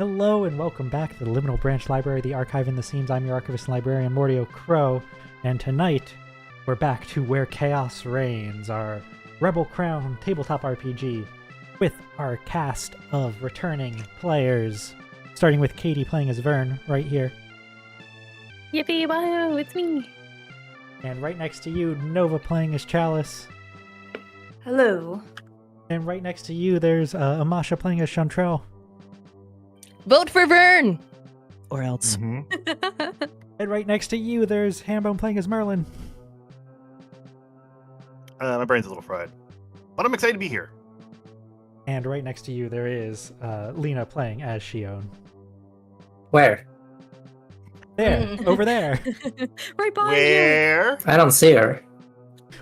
Hello and welcome back to the Liminal Branch Library, the Archive in the Seams. I'm your Archivist and Librarian, Mordio Crow, and tonight we're back to Where Chaos Reigns, our Rebel Crown tabletop RPG, with our cast of returning players, starting with Katie playing as Verne, right here. Yippee, wahoo, it's me. And right next to you, Nova playing as Chalice. Hello. And right next to you, there's Amasha playing as Chantrell. Vote for Verne! Or else. Mm-hmm. And right next to you, there's Hambone playing as Merlin. My brain's a little fried, but I'm excited to be here. And right next to you, there is Lena playing as Shion. Where? There, over there. Right behind Where? I don't see her.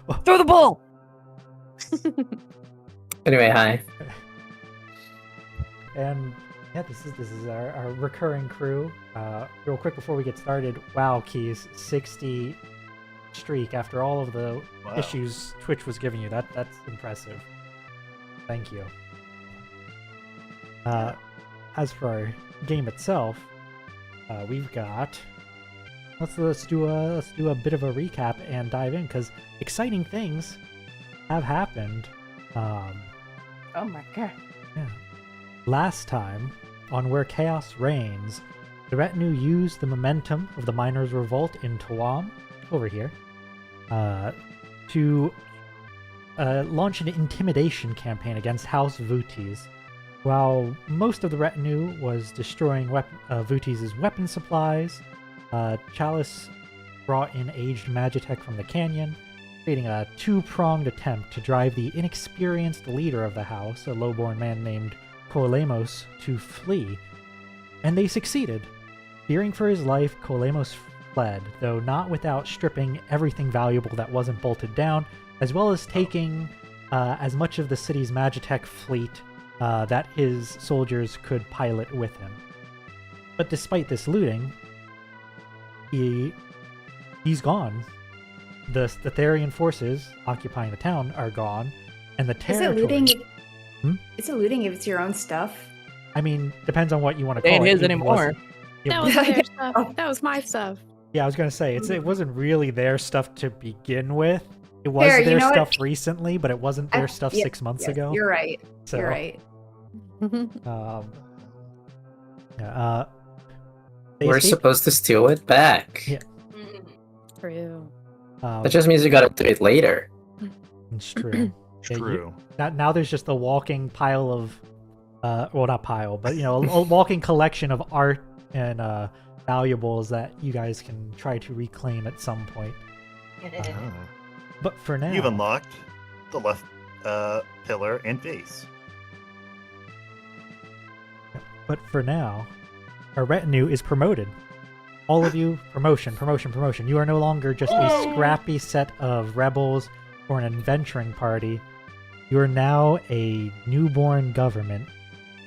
you! Throw the ball! Anyway, hi. And yeah, this is our recurring crew. Real quick before we get started, wow, Keys, 60 streak after all of the issues Twitch was giving you. That's impressive. Thank you. As for our game itself, we've got. Let's do a bit of a recap and dive in because exciting things have happened. Oh my god. Yeah. Last time, on Where Chaos Reigns, the Retinue used the momentum of the Miners' Revolt in Tawam, over here, to launch an intimidation campaign against House Vutis. While most of the Retinue was destroying Vutis' weapon supplies, Chalice brought in aged Magitech from the canyon, creating a two-pronged attempt to drive the inexperienced leader of the house, a lowborn man named Kolemos, to flee. And they succeeded. Fearing for his life, Kolemos fled, though not without stripping everything valuable that wasn't bolted down, as well as taking as much of the city's Magitech fleet that his soldiers could pilot with him. But despite this looting, he's gone. The Statherian forces occupying the town are gone, and the territory... Is it looting? Is it looting if it's your own stuff? I mean, depends on what you want to call It ain't it. his anymore. That was their stuff. That was my stuff. Yeah, I was gonna say it wasn't really their stuff to begin with. It was Fair, their stuff recently, but it wasn't their stuff yeah, 6 months yeah, ago. You're right. So, You're right. We're supposed to steal it back. Yeah. True. That just means you gotta do it later. It's true. True. Now there's just a walking pile of, well, not pile, but a walking collection of art and valuables that you guys can try to reclaim at some point. But for now, You've unlocked the left pillar and face. But for now, our retinue is promoted. All of you, promotion. You are no longer just a scrappy set of rebels or an adventuring party. You are now a newborn government.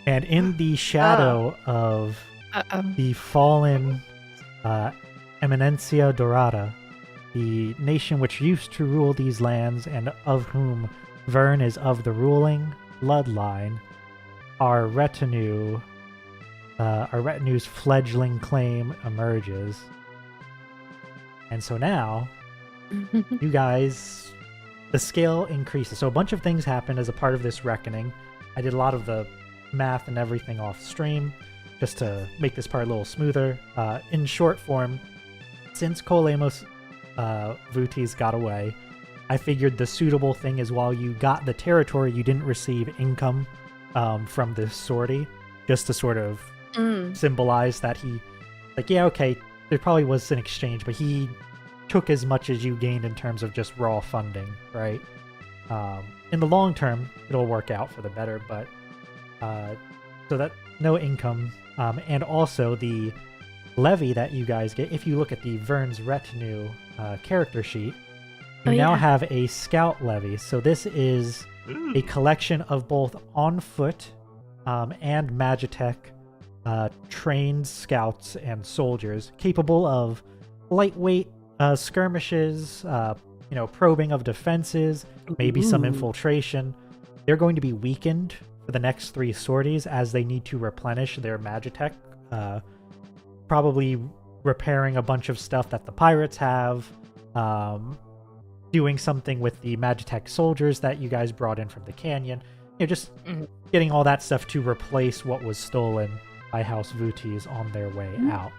And in the shadow of the fallen Eminencia Dorada, the nation which used to rule these lands and of whom Verne is of the ruling bloodline, our retinue's fledgling claim emerges. And so now, you guys, the scale increases. So a bunch of things happened as a part of this reckoning. I did a lot of the math and everything off stream, just to make this part a little smoother. In short form, since Kolemos Vutis got away, I figured the suitable thing is while you got the territory, you didn't receive income from this sortie, just to sort of symbolize that there probably was an exchange, but he took as much as you gained in terms of just raw funding, right? In the long term, it'll work out for the better, but so that no income, and also the levy that you guys get. If you look at the Verne's Retinue character sheet, you now have a scout levy. So this is a collection of both on foot and Magitech trained scouts and soldiers capable of lightweight skirmishes, probing of defenses, maybe some infiltration. They're going to be weakened for the next 3 sorties as they need to replenish their Magitech. Probably repairing a bunch of stuff that the pirates have, doing something with the Magitech soldiers that you guys brought in from the canyon. Just getting all that stuff to replace what was stolen by House Vutis on their way out.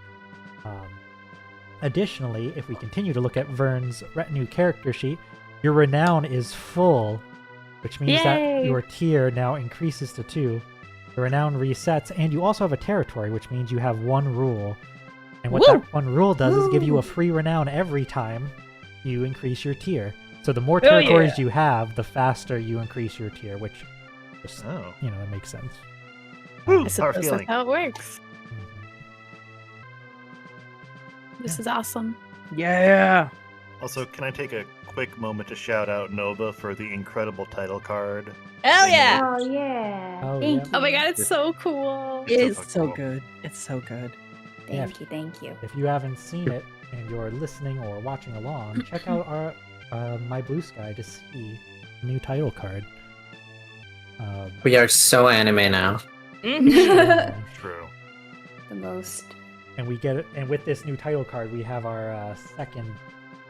Additionally, if we continue to look at Verne's retinue character sheet, your renown is full, which means that your tier now increases to 2. The renown resets, and you also have a territory, which means you have 1 rule. And what that 1 rule does is give you a free renown every time you increase your tier. So the more territories you have, the faster you increase your tier, which just, that makes sense. I suppose that's how it works. This is awesome. Yeah. Also, can I take a quick moment to shout out Nova for the incredible title card? Hell yeah! Oh yeah. Thank Oh my god, it's so cool. It's so good. It's so good. Thank you. If you haven't seen it and you're listening or watching along, check out our My Blue Sky to see the new title card. We are so anime now. True. The most. And we get it, and with this new title card, we have our second,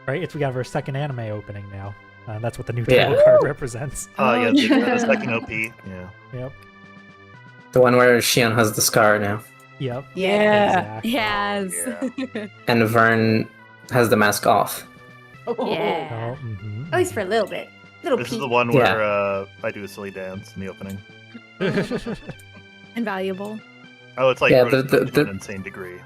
right? We have our second anime opening now. That's what the new title card represents. Oh yeah, the second OP. Yeah. Yep. The one where Shion has the scar now. Yep. Yeah. Exactly. Yes. And Verne has the mask off. Yeah. At least for a little bit. This is the one where I do a silly dance in the opening. Invaluable. Oh, it's like to an insane degree.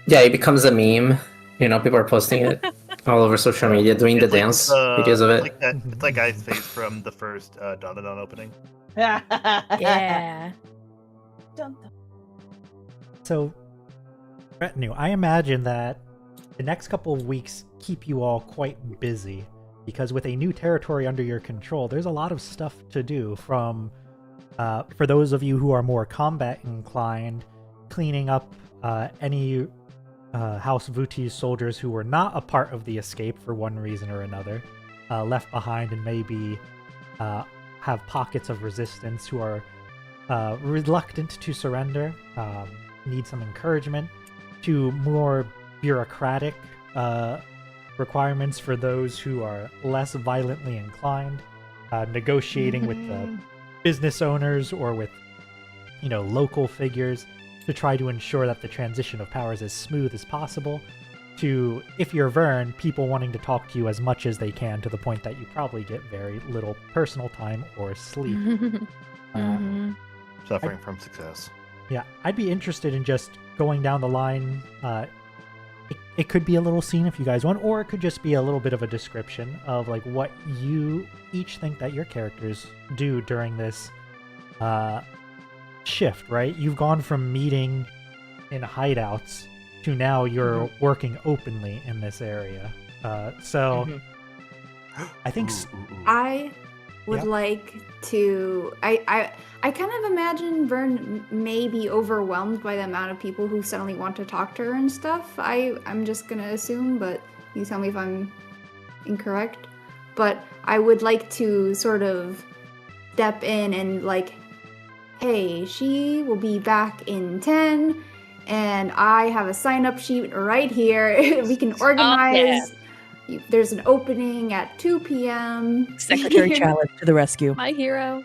Yeah, it becomes a meme. People are posting it all over social media, doing the dance videos of it. It's like Guy's face from the first Dawn opening. Yeah. So, Retinue, I imagine that the next couple of weeks keep you all quite busy, because with a new territory under your control, there's a lot of stuff to do, from, for those of you who are more combat inclined, cleaning up any House Vutis soldiers who were not a part of the escape for one reason or another, left behind and maybe have pockets of resistance, who are reluctant to surrender, need some encouragement, to more bureaucratic requirements for those who are less violently inclined, negotiating with the business owners or with local figures to try to ensure that the transition of power is as smooth as possible, to, if you're Verne, people wanting to talk to you as much as they can, to the point that you probably get very little personal time or sleep. Suffering from success. Yeah, I'd be interested in just going down the line. It could be a little scene if you guys want, or it could just be a little bit of a description of like what you each think that your characters do during this shift, right? You've gone from meeting in hideouts to now you're working openly in this area. So I think I would like to. I kind of imagine Verne may be overwhelmed by the amount of people who suddenly want to talk to her and stuff. I'm just gonna assume, but you tell me if I'm incorrect. But I would like to sort of step in and like, hey, she will be back in 10, and I have a sign-up sheet right here. We can organize. There's an opening at 2 p.m. Secretary Chalice to the rescue. My hero.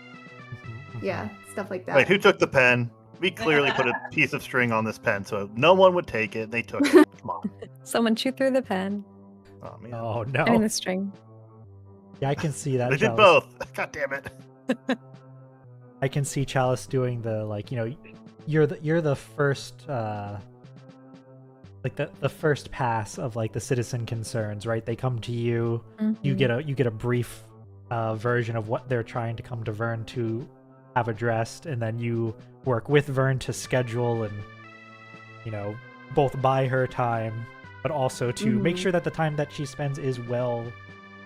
Yeah, stuff like that. Wait, who took the pen? We clearly put a piece of string on this pen, so no one would take it. They took it. Come on. Someone chewed through the pen. Oh, man. Oh no. I mean the string. Yeah, I can see that. They did Chalice. both. God damn it. I can see Chalice doing the, like, you're the first like the first pass of like the citizen concerns, right? They come to you, you get a brief version of what they're trying to come to Verne to have addressed, and then you work with Verne to schedule and both buy her time, but also to make sure that the time that she spends is well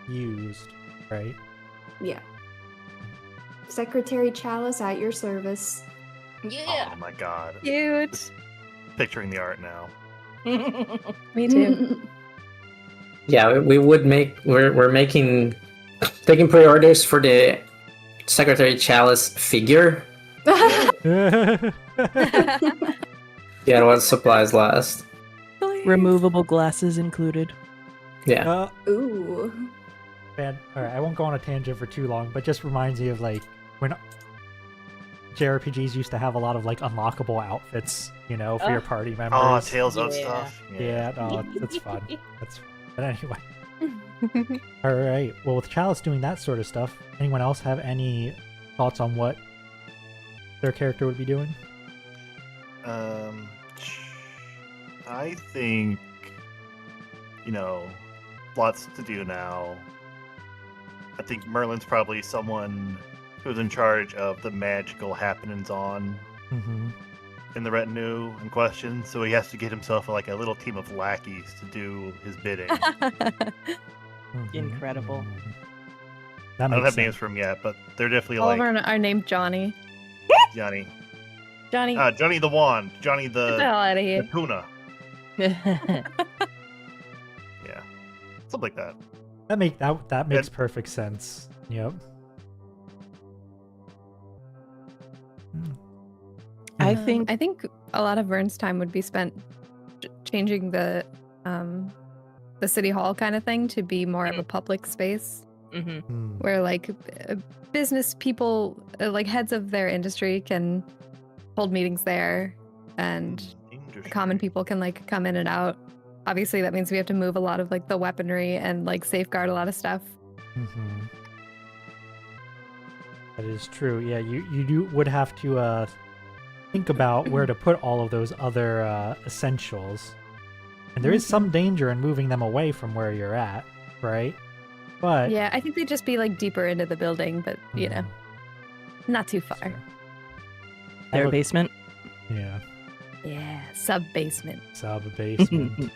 used, right? Yeah. Secretary Chalice at your service. Yeah. Oh my god. Cute. Picturing the art now. Me too. Yeah, we're taking pre-orders for the Secretary Chalice figure, Yeah, what supplies last? Removable glasses included. Yeah. Ooh. Man, all right, I won't go on a tangent for too long, but just reminds me of like when JRPGs used to have a lot of like unlockable outfits, you know, for your party members. Oh, Tales of Yeah. stuff. Yeah, no, that's fun. But anyway. All right. Well, with Chalice doing that sort of stuff, anyone else have any thoughts on what their character would be doing? I think, lots to do now. I think Merlin's probably someone who's in charge of the magical happenings on in the retinue in question, so he has to get himself like a little team of lackeys to do his bidding. Incredible. That I don't makes have sense. names for them yet, but they're definitely All of like our are named Johnny. Johnny. Johnny, Johnny the Wand. Johnny get the the hell out of here. Tuna. Yeah. Something like that. That makes perfect sense. Yep. I think I think a lot of Verne's time would be spent changing the city hall kind of thing to be more of a public space where like business people, like heads of their industry, can hold meetings there, and common people can like come in and out. Obviously, that means we have to move a lot of like the weaponry and like safeguard a lot of stuff. That is true. Yeah, you would have to think about where to put all of those other essentials. And there is some danger in moving them away from where you're at, right? But Yeah, I think they'd just be like deeper into the building, but you know, not too far. Sure. their look- basement. Yeah, Yeah, sub basement. sub basement.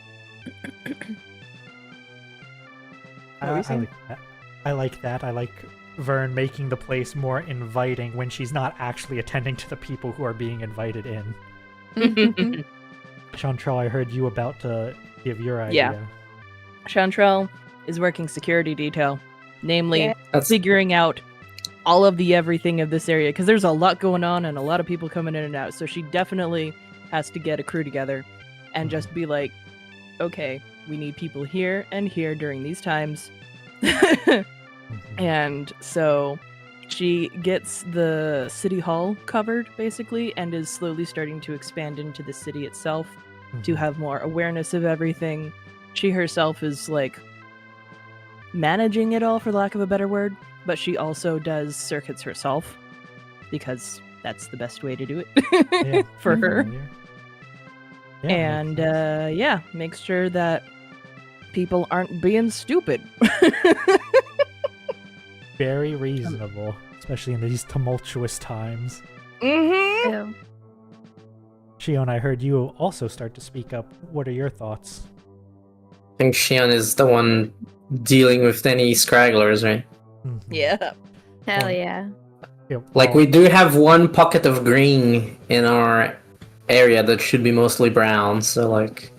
What were you saying? like that. I like that. I like Verne making the place more inviting when she's not actually attending to the people who are being invited in. Chantrell, I heard you about to give your idea. Yeah. Chantrell is working security detail, namely That's figuring out all of the everything of this area, because there's a lot going on and a lot of people coming in and out. So she definitely has to get a crew together and just be like, okay, we need people here and here during these times. And so she gets the city hall covered, basically, and is slowly starting to expand into the city itself to have more awareness of everything. She herself is like managing it all, for lack of a better word, but she also does circuits herself because that's the best way to do it for her. Yeah, And makes sure that people aren't being stupid. very reasonable, especially in these tumultuous times. Mm-hmm. Shion, I heard you also start to speak up. What are your thoughts? I think Shion is the one dealing with any scragglers, right? Yeah. Hell yeah. Yeah, Like, we do have one pocket of green in our area that should be mostly brown, so like...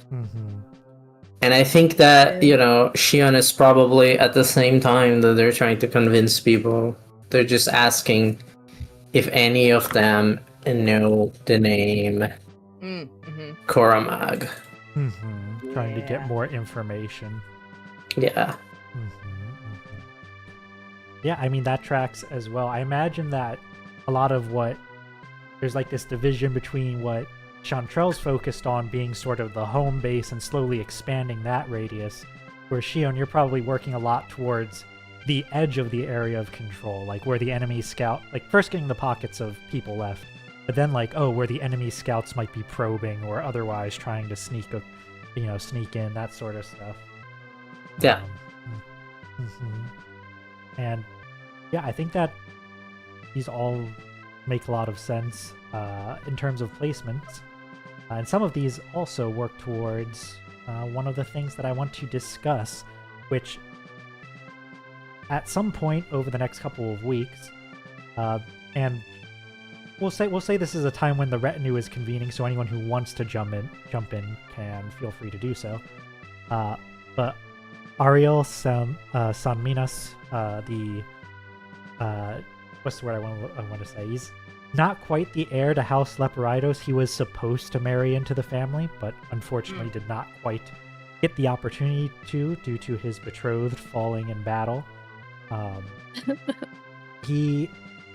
And I think that, Shion is probably at the same time that they're trying to convince people, they're just asking if any of them know the name Koramag. Trying to get more information. Yeah. Yeah, I mean, that tracks as well. I imagine that a lot of there's like this division between what Chantrell's focused on being sort of the home base and slowly expanding that radius, where Shion, you're probably working a lot towards the edge of the area of control, like where the enemy scout, like first getting the pockets of people left, but then like, where the enemy scouts might be probing or otherwise trying to sneak in, that sort of stuff. Yeah. And yeah, I think that these all make a lot of sense in terms of placements. And some of these also work towards one of the things that I want to discuss, which at some point over the next couple of weeks, and we'll say this is a time when the retinue is convening, so anyone who wants to jump in can feel free to do so. But Ariel Sanminas, what's the word I want to say? He's not quite the heir to House Leporidos. He was supposed to marry into the family, but unfortunately did not quite get the opportunity to due to his betrothed falling in battle. He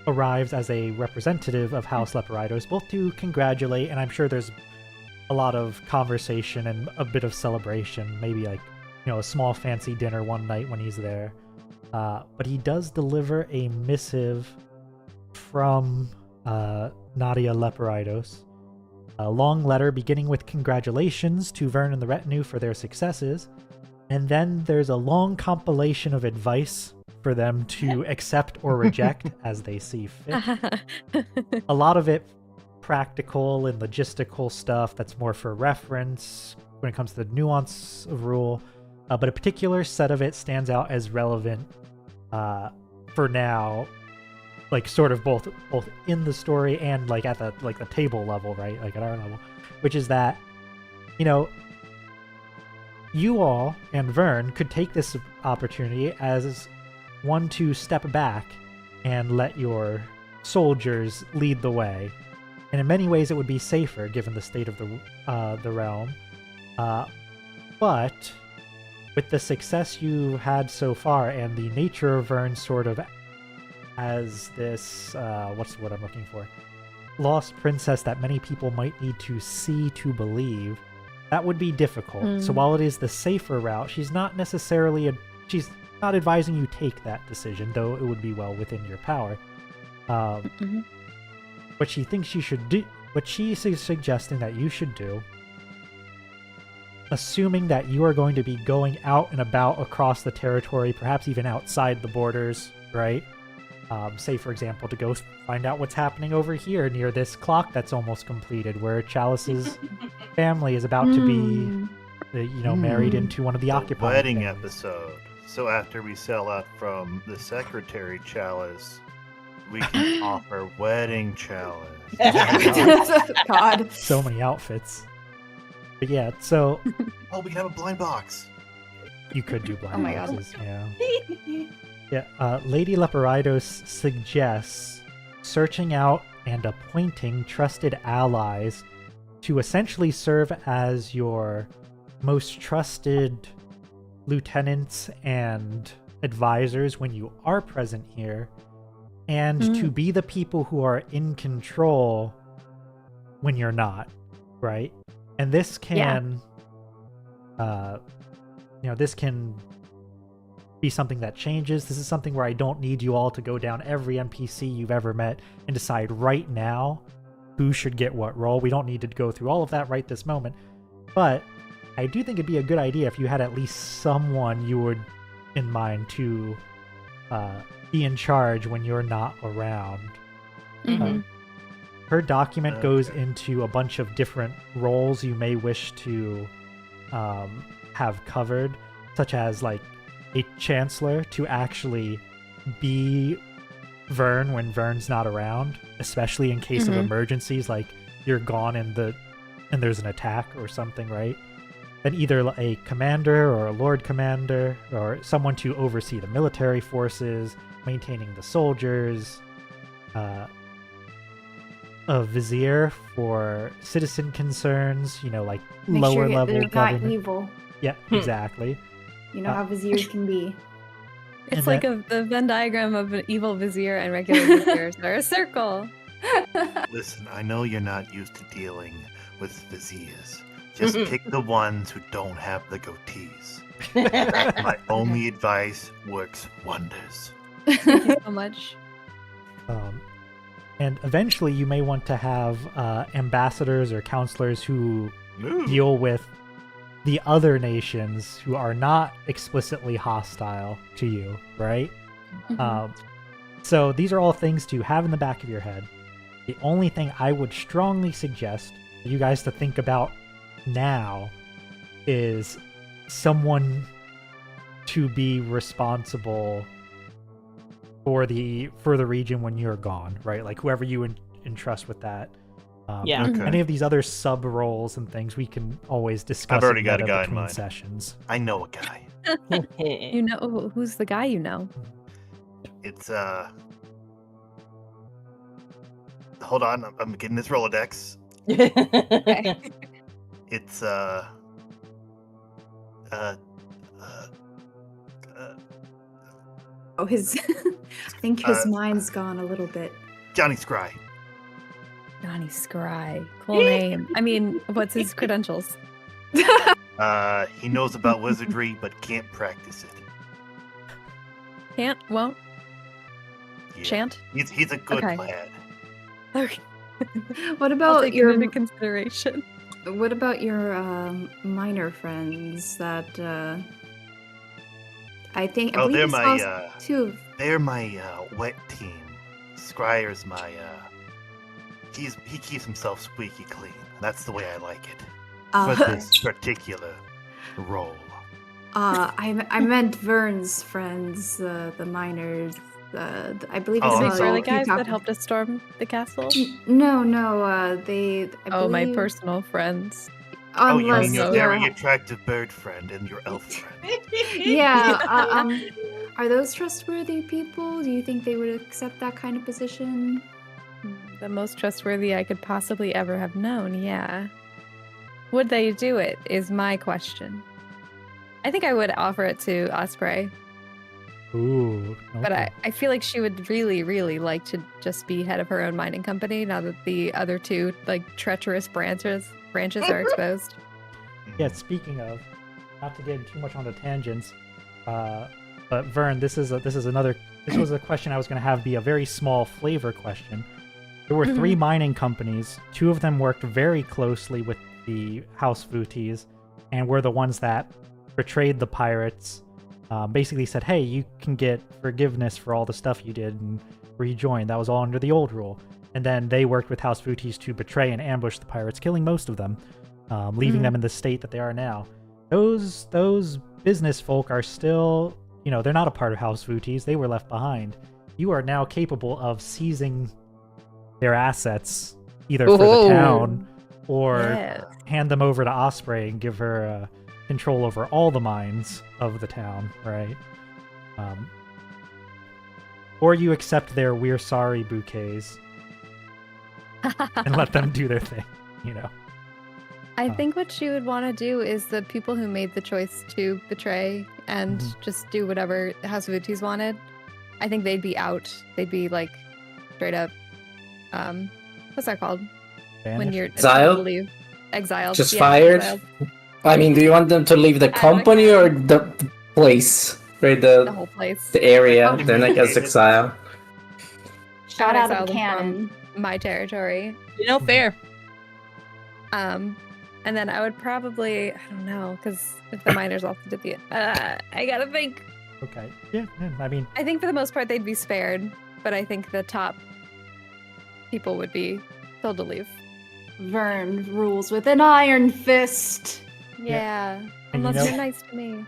arrives as a representative of House Leporidos, both to congratulate, and I'm sure there's a lot of conversation and a bit of celebration, maybe like, a small fancy dinner one night when he's there. But he does deliver a missive from Nadia Leporidos. A long letter beginning with congratulations to Verne and the Retinue for their successes, and then there's a long compilation of advice for them to accept or reject as they see fit. A lot of it practical and logistical stuff that's more for reference when it comes to the nuance of rule, but a particular set of it stands out as relevant for now, like sort of both in the story and like at the table level, right? Like at our level, which is that, you all and Verne could take this opportunity as one to step back and let your soldiers lead the way. And in many ways it would be safer given the state of the realm. But with the success you had so far and the nature of Verne sort of as this, what's the word I'm looking for? Lost princess that many people might need to see to believe, that would be difficult. So while it is the safer route, she's not necessarily she's not advising you take that decision, though it would be well within your power. What she thinks you should do, what she is suggesting that you should do, assuming that you are going to be going out and about across the territory, perhaps even outside the borders, right? Say, for example, to go find out what's happening over here near this clock that's almost completed, where Chalice's family is about to be, married into one of the occupied wedding families. episode. So after we sell out from the secretary Chalice, we can offer wedding Chalice. God. So many outfits. But yeah, so Oh, we can have a blind box. you could do blind Oh my God. boxes, yeah. Lady Leporidos suggests searching out and appointing trusted allies to essentially serve as your most trusted lieutenants and advisors when you are present here, and to be the people who are in control when you're not, right? And this can, this can be something that changes. This is something where I don't need you all to go down every NPC you've ever met and decide right now who should get what role. We don't need to go through all of that right this moment. But I do think it'd be a good idea if you had at least someone you would in mind to be in charge when you're not around. Her document goes into a bunch of different roles you may wish to have covered, such as like a chancellor to actually be Verne when Verne's not around, especially in case of emergencies, like you're gone and there's an attack or something, right? Then either a commander or a lord commander or someone to oversee the military forces, maintaining the soldiers, a vizier for citizen concerns, like Make lower sure level they're not government. evil. Yeah, exactly. You know how viziers can be. It's like the Venn diagram of an evil vizier and regular viziers are a circle. Listen, I know you're not used to dealing with viziers. Just pick the ones who don't have the goatees. That's my only advice. Works wonders. Thank you so much. And eventually you may want to have ambassadors or counselors who deal with the other nations who are not explicitly hostile to you, right? So these are all things to have in the back of your head. The only thing I would strongly suggest for you guys to think about now is someone to be responsible for the region when you're gone, right? Like whoever you entrust with that. Okay. Any of these other sub roles and things we can always discuss. I've already in got a meta guy in between mind. sessions. I know a guy. You know who's the guy you know? It's hold on. I'm getting this Rolodex. Okay. It's Oh, his. I think his mind's gone a little bit. Johnny Scry. Johnny Scry. Cool name. I mean, what's his credentials? He knows about wizardry but can't practice it. Can't, won't, Yeah. shan't? He's a good Okay. lad. Okay. What I'll about take it your into consideration. What about your minor friends that I think I Oh, believe they're you my saw two. they're my wet team. Scryer's my he keeps himself squeaky clean. That's the way I like it. For this particular role. I meant Verne's friends, the miners. I believe Oh, The I big saw burly you guys talk- that helped us storm the castle? No, they. I My believe- personal friends. Oh, you Unless mean your you're- very attractive bird friend and your elf friend. Yeah. Are those trustworthy people? Do you think they would accept that kind of position? The most trustworthy I could possibly ever have known, yeah. Would they do it, is my question. I think I would offer it to Osprey, Ooh. but okay. I feel like she would really, really like to just be head of her own mining company now that the other two, like, treacherous branches are exposed. Yeah, speaking of, not to get too much onto tangents, but Verne, this was a question I was going to have be a very small flavor question. There were 3 mining companies. 2 of them worked very closely with the House VTTs and were the ones that betrayed the pirates. Basically said, hey, you can get forgiveness for all the stuff you did and rejoin. That was all under the old rule. And then they worked with House VTTs to betray and ambush the pirates, killing most of them, leaving them in the state that they are now. Those business folk are still, they're not a part of House VTTs. They were left behind. You are now capable of seizing their assets, either for the town or Yes. hand them over to Osprey and give her control over all the mines of the town, right? Or you accept their "we're sorry" bouquets and let them do their thing, I think what she would want to do is the people who made the choice to betray and just do whatever House of Utis wanted. I think they'd be out. They'd be like straight up. What's that called? When Banished? you're Exiled? to leave. Exiled. Just yeah, fired? exiled. I mean, do you want them to leave the company or the place? Right, The whole place. the area. Oh. They're like as exile. Shot I would out exile of them cannon. from my territory. Fair. And then I would probably, I don't know, because if the miners also did the, I gotta think. Okay. Yeah, I mean, I think for the most part they'd be spared, but I think the top people would be told to leave. Verne rules with an iron fist. Yeah, And unless you know- you're nice to me.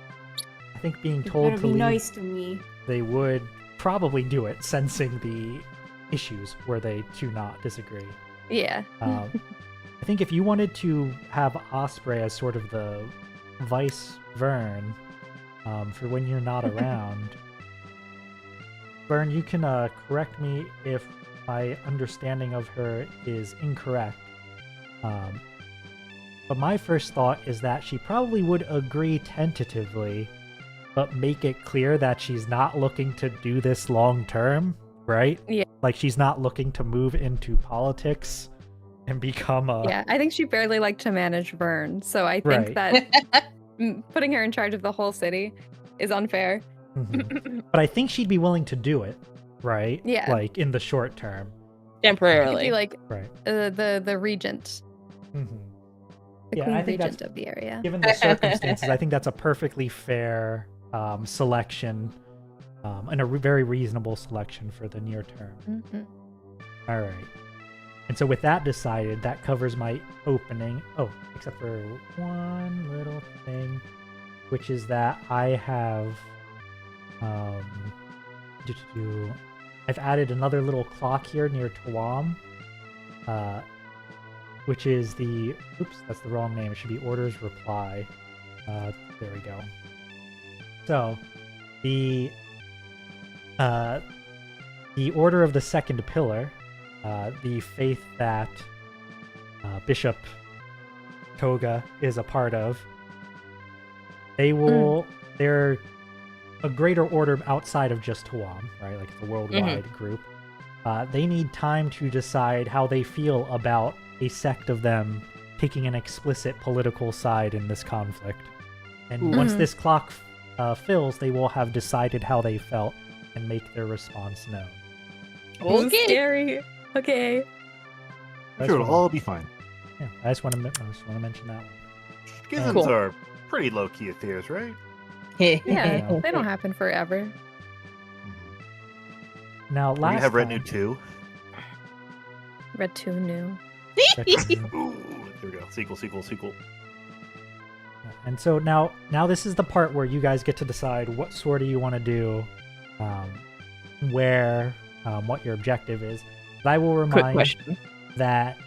I think being You told better to be leave, nice to me. they would probably do it, sensing the issues were they to not disagree. Yeah. I think if you wanted to have Osprey as sort of the vice Verne for when you're not around, Verne, you can correct me if my understanding of her is incorrect. But my first thought is that she probably would agree tentatively, but make it clear that she's not looking to do this long term, right? Yeah. Like she's not looking to move into politics and become a... Yeah, I think she barely liked to manage Verne, so I think Right. that putting her in charge of the whole city is unfair. Mhm. But I think she'd be willing to do it, right? Yeah. Like in the short term. She'd Temporarily. be like Right. the regent, hmm the Yeah, queen I think regent that's- of the area. Given the circumstances, I think that's a perfectly fair selection and a very reasonable selection for the near term. Mhm. All right. And so with that decided, that covers my opening. Oh, except for one little thing, which is that I have I've added another little clock here near Tuam, which is the that's the wrong name. It should be orders reply. There we go. So the order of the second pillar the faith that Bishop Toga is a part of, they're a greater order outside of just Huam, right? Like it's a worldwide group. They need time to decide how they feel about a sect of them taking an explicit political side in this conflict. And once this clock fills, they will have decided how they felt and make their response known. Okay. Scary. Okay. Sure, it'll all be fine. Yeah, I just want to mention that one. Schisms are pretty low-key affairs, right? Yeah, they don't happen forever. Now, We have Retinue 2. Retinue. Ooh, there we go. Sequel. And so now this is the part where you guys get to decide what sort of you want to do, what your objective is. But I will remind that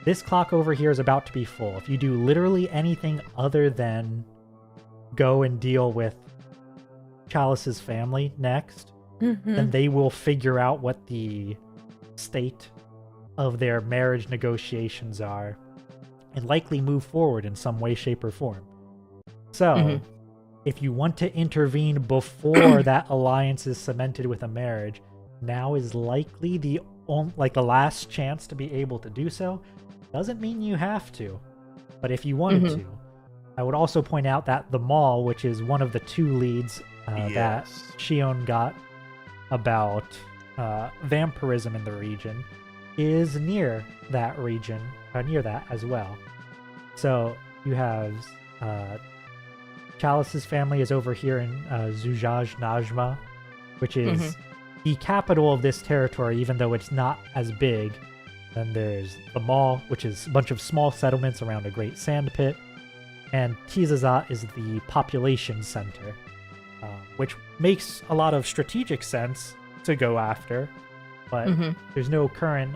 this clock over here is about to be full. If you do literally anything other than go and deal with Chalice's family next, then they will figure out what the state of their marriage negotiations are and likely move forward in some way, shape, or form. So, if you want to intervene before that alliance is cemented with a marriage, now is likely the last chance to be able to do so. Doesn't mean you have to, but if you wanted to. I would also point out that the mall, which is one of the 2 leads that Shion got about vampirism in the region, is near that region, near that as well. So you have Chalice's family is over here in Zujaj Najma, which is the capital of this territory, even though it's not as big. Then there's the mall, which is a bunch of small settlements around a great sand pit. And Tizaza is the population center, which makes a lot of strategic sense to go after, but there's no current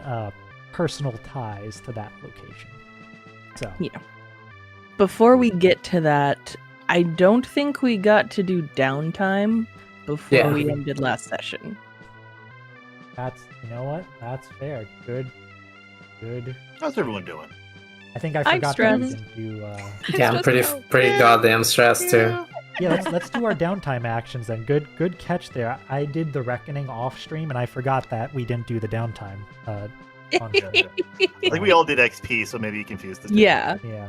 personal ties to that location. So Before we get to that, I don't think we got to do downtime before we ended last session. That's, you know what? That's fair. Good. How's everyone doing? I think I forgot that we didn't do. Yeah, I'm pretty goddamn stressed too. Yeah, let's do our downtime actions then. Good catch there. I did the reckoning off stream, and I forgot that we didn't do the downtime. I think we all did XP, so maybe you confused the two. Yeah. Yeah.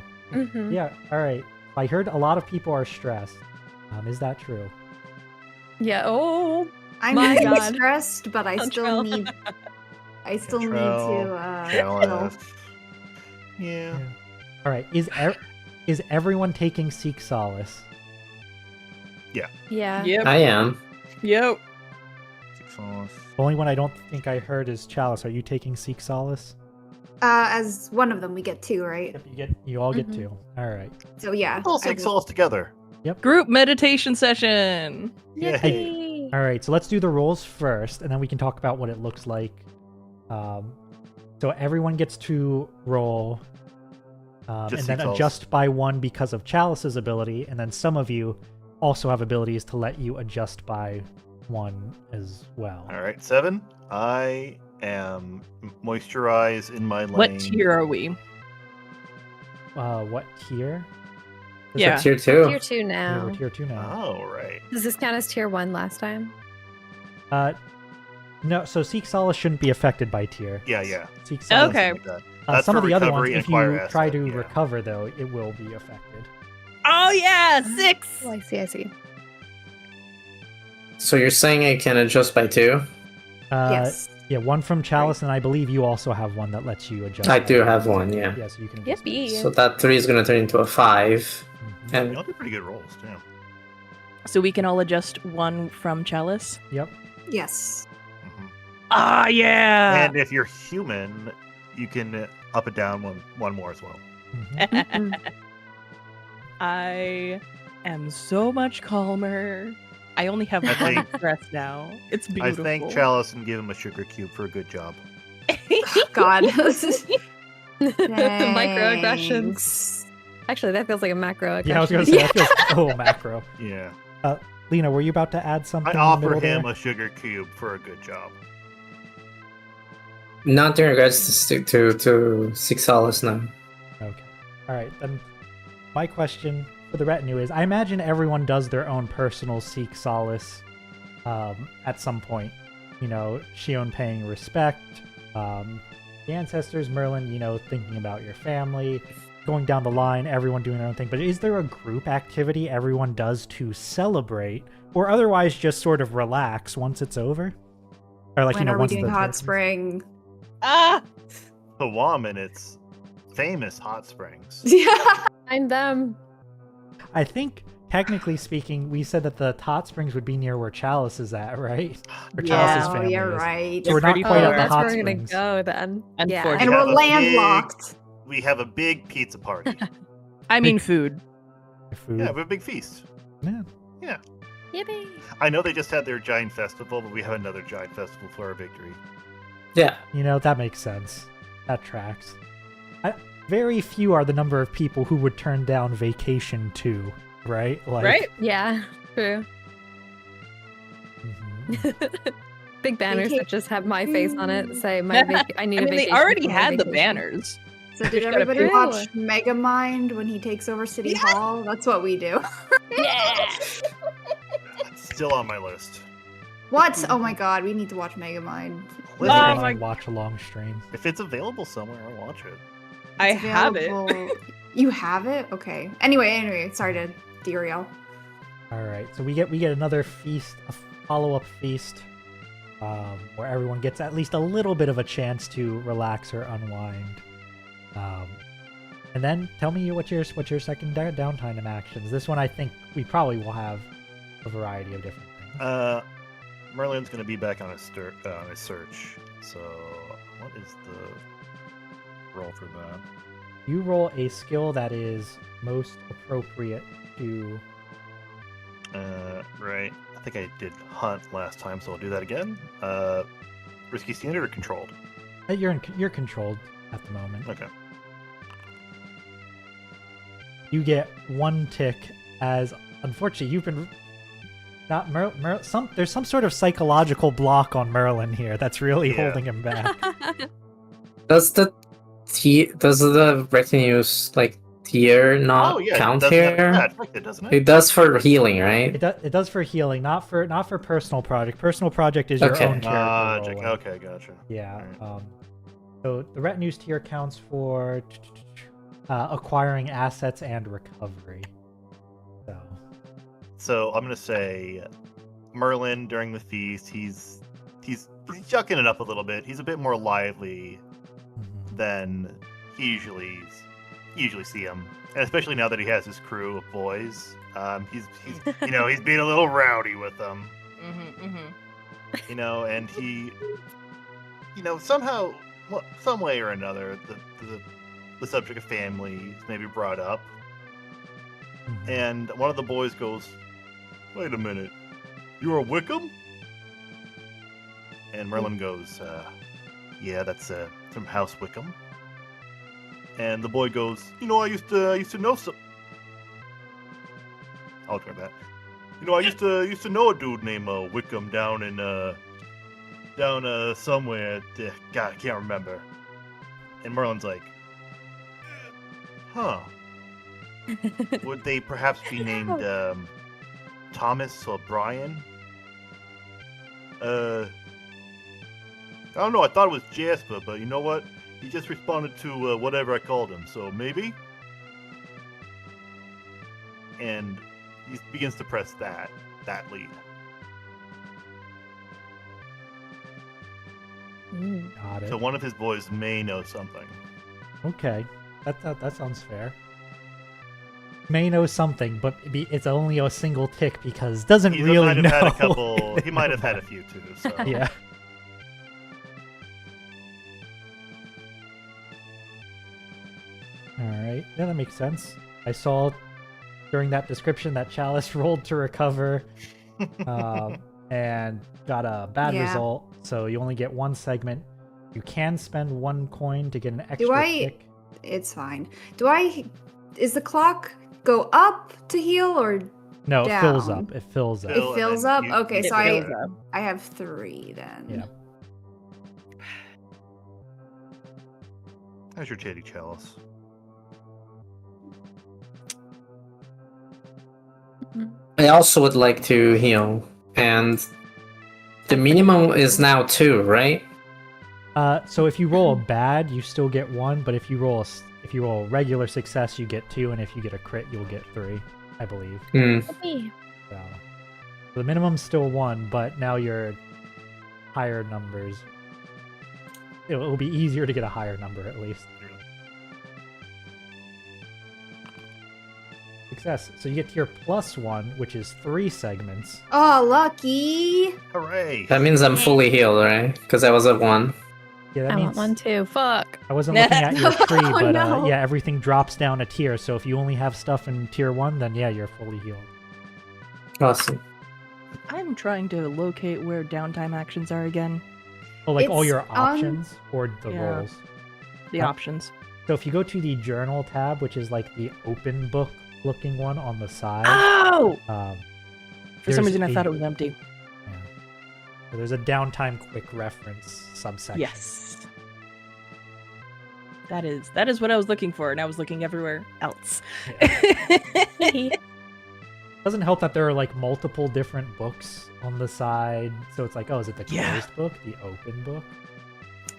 Yeah. All right. I heard a lot of people are stressed. Is that true? Yeah. Oh. I'm My really God. stressed, but I still need. I still need to. Chill. Yeah. All right. Is everyone taking Seek Solace? Yeah. Yep. I am. Yep. The only one I don't think I heard is Chalice. Are you taking Seek Solace? As one of them, we get 2, right? Yep. You all get 2. All right. So yeah. All 6 souls together. Group meditation session. Yay. All right. So let's do the rolls first, and then we can talk about what it looks like. So everyone gets to roll, and then adjust by 1 because of Chalice's ability, and then some of you also have abilities to let you adjust by 1 as well. All right, 7. I am moisturized in my lane. What tier are we? What tier? Yeah. Tier 2. Tier 2 Yeah, now. we're tier 2 now. Oh, right. Does this count as tier 1 last time? No, so Seek Solace shouldn't be affected by tier. Yeah. Seek Solace. Okay. That's Some for of the other ones, recovery and if you acquire try asset, to yeah. recover, though, it will be affected. Oh yeah, 6. Oh, I see. So you're saying I can adjust by 2? Yes. Yeah, 1 from Chalice, and I believe you also have 1 that lets you adjust. I by do 1. have 1, yeah. Yeah, so you can adjust. Yippee. So that 3 is going to turn into a 5. Mhm. And Y'all did pretty good rolls, too. So we can all adjust 1 from Chalice. Yep. Yes. Ah, yeah. And if you're human, you can up it down one more as well. Mhm. I am so much calmer. I only have I 1 think- stress now. It's I beautiful. thank Chalice and give him a sugar cube for a good job. God. Microaggressions. Thanks. Actually, that feels like a macroaggression. Yeah, I was going to say, that feels a little macro. Yeah. Lena, were you about to add something? I in the offer middle him there? a sugar cube for a good job. Not in regards to stick to seek solace now. Okay. All right. Then my question for the retinue is: I imagine everyone does their own personal seek solace at some point. You know, Shion paying respect, the ancestors, Merlin, you know, thinking about your family, going down the line, everyone doing their own thing. But is there a group activity everyone does to celebrate, or otherwise just sort of relax once it's over? Or like, When you know, are we once doing the hot spring? Ah! The Wom and its famous hot springs. Yeah. Find them. I think, technically speaking, we said that the hot springs would be near where Chalice is at, right? Or Chalice's Oh, family you're is. right. So we're not Pretty quite far. at the That's hot where we're springs. gonna go then. Yeah. Unfortunately. And We we're have a landlocked. We have a big pizza party. I mean food. Food. Yeah, we have a big feast. Yeah. Yippee. I know they just had their giant festival, but we have another giant festival for our victory. Yeah. You know, that makes sense. That tracks. Very few are the number of people who would turn down vacation too, right? Like, Right? Yeah, true. Mhm. Big banners that just have my face on it say I need I a mean, vacation. they already for my had the vacation. banners. So did Just gotta everybody pay. watch Megamind when he takes over City Hall? That's what we do. Yeah. It's still on my list. What? Oh my god, we need to watch Megamind. Never Oh mind my- watch a long stream. If it's available somewhere, I'll watch it. I It's have it. available- You have it? Okay. Anyway, sorry to derail. All right, so we get another feast, a follow-up feast, where everyone gets at least a little bit of a chance to relax or unwind. And then tell me what's your second downtime actions. This one I think we probably will have a variety of different things. Merlin's going to be back on his search. So, what is the roll for that? You roll a skill that is most appropriate to. Right. I think I did hunt last time, so I'll do that again. Risky standard or controlled? You're controlled at the moment. Okay. You get one tick, as unfortunately you've been not there's some sort of psychological block on Merlin here that's really Yeah. holding him back. Does the retinue's like tier not count it doesn't have here? that effect, doesn't it? It does for healing, right? It does for healing, not for personal project. Personal project is your Okay. own character Logic. rolling. Okay, gotcha. Yeah. Alright. So the retinue's tier counts for acquiring assets and recovery. So I'm gonna say Merlin during the feast, he's yucking it up a little bit. He's a bit more lively than he usually see him, and especially now that he has his crew of boys. He's he's being a little rowdy with them. And he somehow, some way or another, the subject of family is maybe brought up, and one of the boys goes, "Wait a minute, you're a Wickham?" And Merlin goes, "Yeah, that's from House Wickham." And the boy goes, "I used to know some." I'll try that. I used to know a dude named Wickham down somewhere. God, I can't remember. And Merlin's like, "Huh? Would they perhaps be named Thomas or Brian?" I don't know. I thought it was Jasper, but you know what? He just responded to whatever I called him, so maybe? And he begins to press that lead. Got it. So one of his boys may know something. Okay, that sounds fair. May know something, but it's only a single tick because doesn't He really might have know. had a couple. He might have had a few too. So Yeah. All right, yeah, that makes sense. I saw during that description that Chalice rolled to recover, and got a bad Yeah. result. So you only get one segment. You can spend 1 coin to get an extra tick. It's fine. Is the clock go up to heal or No, it fills down? up. It fills up. Fill, it and fills then up? you- Okay, It so fills up. I have 3 then. Yeah. How's your titty chalice? I also would like to heal, and the minimum is now 2, right? So if you roll a bad, you still get 1, but if you roll a regular success, you get 2, and if you get a crit, you'll get 3, I believe. So the minimum's still 1, but now you're higher numbers. It'll be easier to get a higher number at least. Success. So you get to your +1, which is 3 segments. Oh, lucky! Hooray! That means I'm fully healed, right? Because I was at 1. Yeah, that I means want one too. Fuck. I wasn't looking at your tree, Oh, but no. yeah, everything drops down a tier. So if you only have stuff in tier 1, then yeah, you're fully healed. Awesome. I'm trying to locate where downtime actions are again. Oh, like all It's your on- options or the Yeah. rolls. The Huh? options. So if you go to the journal tab, which is like the open book looking one on the side, Oh! For some there's reason, I a- thought it was empty. yeah. So there's a downtime quick reference subsection. Yes. That is what I was looking for, and I was looking everywhere else. Doesn't help that there are like multiple different books on the side. So it's like, oh, is it the closed Yeah. book, the open book?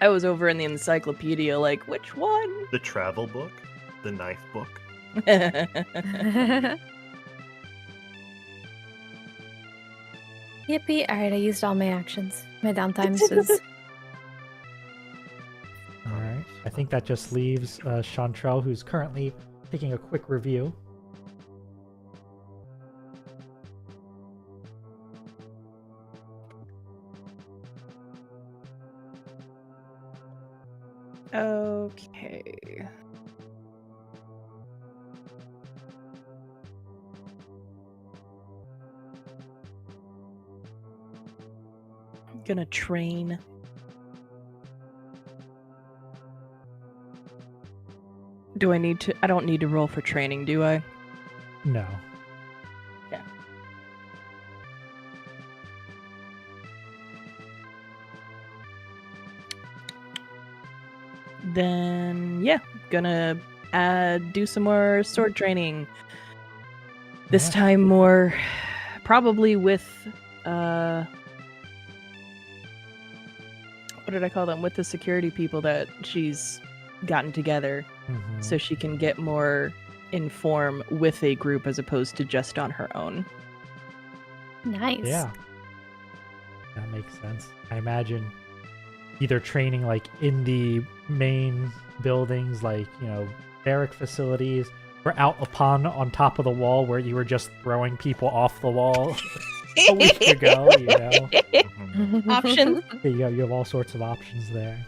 I was over in the encyclopedia, like, which one? The travel book? The knife book? Yippee. Alright, I used all my actions. My downtimes is... All right. I think that just leaves Chantrell, who's currently taking a quick review. Okay. I'm gonna train. Do I need to? I don't need to roll for training, do I? No. Yeah. Then yeah, gonna do some more sword training. This Yeah. time more probably with what did I call them? With the security people that she's gotten together Mhm. so she can get more in form with a group as opposed to just on her own. Nice. Yeah. That makes sense. I imagine either training like in the main buildings, like, you know, barrack facilities, or out on top of the wall where you were just throwing people off the wall a week ago, you know. Mhm. Options. Yeah, you have all sorts of options there.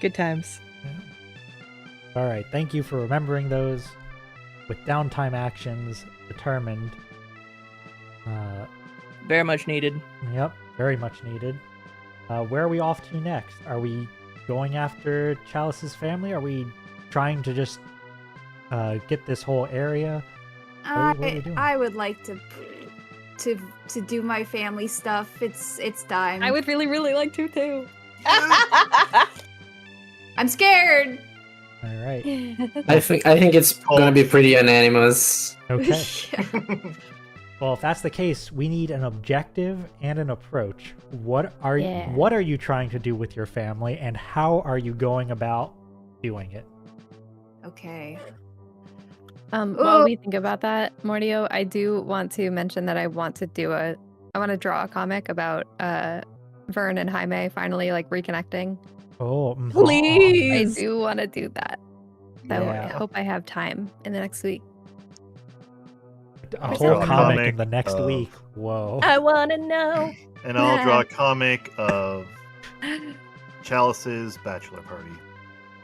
Good times. All right, thank you for remembering those. With downtime actions determined. Very much needed. Yep, very much needed. Where are we off to next? Are we going after Chalice's family? Are we trying to just get this whole area? What are we doing? I would like to do my family stuff. It's time. I would really, really like to too. I'm scared. All right. I think it's gonna be pretty unanimous. Okay. Yeah. Well, if that's the case, we need an objective and an approach. What are Yeah. what are you trying to do with your family, and how are you going about doing it? Okay. While we think about that, Mordio, I do want to mention that I want to draw a comic about Verne and Jaime finally like reconnecting. Oh, mhm. I Please. do want to do that. So I Yeah. hope I have time in the next week. A I'll whole draw a comic comic in the next of- week. Whoa. I want to know. And I'll draw a comic of Chalice's bachelor party.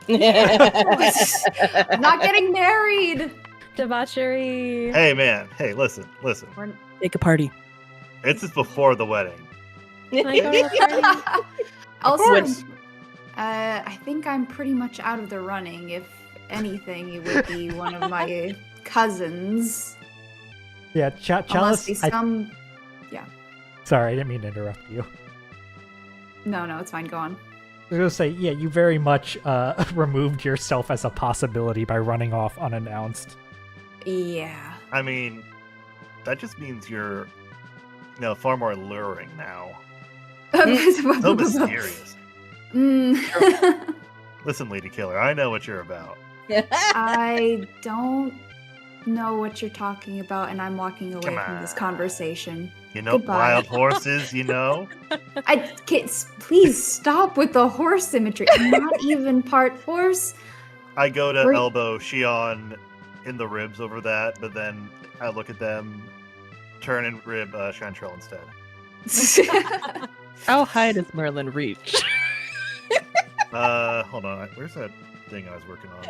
I'm not getting married. Debauchery. Hey man, hey, listen. Make a party. This is before the wedding. Can I go to the party? Also, course. I think I'm pretty much out of the running. If anything, it would be one of my cousins. Yeah, Unless Chalice. be some. Sorry, I didn't mean to interrupt you. No, it's fine. Go on. was gonna say, yeah, you very much removed yourself as a possibility by running off unannounced. Yeah. I mean, that just means you're, far more alluring now. So mysterious. Listen, Lady Killer, I know what you're about. I don't know what you're talking about, and I'm walking away from this conversation. Goodbye. Wild horses, I can't, please stop with the horse imagery. I'm not even part horse. I go to elbow Shion in the ribs over that, but then I look at them, turn and rib Chantrell instead. How high does Merlin reach? Hold on. Where's that thing I was working on?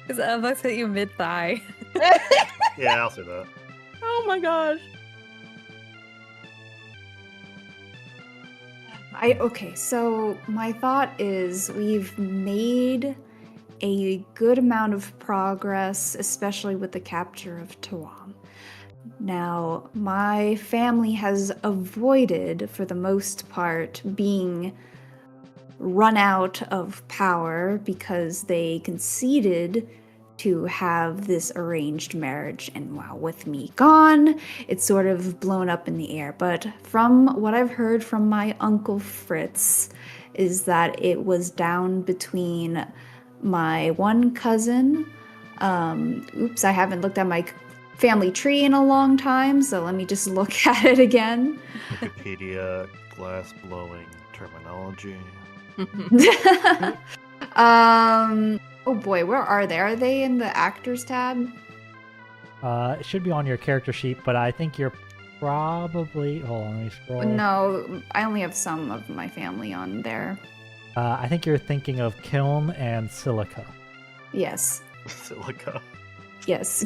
His elbows hit you mid-thigh. Yeah, I'll say that. Oh my gosh. Okay, so my thought is we've made a good amount of progress, especially with the capture of Tawam. Now, my family has avoided, for the most part, being run out of power because they conceded to have this arranged marriage, and while with me gone, it's sort of blown up in the air. But from what I've heard from my Uncle Fritz is that it was down between my one cousin, I haven't looked at my family tree in a long time, so let me just look at it again. Wikipedia, glass blowing terminology. Oh boy, where are they? Are they in the actors tab? It should be on your character sheet, but I think you're probably... Hold on, let me scroll. No, I only have some of my family on there. I think you're thinking of Kiln and Silica. Yes. Silica. Yes.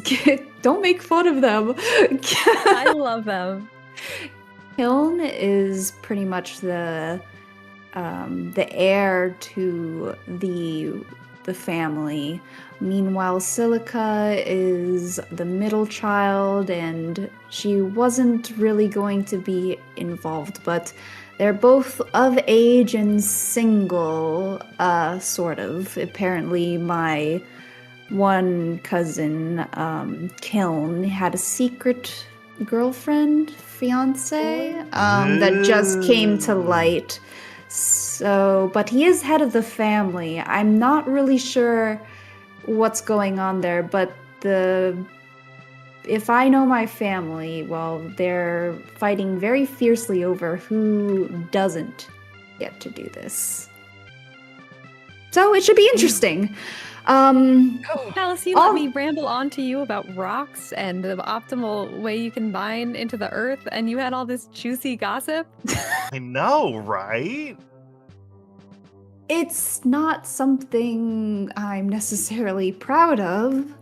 Don't make fun of them. I love them. Kiln is pretty much the heir to the family. Meanwhile, Silica is the middle child, and she wasn't really going to be involved, but they're both of age and single, sort of. Apparently, my one cousin, Kiln, had a secret girlfriend, fiance, that just came to light. So, but he is head of the family. I'm not really sure what's going on there, but if I know my family, well, they're fighting very fiercely over who doesn't get to do this. So it should be interesting. Alice, you let me ramble on to you about rocks and the optimal way you can mine into the earth, and you had all this juicy gossip. I know, right? It's not something I'm necessarily proud of.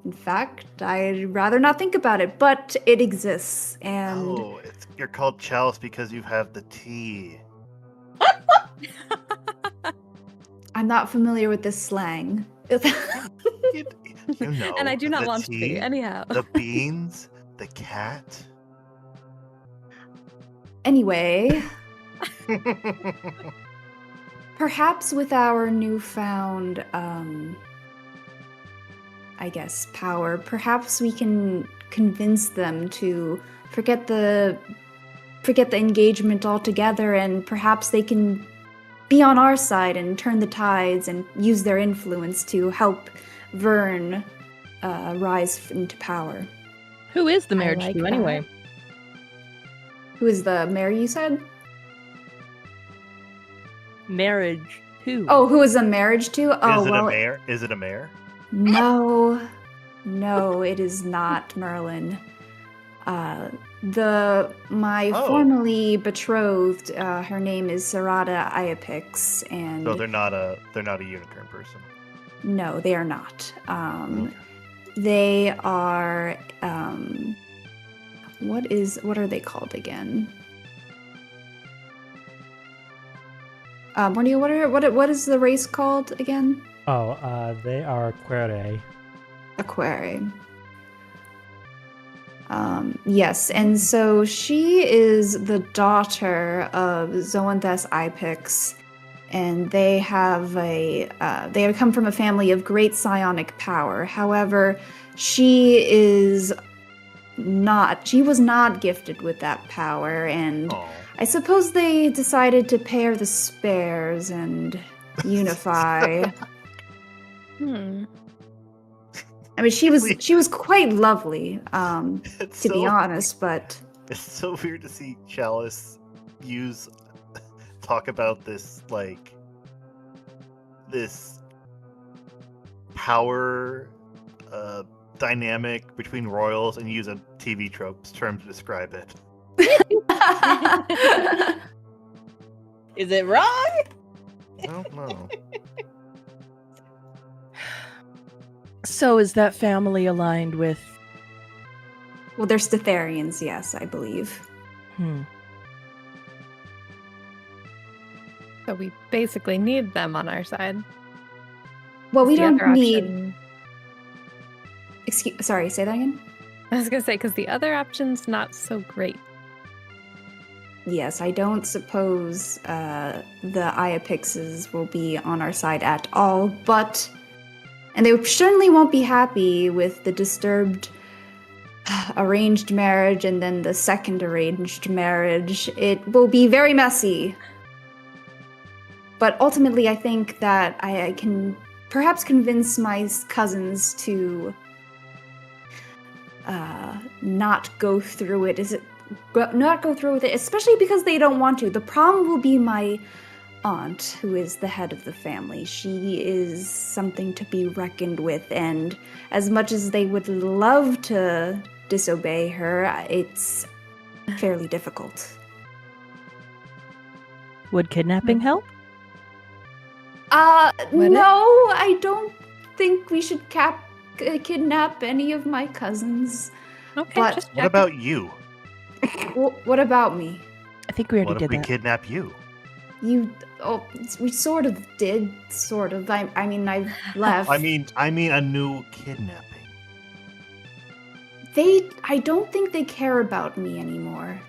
In fact, I'd rather not think about it, but it exists, and... Oh, you're called Chalice because you have the tea. I'm not familiar with this slang. You know, and I do not want tea, to be, anyhow. The beans, the cat. Anyway... Perhaps with our newfound, I guess, power, perhaps we can convince them to forget the engagement altogether, and perhaps they can be on our side and turn the tides and use their influence to help Verne rise into power. Who is the marriage to, anyway? Who is the mayor, you said? Marriage to. Oh, who is the marriage to? Oh, a mayor? Is it a mayor? No, it is not Merlin. My formerly betrothed, her name is Sarada Iapix, and so they're not a unicorn person. No, they are not. They are what are they called again? Mordio, what is the race called again? They are Quere. Aquare. Yes, and so she is the daughter of Zoanthes Ipix, and they have come from a family of great psionic power. However, she was not gifted with that power, and I suppose they decided to pair the spares and unify. I mean, she was quite lovely, to be honest, but it's so weird to see Chalice talk about this this power dynamic between royals and use a TV tropes term to describe it. Is it wrong? I don't know. So is that family aligned with... Well, they're Statherians, yes, I believe. So we basically need them on our side. Well, we don't need... Option... Sorry, say that again? I was going to say, because the other option's not so great. Yes, I don't suppose the Iapixes will be on our side at all, but... And they certainly won't be happy with the disturbed arranged marriage and then the second arranged marriage. It will be very messy. But ultimately, I think that I can perhaps convince my cousins to not go through it. Not go through with it, especially because they don't want to. The problem will be my aunt, who is the head of the family. She is something to be reckoned with, and as much as they would love to disobey her, it's fairly difficult. Would kidnapping help? No, I don't think we should kidnap any of my cousins. Okay, but just what about you? What about me? I think we already What if did we that. kidnap you? We sort of did, sort of. I mean, I've left. I mean a new kidnapping. I don't think they care about me anymore.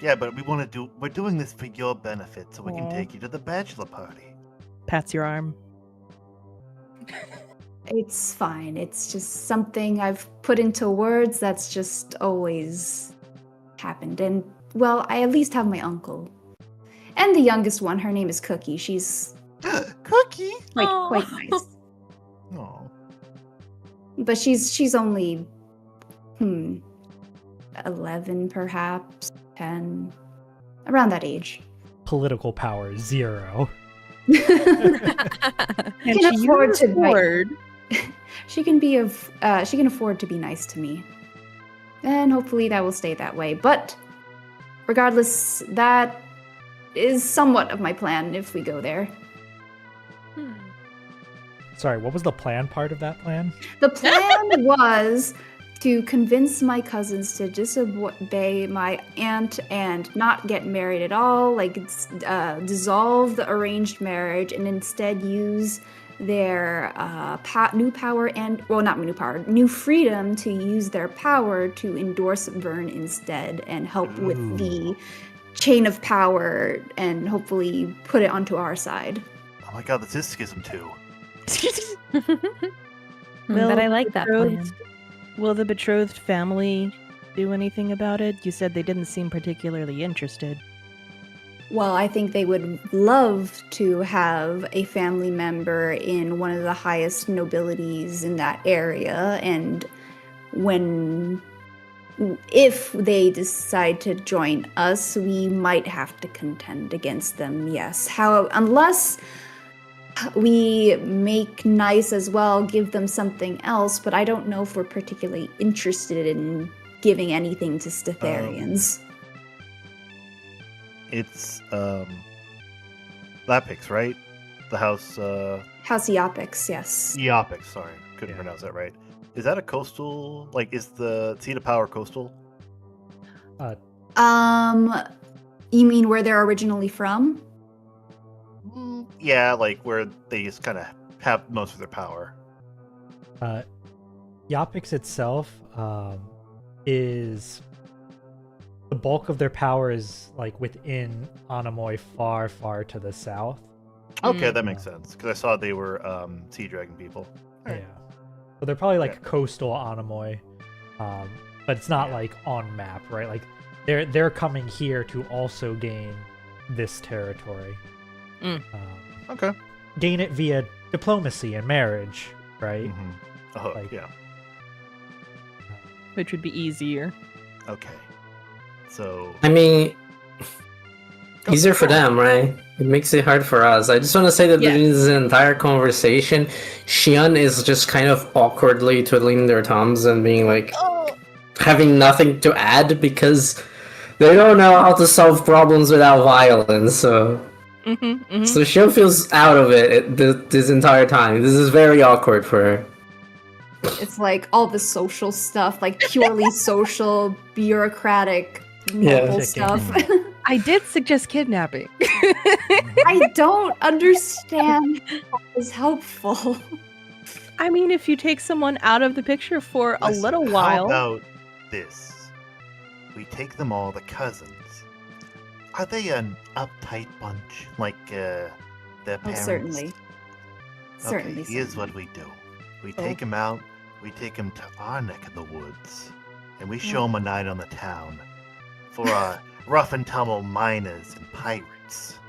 Yeah, but we're doing this for your benefit, so we can take you to the bachelor party. Pats your arm. It's fine. It's just something I've put into words that's just always happened. And, well, I at least have my uncle. And the youngest one, her name is Cookie. She's... Cookie? Quite nice. Oh. But she's only... 11, perhaps. 10. Around that age. Political power, 0. And She can afford to... She can afford to be nice to me. And hopefully that will stay that way. But regardless, that is somewhat of my plan if we go there. Sorry, what was the plan part of that plan? The plan was to convince my cousins to disobey my aunt and not get married at all, dissolve the arranged marriage and instead use their new power new freedom to use their power to endorse Verne instead and help with the chain of power and hopefully put it onto our side. Oh my god, this is Schism 2. But I like that plan. Will the betrothed family do anything about it? You said they didn't seem particularly interested. Well, I think they would love to have a family member in one of the highest nobilities in that area, and if they decide to join us, we might have to contend against them, yes. Unless we make nice as well, give them something else, but I don't know if we're particularly interested in giving anything to Statherians. It's Lapix, right? The house House Eopix, yes. Eopix, sorry. Couldn't pronounce that right. Is that a coastal, is the seat of power coastal? You mean where they're originally from? Yeah, where they just kind of have most of their power. Eopix itself is... The bulk of their power is within Anamoy, far, far to the south. Okay, that makes sense. Because I saw they were sea dragon people. Yeah. So they're probably like coastal Anomoi, but it's not like on map, right? Like they're coming here to also gain this territory. Okay. Gain it via diplomacy and marriage, right? Oh, Like- yeah. Which would be easier. Okay. So I mean, easier for them, right? It makes it hard for us. I just want to say that Yeah. during this entire conversation, Xion is just kind of awkwardly twiddling their thumbs and being like, having nothing to add because they don't know how to solve problems without violence. So Xion feels out of it this entire time. This is very awkward for her. It's like all the social stuff, like purely social, bureaucratic, noble stuff. I did suggest kidnapping. I don't understand how it's helpful. I mean, if you take someone out of the picture for a listen, little while. How about this? We take them all, the cousins. Are they an uptight bunch like their parents? Certainly. Okay, Certainly. here's what we do. We take them out, we take them to our neck of the woods, and we show them a night on the town for our rough and tumble miners and pirates.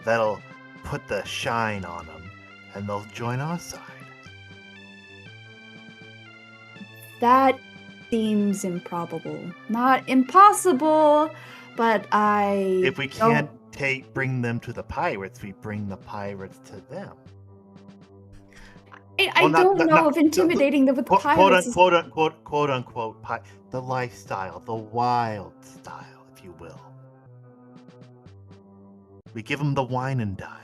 That'll put the shine on them, and they'll join our side. That seems improbable. Not impossible, but If we can't bring them to the pirates, we bring the pirates to them. I don't know if intimidating them with the pirates is... quote unquote, the lifestyle, the wild style, if you will. We give them the wine and dine.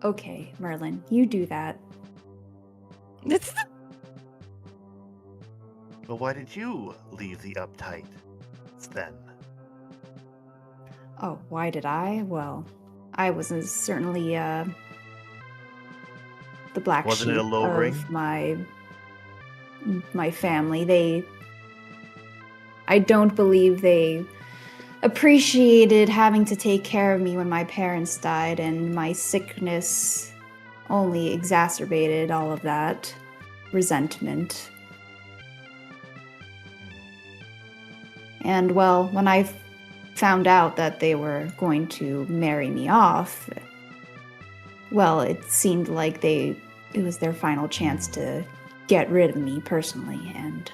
Okay, Merlin, you do that. But why did you leave the uptight then? Oh, why did I? Well, I was certainly the black Wasn't sheep it a low of ring? my family. I don't believe they appreciated having to take care of me when my parents died, and my sickness only exacerbated all of that resentment. And well, when I found out that they were going to marry me off, well, it seemed like it was their final chance to get rid of me personally, and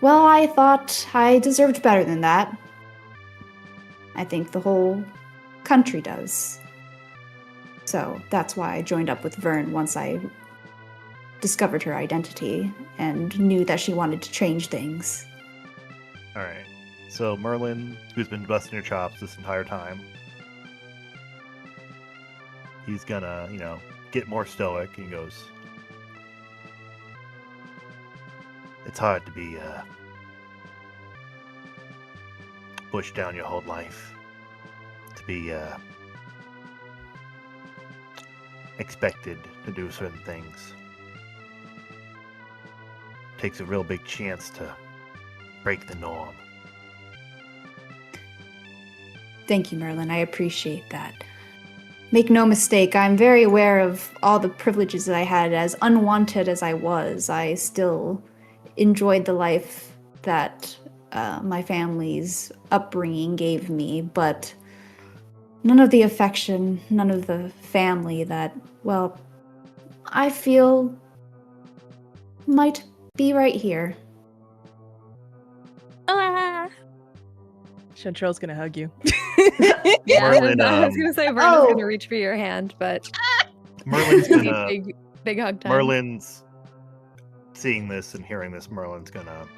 well, I thought I deserved better than that. I think the whole country does. So that's why I joined up with Verne once I discovered her identity and knew that she wanted to change things. Alright. So Merlin, who's been busting your chops this entire time, he's gonna, get more stoic. He goes, it's hard to be pushed down your whole life. To be expected to do certain things. Takes a real big chance to break the norm. Thank you, Merlin. I appreciate that. Make no mistake, I'm very aware of all the privileges that I had. As unwanted as I was, I still enjoyed the life that my family's upbringing gave me, but none of the affection, none of the family that, well, I feel might be right here. Chantrell's gonna hug you. Yeah, Merlin, I was gonna say Verne is gonna reach for your hand, but Merlin's gonna big hug time. Merlin's seeing this and hearing this. Merlin's gonna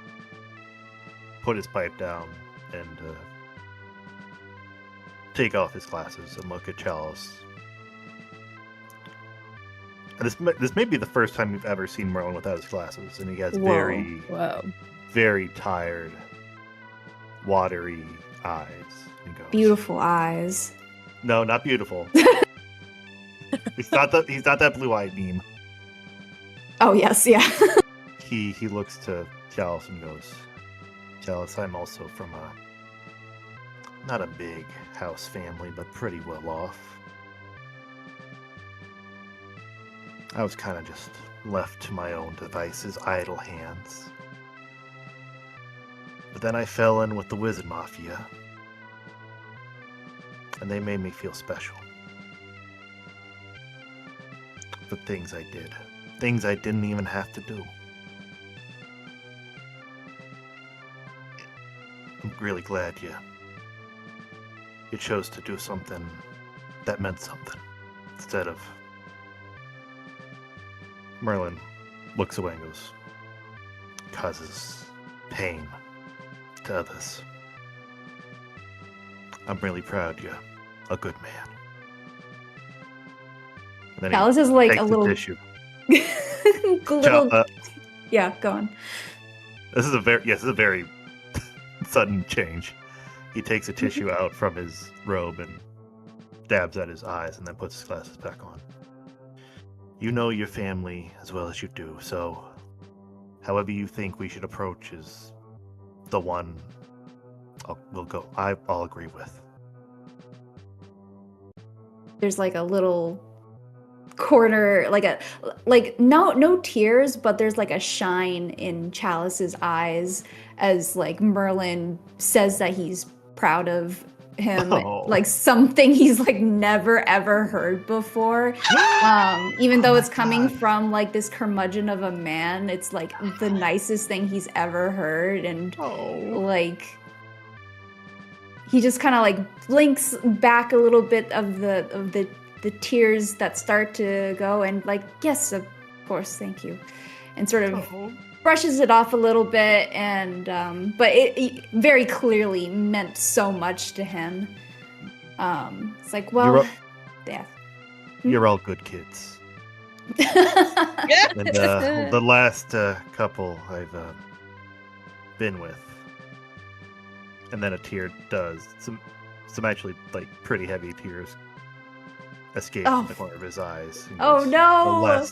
put his pipe down and take off his glasses and look at Chalice. And this may be the first time we've ever seen Merlin without his glasses, and he has Whoa. very tired, watery eyes. He goes, Beautiful eyes. No, not beautiful. he's not that blue-eyed meme. Oh, yes, yeah. He looks to Chalice and goes, Chalice, I'm also from not a big house family, but pretty well off. I was kind of just left to my own devices, idle hands. But then I fell in with the Wizard Mafia, and they made me feel special. The things I did. Things I didn't even have to do. I'm really glad you chose to do something that meant something, instead of... Merlin looks away and goes, causes pain to others. I'm really proud you're a good man. And then Chalice is like takes a the little... tissue. little... Yeah, go on. This is a very sudden change. He takes a tissue out from his robe and dabs at his eyes and then puts his glasses back on. You know your family as well as you do, so however you think we should approach is the one I'll agree with. There's like a little corner, no tears, but there's like a shine in Chalice's eyes as like Merlin says that he's proud of him, like something he's like never ever heard before. Even though it's coming from like this curmudgeon of a man, it's like the nicest thing he's ever heard, and like he just kind of like blinks back a little bit of the tears that start to go, and like, yes, of course, thank you, and sort of brushes it off a little bit, and but it very clearly meant so much to him. It's like, well, yeah. You're all good kids. And the last couple I've been with, and then a tear does some actually like pretty heavy tears escape from the corner of his eyes. Oh no!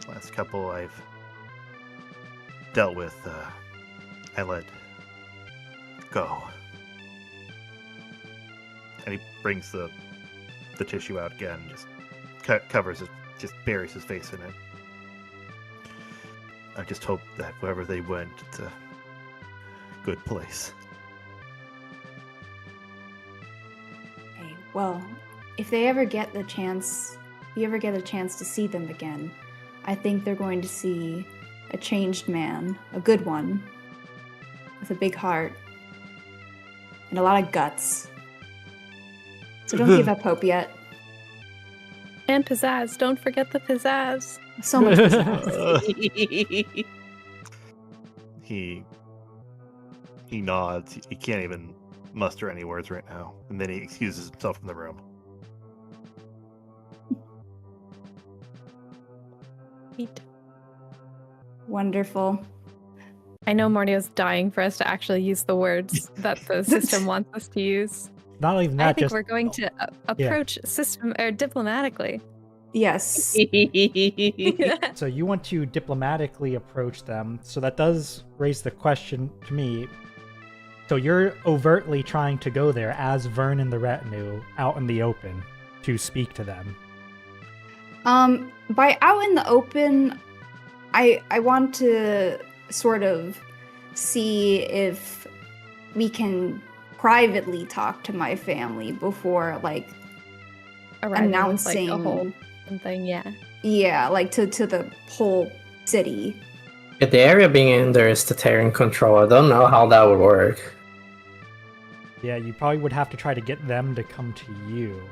The last couple I've dealt with, I let go. And he brings the tissue out again, just covers it, just buries his face in it. I just hope that wherever they went, it's a good place. Okay, well, if you ever get a chance to see them again, I think they're going to see a changed man, a good one, with a big heart and a lot of guts. So don't give up hope yet. And pizzazz. Don't forget the pizzazz. So much pizzazz. He nods. He can't even muster any words right now. And then he excuses himself from the room. Wonderful. I know Mordio's dying for us to actually use the words that the system wants us to use. Not even that. I think we're going to approach system or diplomatically. Yes. So you want to diplomatically approach them. So that does raise the question to me. So you're overtly trying to go there as Verne and the Retinue out in the open to speak to them. By out in the open, I want to sort of see if we can privately talk to my family before like announcing like a whole thing, yeah, like to the whole city. Yeah, the area being under Statherian control, I don't know how that would work. Yeah, you probably would have to try to get them to come to you.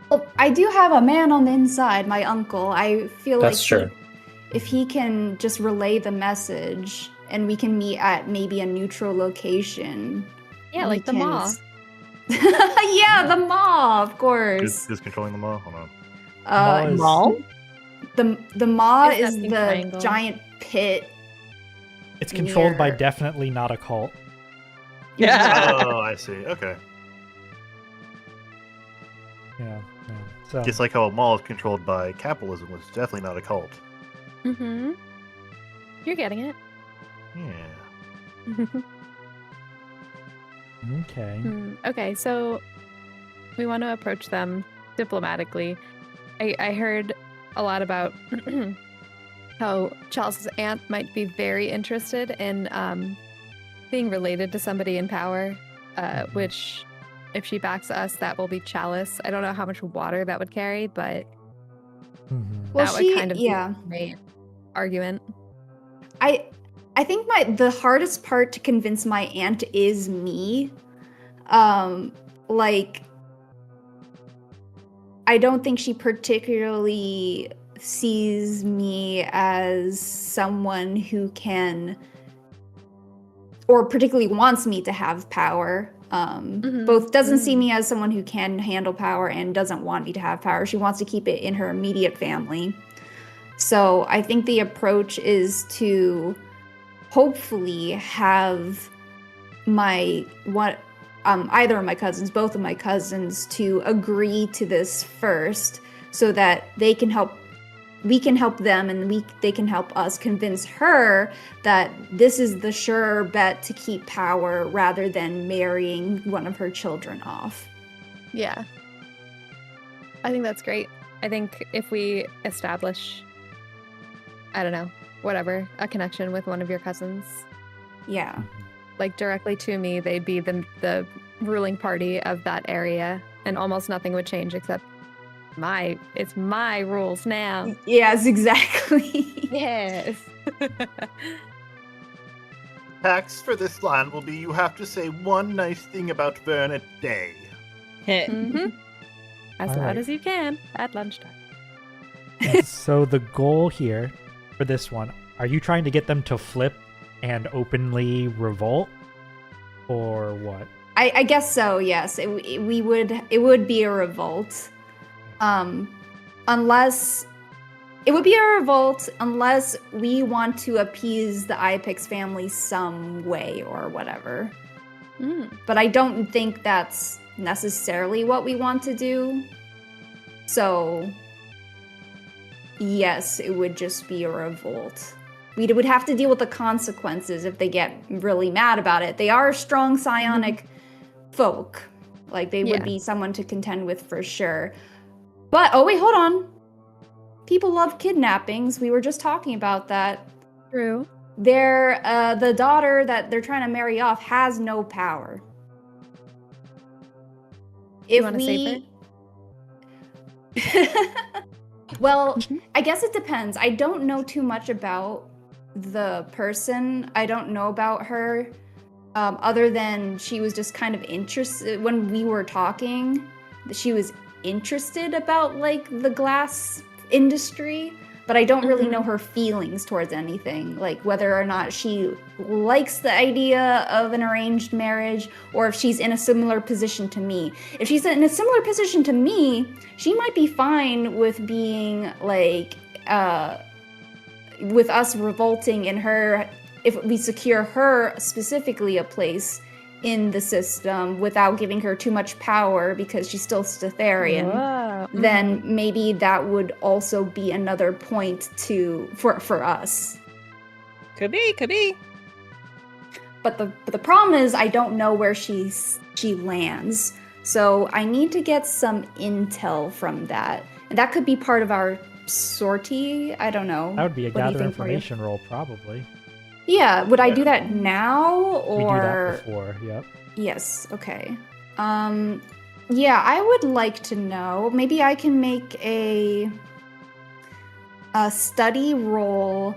Well, I do have a man on the inside, my uncle. I feel That's like true. If he can just relay the message and we can meet at maybe a neutral location. Yeah, like the maw. Yeah, the maw, of course. Who's controlling the maw? Hold on. Maw? The maw Is is that the triangle? giant pit. It's controlled by near- definitely not a cult. Oh, I see. Okay. Yeah. So Just like how a mall is controlled by capitalism, which is definitely not a cult. Mm-hmm. You're getting it. Yeah. okay. Okay, so we want to approach them diplomatically. I heard a lot about how Charles's aunt might be very interested in being related to somebody in power, which, if she backs us, that will be Chalice. I don't know how much water that would carry, but Well, that would kind of be the main argument. I think the hardest part to convince my aunt is me. Like, I don't think she particularly sees me as someone who can, or particularly wants me to have power. Both doesn't see me as someone who can handle power and doesn't want me to have power. She wants to keep it in her immediate family. So I think the approach is to hopefully have either of my cousins, both of my cousins, to agree to this first, so that we can help them and they can help us convince her that this is the sure bet to keep power rather than marrying one of her children off. Yeah. I think that's great. I think if we establish, I don't know, whatever, a connection with one of your cousins. Yeah. Like directly to me, they'd be the ruling party of that area, and almost nothing would change except it's my rules now. Yes, exactly. Yes. Tax for this land will be you have to say one nice thing about Verne a day. As loud as you can at lunchtime. So the goal here for this one, are you trying to get them to flip and openly revolt, or what? I guess so. Yes, it would be a revolt, unless we want to appease the Ipix family some way or whatever. But I don't think that's necessarily what we want to do. So yes, it would just be a revolt. We would have to deal with the consequences if they get really mad about it. They are strong psionic folk. Like, they would be someone to contend with for sure. But, oh wait, hold on. People love kidnappings. We were just talking about that. True. The daughter that they're trying to marry off has no power. You want to save her? Well, I guess it depends. I don't know too much about the person. I don't know about her, other than she was just kind of interested when we were talking. She was interested about, like, the glass industry, but I don't really know her feelings towards anything, like whether or not she likes the idea of an arranged marriage, or if she's in a similar position to me. If she's in a similar position to me, she might be fine with being, like, with us revolting in her, if we secure her specifically a place in the system without giving her too much power because she's still Statherian, then maybe that would also be another point for us. Could be. But the problem is I don't know where she lands. So I need to get some intel from that. And that could be part of our sortie. I don't know. That would be a gather information roll, probably. Yeah, would I do that now, or we do that before? Yep. Yes. Okay. Yeah, I would like to know. Maybe I can make a study roll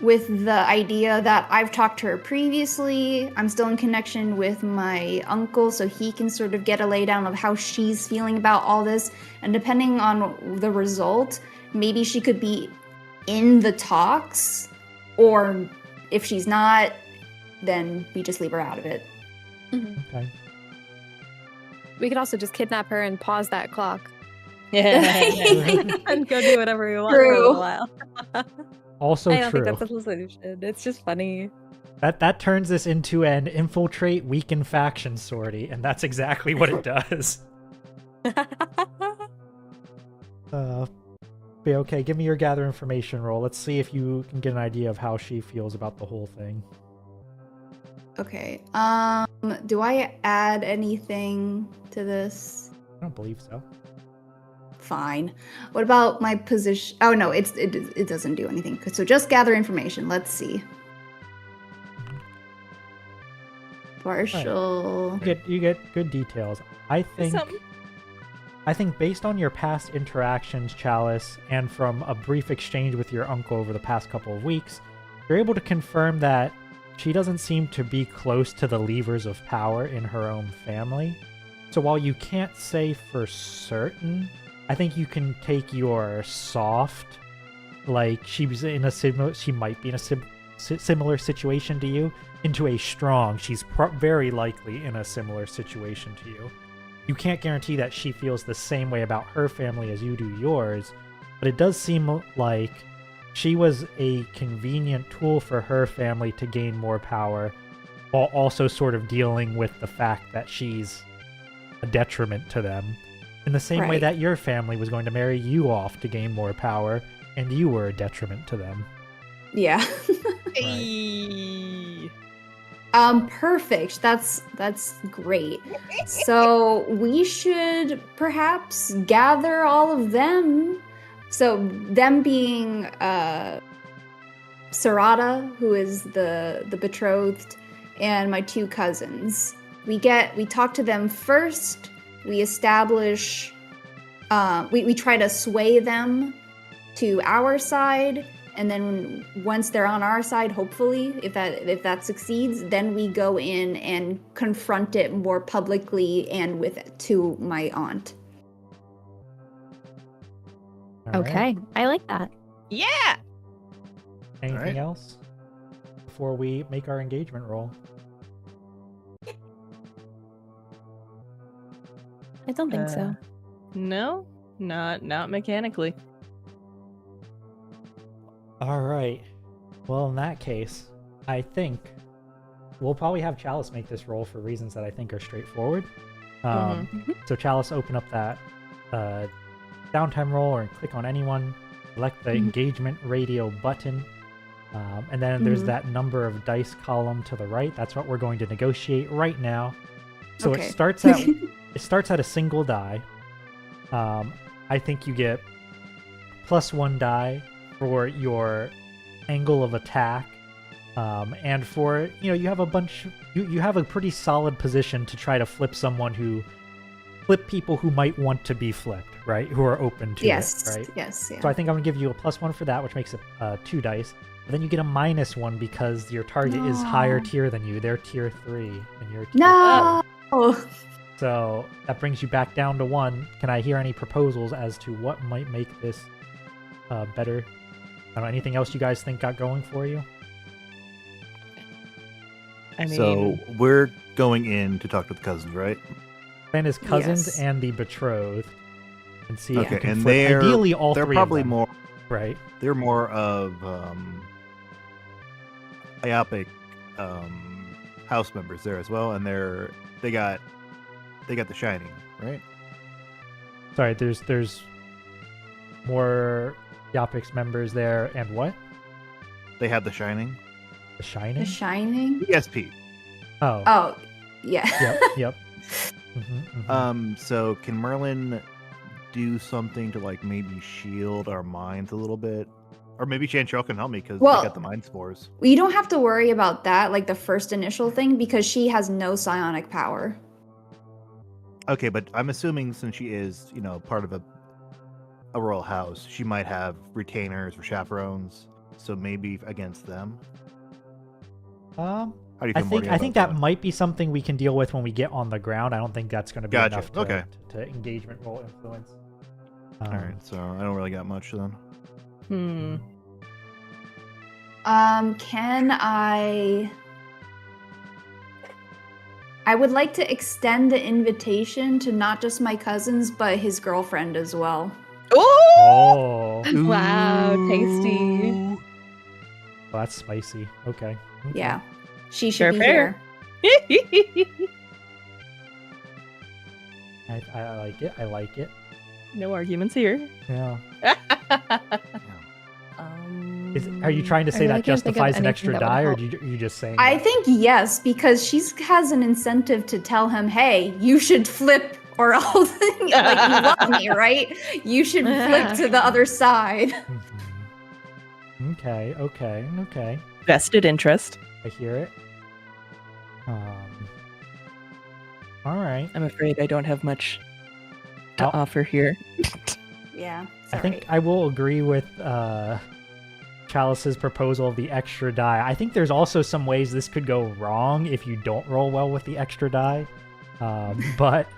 with the idea that I've talked to her previously. I'm still in connection with my uncle, so he can sort of get a laydown of how she's feeling about all this. And depending on the result, maybe she could be in the talks, or if she's not, then we just leave her out of it. Okay. We could also just kidnap her and pause that clock. And go do whatever we want True. for a little while. Also I don't true. think that's a solution. It's just funny. That turns this into an infiltrate, weaken faction sortie, and that's exactly what it does. But okay, give me your gather information roll. Let's see if you can get an idea of how she feels about the whole thing. Okay. Do I add anything to this? I don't believe so. fine. What about my position? Oh no, it doesn't do anything. So just gather information. Let's see. Partial. You get good details. I think based on your past interactions, Chalice, and from a brief exchange with your uncle over the past couple of weeks, you're able to confirm that she doesn't seem to be close to the levers of power in her own family. So while you can't say for certain, I think you can take your soft, like she might be in a similar situation to you, into a strong, she's very likely in a similar situation to you. You can't guarantee that she feels the same way about her family as you do yours, but it does seem like she was a convenient tool for her family to gain more power, while also sort of dealing with the fact that she's a detriment to them. In the same way that your family was going to marry you off to gain more power, and you were a detriment to them. Yeah. Perfect. That's great. So we should perhaps gather all of them. So them being Sarada, who is the betrothed, and my two cousins. We talk to them first. We establish. We try to sway them to our side. And then once they're on our side, hopefully, if that succeeds, then we go in and confront it more publicly and to my aunt. Okay, I like that. Yeah! Anything else before we make our engagement roll? I don't think so. No, not mechanically. All right. Well, in that case, I think we'll probably have Chalice make this roll for reasons that I think are straightforward. So Chalice, open up that downtime roll or click on anyone, select the engagement radio button, and then there's that number of dice column to the right. That's what we're going to negotiate right now. So it starts at a single die. I think you get +1 die for your angle of attack, and for you have you have a pretty solid position to try to flip people who might want to be flipped, right? Who are open to it, right? Yes. Yeah. So I think I'm gonna give you a +1 for that, which makes it 2 dice. But then you get a -1 because your target is higher tier than you. They're tier 3, and you're tier 4. So that brings you back down to 1. Can I hear any proposals as to what might make this better? I don't know, anything else you guys think got going for you? I mean, so we're going in to talk to the cousins, right? Plan is cousins and the betrothed, and see if you can and flip. Ideally, all they're three probably of them, more right? They're more of IOPIC house members there as well, and they got The Shining, right? Sorry, there's more Yopix members there, and what? They have The Shining. The Shining? The Shining? ESP. Oh, yeah. Yep. So can Merlin do something to maybe shield our minds a little bit? Or maybe Chantrell can help me because they got the mind spores. You don't have to worry about that, the first initial thing, because she has no psionic power. Okay, but I'm assuming since she is, part of a royal house, she might have retainers or chaperones, so maybe against them. How do you feel, I think that might be something we can deal with when we get on the ground. I don't think that's going to be enough to engagement roll influence. All right, so I don't really got much then. Can I would like to extend the invitation to not just my cousins, but his girlfriend as well. Oh! Wow, tasty. Well, that's spicy. Okay. Yeah. She should be fair. here. I like it. No arguments here. Yeah. Are you trying to say that justifies an extra die, or are you just saying I think yes, because she has an incentive to tell him, hey, you should flip or else, like, you love me, right? You should flip to the other side. Okay, okay, okay. Vested interest. I hear it. All right. I'm afraid I don't have much to I'll- offer here. Yeah, I think I will agree with Chalice's proposal of the extra die. I think there's also some ways this could go wrong if you don't roll well with the extra die. But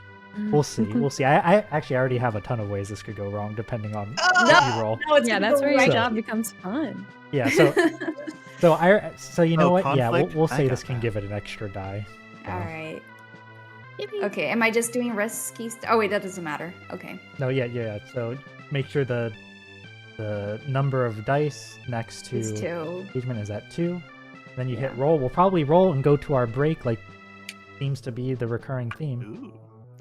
we'll see. We'll see. I actually already have a ton of ways this could go wrong depending on what you roll. No, it's Yeah, gonna that's go where your right. job becomes fun. Yeah, so you know Oh, what? Yeah, conflict? we'll I say got this can that. give it an extra die. All right. Okay, am I just doing risky oh wait, that doesn't matter. Okay. No, yeah. So make sure the number of dice next to These two. engagement is at 2. Then you hit Yeah. roll. We'll probably roll and go to our break, like seems to be the recurring theme.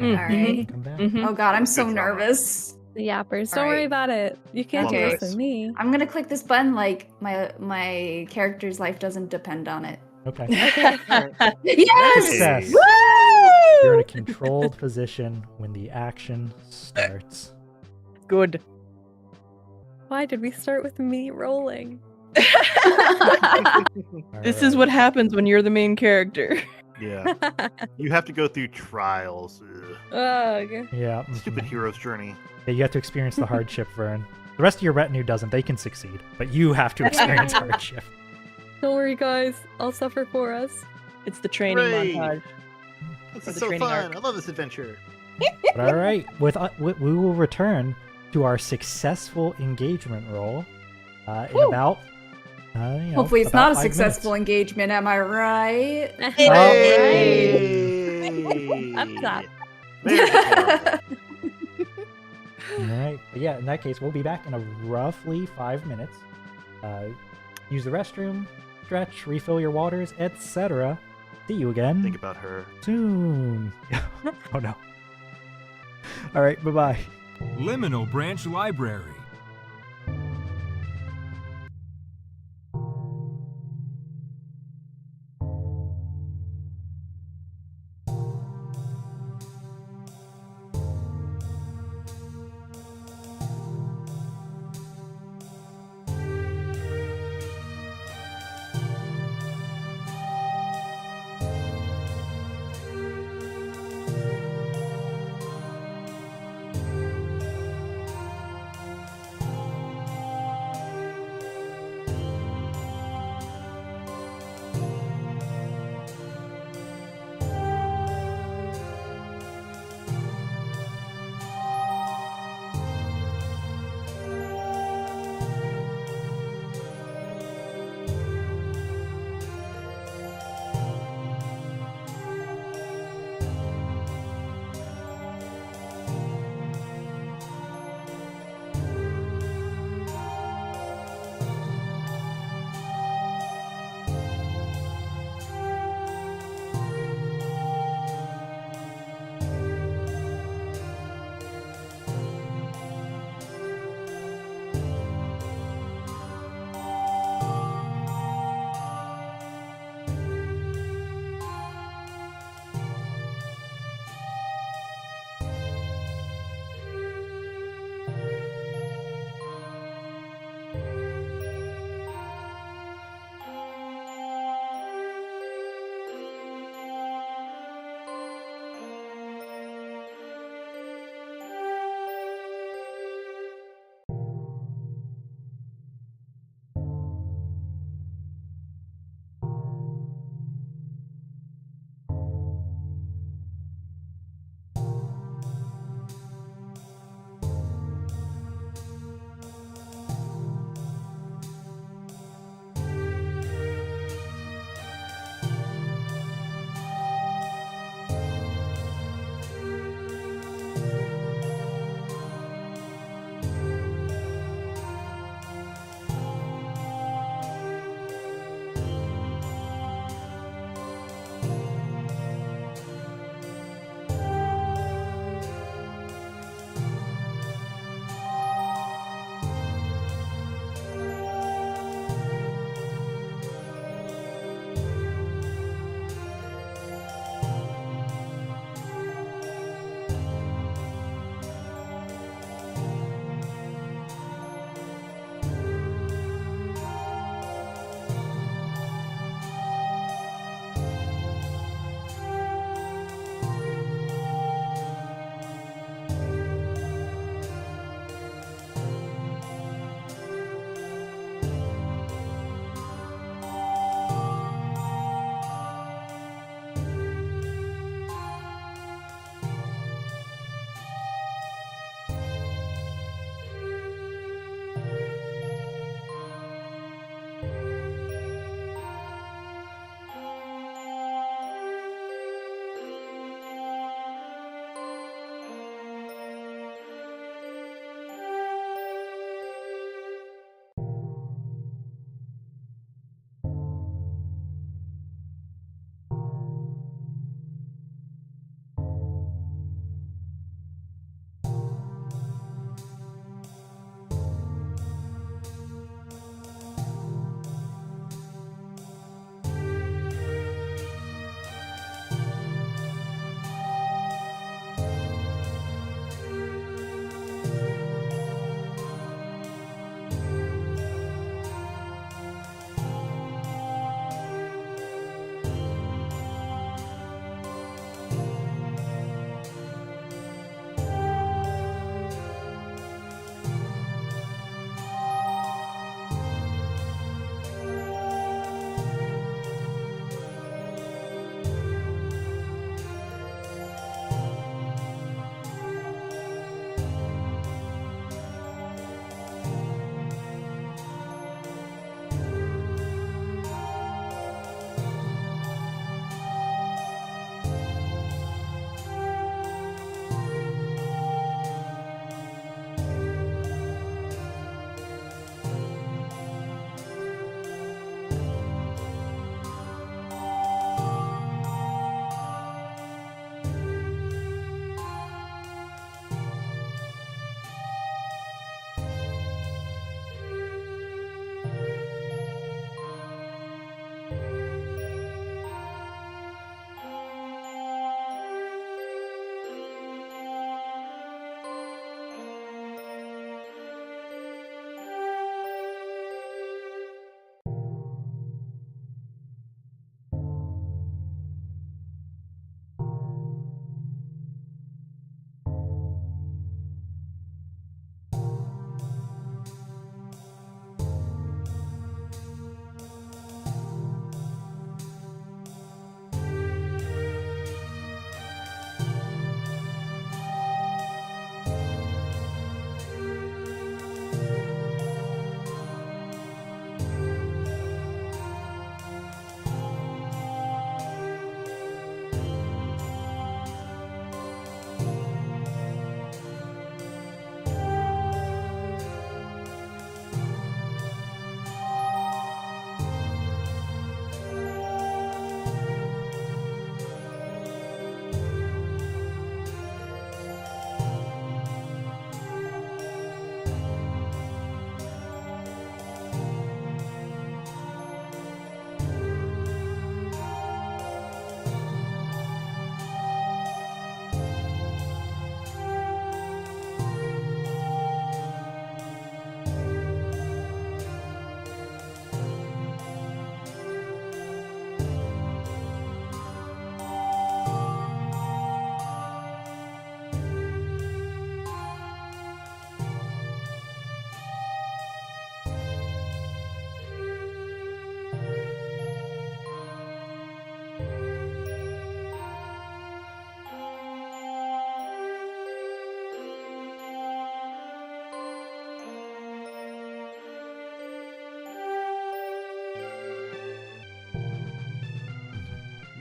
Ooh. All right. Come back. Mhm. Oh god, I'm so Good drama. nervous. The yappers. All Don't worry right. about it. You can't do Okay. this with me. I'm gonna click this button like my character's life doesn't depend on it. Okay. Yes! Success. Woo! You're in a controlled position when the action starts. Good. Why did we start with me rolling? This is what happens when you're the main character. Yeah. You have to go through trials. Ugh. Ugh. Yeah. Stupid hero's journey. Yeah, you have to experience the hardship, Verne. The rest of your retinue doesn't. They can succeed, but you have to experience hardship. Don't worry, guys. I'll suffer for us. It's the training Hooray! montage. This For is the so training fun. arc. I love this adventure. But all right, we will return to our successful engagement roll in Woo! about. Hopefully it's about not a 5 successful engagement, am I right? Hey! Up top. There we go. All right, but yeah. In that case, we'll be back in a roughly 5 minutes. Use the restroom, stretch, refill your waters, etc. See you again Think about her. soon. Oh no. All right, bye bye. Liminal Branch Library.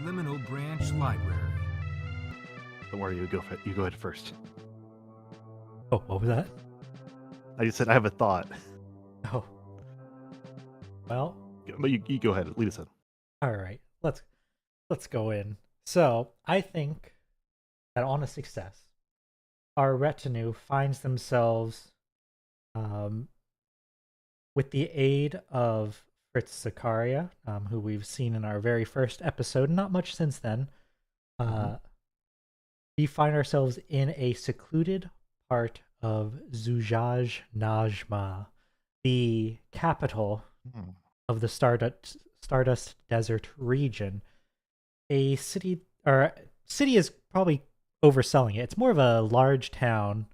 Liminal Branch Library. Don't worry, you go ahead first. Oh, what was that? I just said I have a thought. Oh. Well, But you go ahead, lead us in. all right. Let's go in. So, I think that on a success, our retinue finds themselves with the aid of Fritz Zakaria, who we've seen in our very first episode, not much since then. We find ourselves in a secluded part of Zujaj Najma, the capital of the Stardust Desert region. A city is probably overselling it. It's more of a large town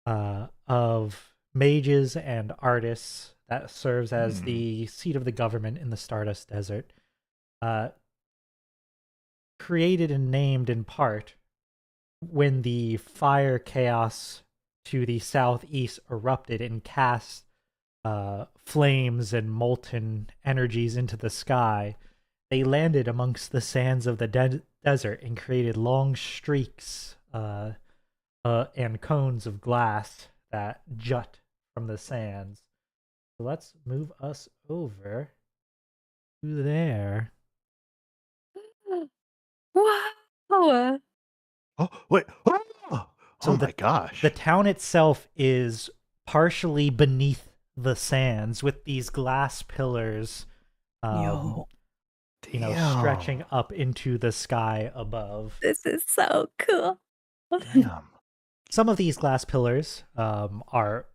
of mages and artists that serves as the seat of the government in the Stardust Desert. Created and named in part when the fire chaos to the southeast erupted and cast flames and molten energies into the sky. They landed amongst the sands of the desert and created long streaks and cones of glass that jut from the sands. So let's move us over to there. Wow. Oh, wait. Oh, So my gosh. The town itself is partially beneath the sands with these glass pillars stretching up into the sky above. This is so cool. Damn. Some of these glass pillars are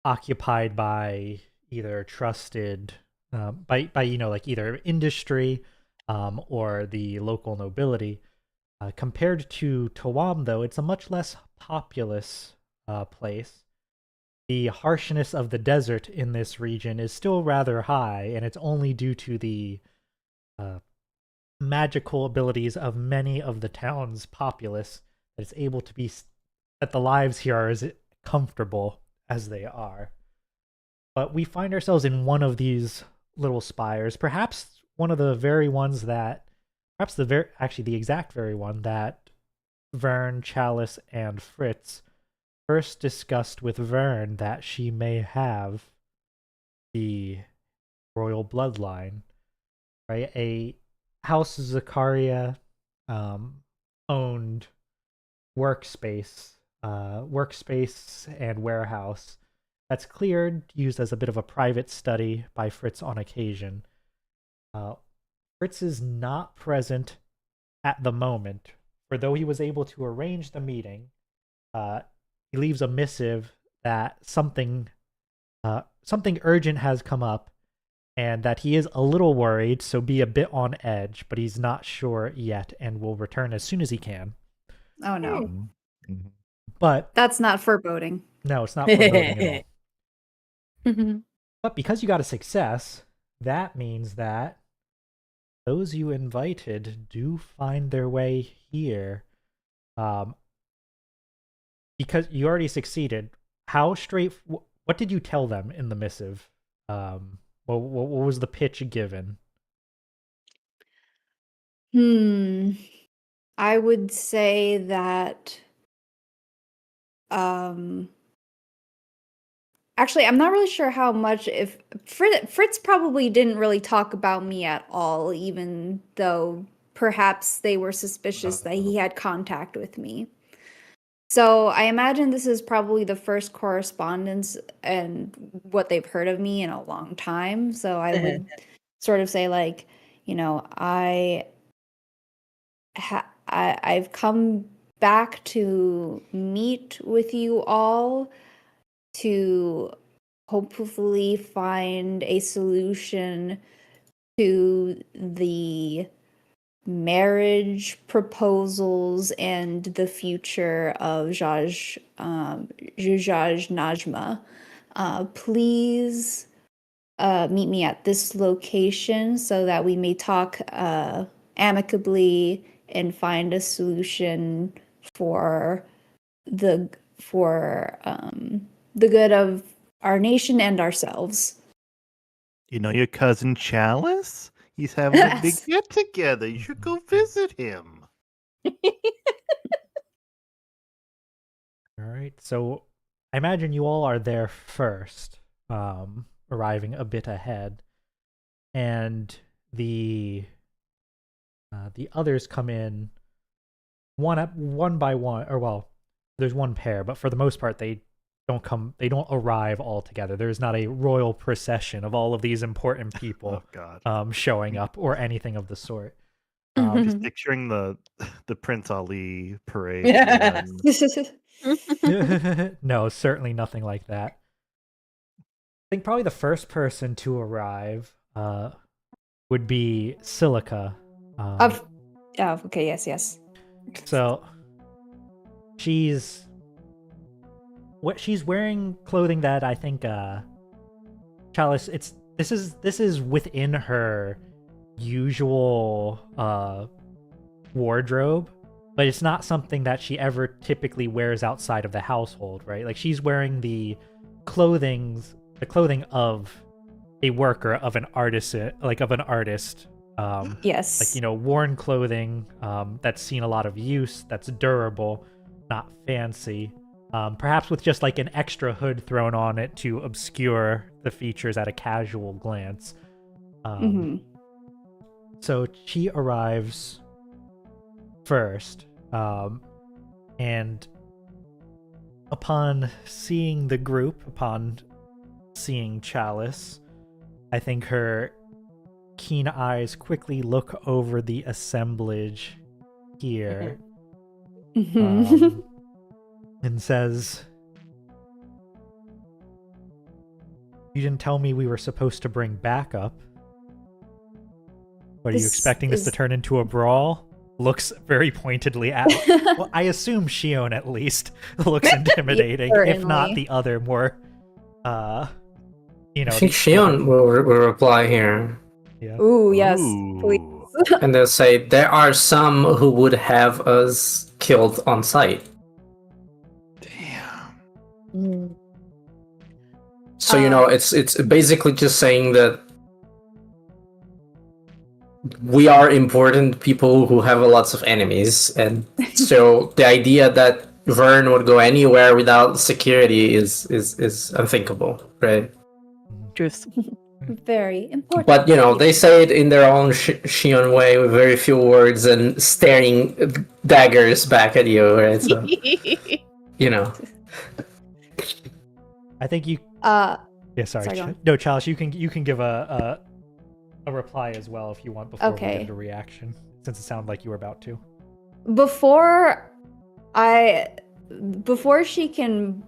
occupied by either trusted by either industry or the local nobility. Compared to Tawam, though, it's a much less populous place. The harshness of the desert in this region is still rather high, and it's only due to the magical abilities of many of the town's populace that it's able to be that the lives here are as comfortable as they are. But we find ourselves in one of these little spires, perhaps one of the very ones that, the exact very one that Verne, Chalice, and Fritz first discussed with Verne that she may have the royal bloodline, right? A House Zakaria owned workspace and warehouse that's cleared, used as a bit of a private study by Fritz on occasion. Fritz is not present at the moment, for though he was able to arrange the meeting, he leaves a missive that something urgent has come up and that he is a little worried, so be a bit on edge, but he's not sure yet and will return as soon as he can. Oh no. Mm-hmm. But that's not foreboding. No, it's not foreboding at all. But because you got a success, that means that those you invited do find their way here. Because you already succeeded. What did you tell them in the missive? What was the pitch given? I would say that actually, I'm not really sure how much. If Fritz probably didn't really talk about me at all, even though perhaps they were suspicious that he had contact with me. So I imagine this is probably the first correspondence and what they've heard of me in a long time. So I would sort of say, like, I've come back to meet with you all to hopefully find a solution to the marriage proposals and the future of Zujaj Najma. Please meet me at this location so that we may talk amicably and find a solution for the good of our nation and ourselves. You know your cousin Chalice? He's having a big Yes. get together. You should go visit him. All right, so I imagine you all are there first, arriving a bit ahead, and the others come in one by one, or well, there's one pair, but for the most part they don't arrive all together. There's not a royal procession of all of these important people Oh God. showing up or anything of the sort. Just picturing the Prince Ali parade. Yes. No, certainly nothing like that. I think probably the first person to arrive would be Silica. Okay, yes. So she's wearing clothing that I think Chalice. This is within her usual wardrobe, but it's not something that she ever typically wears outside of the household, right? Like she's wearing the clothing of a worker, of an artisan, like of an artist. Yes. Like, worn clothing that's seen a lot of use, that's durable, not fancy. Perhaps with just like an extra hood thrown on it to obscure the features at a casual glance. So she arrives first, and upon seeing the group, upon seeing Chalice, I think her keen eyes quickly look over the assemblage here, and says, "You didn't tell me we were supposed to bring backup. What, are you expecting this to turn into a brawl?" Looks very pointedly at... Well, I assume Shion at least looks intimidating, if not the other more... I think Shion will reply here. Yeah. Ooh, yes, Ooh. please. And they'll say, there are some who would have us killed on sight. Damn. So, it's basically just saying that we are important people who have lots of enemies, and so the idea that Verne would go anywhere without security is unthinkable, right? Truth. Very important. But they say it in their own Shion way with very few words and staring daggers back at you, right? So, I think you... Yeah, sorry. No, Chalice, you can give a reply as well if you want before we get into reaction, since it sounded like you were about to. Before she can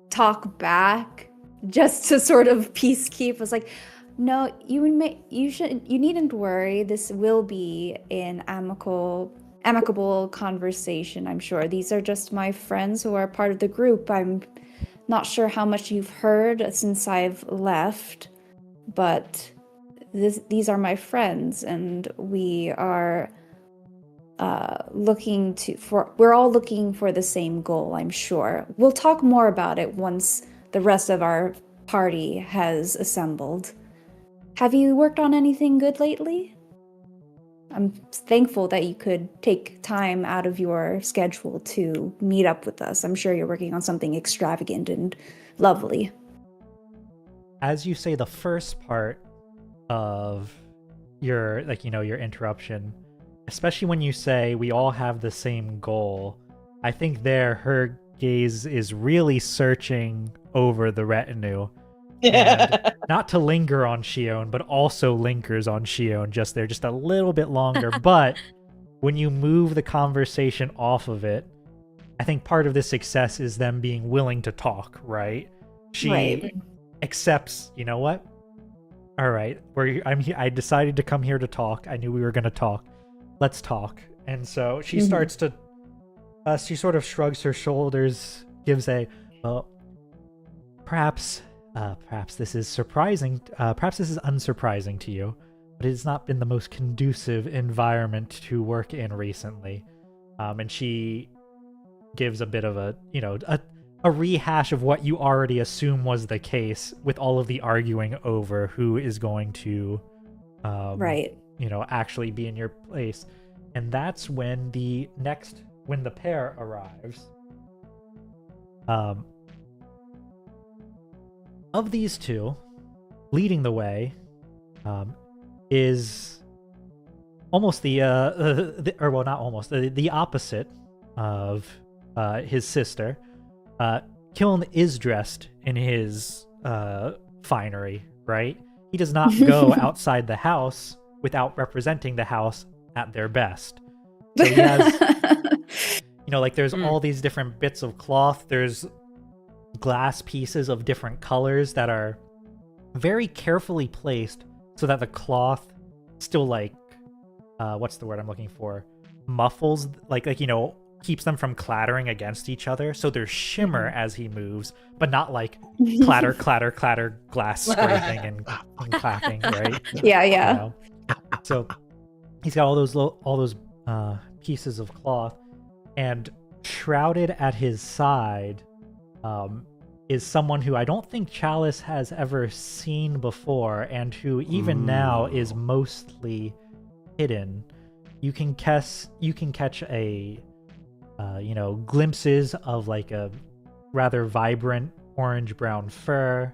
talk back, just to sort of peacekeep, was like, no, you needn't worry. This will be an amicable conversation, I'm sure. These are just my friends who are part of the group. I'm not sure how much you've heard since I've left, but these are my friends, and we are we're all looking for the same goal, I'm sure. We'll talk more about it once the rest of our party has assembled. Have you worked on anything good lately? I'm thankful that you could take time out of your schedule to meet up with us. I'm sure you're working on something extravagant and lovely. As you say the first part of your interruption, especially when you say we all have the same goal, I think her gaze is really searching over the retinue. And not to linger on Shion, but also lingers on Shion just a little bit longer. But when you move the conversation off of it, I think part of the success is them being willing to talk, right? She accepts, you know what? All right, I decided to come here to talk. I knew we were going to talk. Let's talk. And so she starts to, she sort of shrugs her shoulders, gives a, well, perhaps this is surprising. Perhaps this is unsurprising to you, but it has not been the most conducive environment to work in recently. And she gives a bit of a rehash of what you already assume was the case, with all of the arguing over who is going to Right. Actually be in your place. And that's when the pair arrives. Of these two, leading the way is almost the opposite of his sister. Kiln is dressed in his finery, right? He does not go outside the house without representing the house at their best. So he has, there's all these different bits of cloth. There's glass pieces of different colors that are very carefully placed so that the cloth still what's the word I'm looking for? Muffles, keeps them from clattering against each other. So there's shimmer as he moves, but not like clatter, clatter, clatter, glass scraping and clacking, right? Yeah. So he's got all those pieces of cloth, and shrouded at his side is someone who I don't think Chalice has ever seen before, and who even now is mostly hidden. You can catch a glimpses of like a rather vibrant orange-brown fur,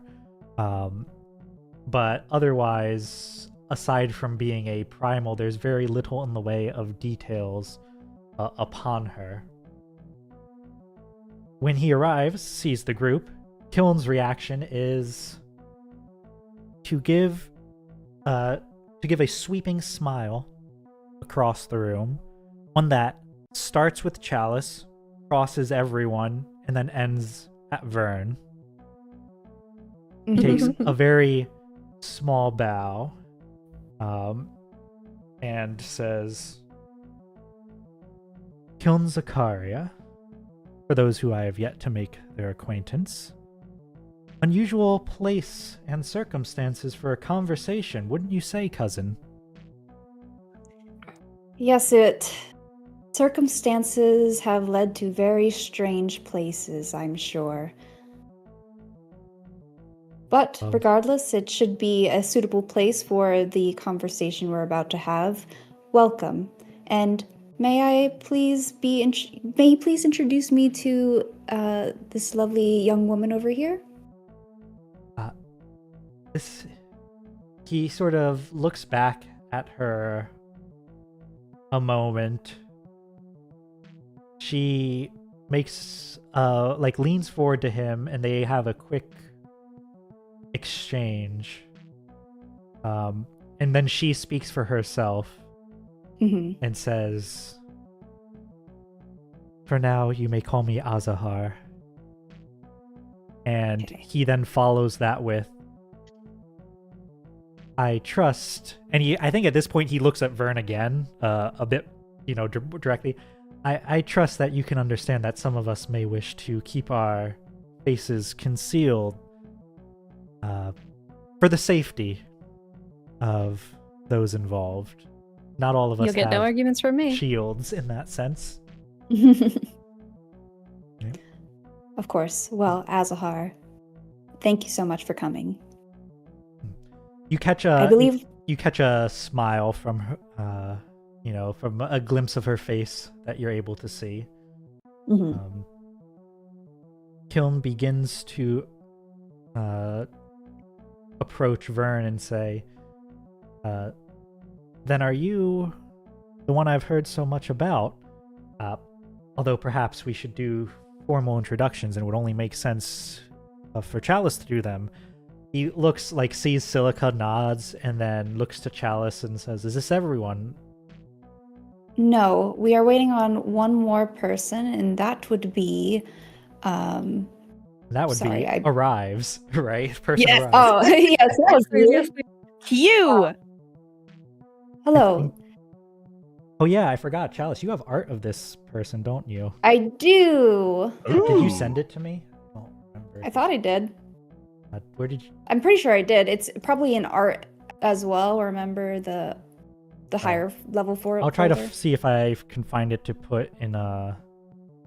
but otherwise, aside from being a primal, there's very little in the way of details upon her. When he arrives, sees the group, Kiln's reaction is to give a sweeping smile across the room, one that starts with Chalice, crosses everyone, and then ends at Verne. Takes a very small bow, and says, Kiln Zakaria, for those who I have yet to make their acquaintance. Unusual place and circumstances for a conversation, wouldn't you say, cousin? Yes, circumstances have led to very strange places, I'm sure. But regardless, it should be a suitable place for the conversation we're about to have. Welcome. And may you please introduce me to this lovely young woman over here? He sort of looks back at her a moment. She makes leans forward to him, and they have a quick exchange. And then she speaks for herself and says, "For now, you may call me Azahar." And he then follows that with, "I trust," and I think at this point he looks at Verne again, a bit, directly. I trust that you can understand that some of us may wish to keep our faces concealed for the safety of those involved. Not all of us You'll get no arguments from me. Shields in that sense. Of course. Well, Azahar, thank you so much for coming. You catch you catch a smile from her, from a glimpse of her face that you're able to see. Kiln begins to approach Verne and say, "Then are you the one I've heard so much about? Although perhaps we should do formal introductions, and it would only make sense for Chalice to do them." He looks sees Silica, nods, and then looks to Chalice and says, "Is this everyone?" No, we are waiting on one more person, and that would be arrives, right? Person yes. arrives. Oh, yes, that was you. Hello. Oh yeah, I forgot. Chalice, you have art of this person, don't you? I do. Did you send it to me? I don't remember. I thought I did. Where did you? I'm pretty sure I did. It's probably in art as well. Remember the higher level for it. I'll try to see if I can find it to put in a.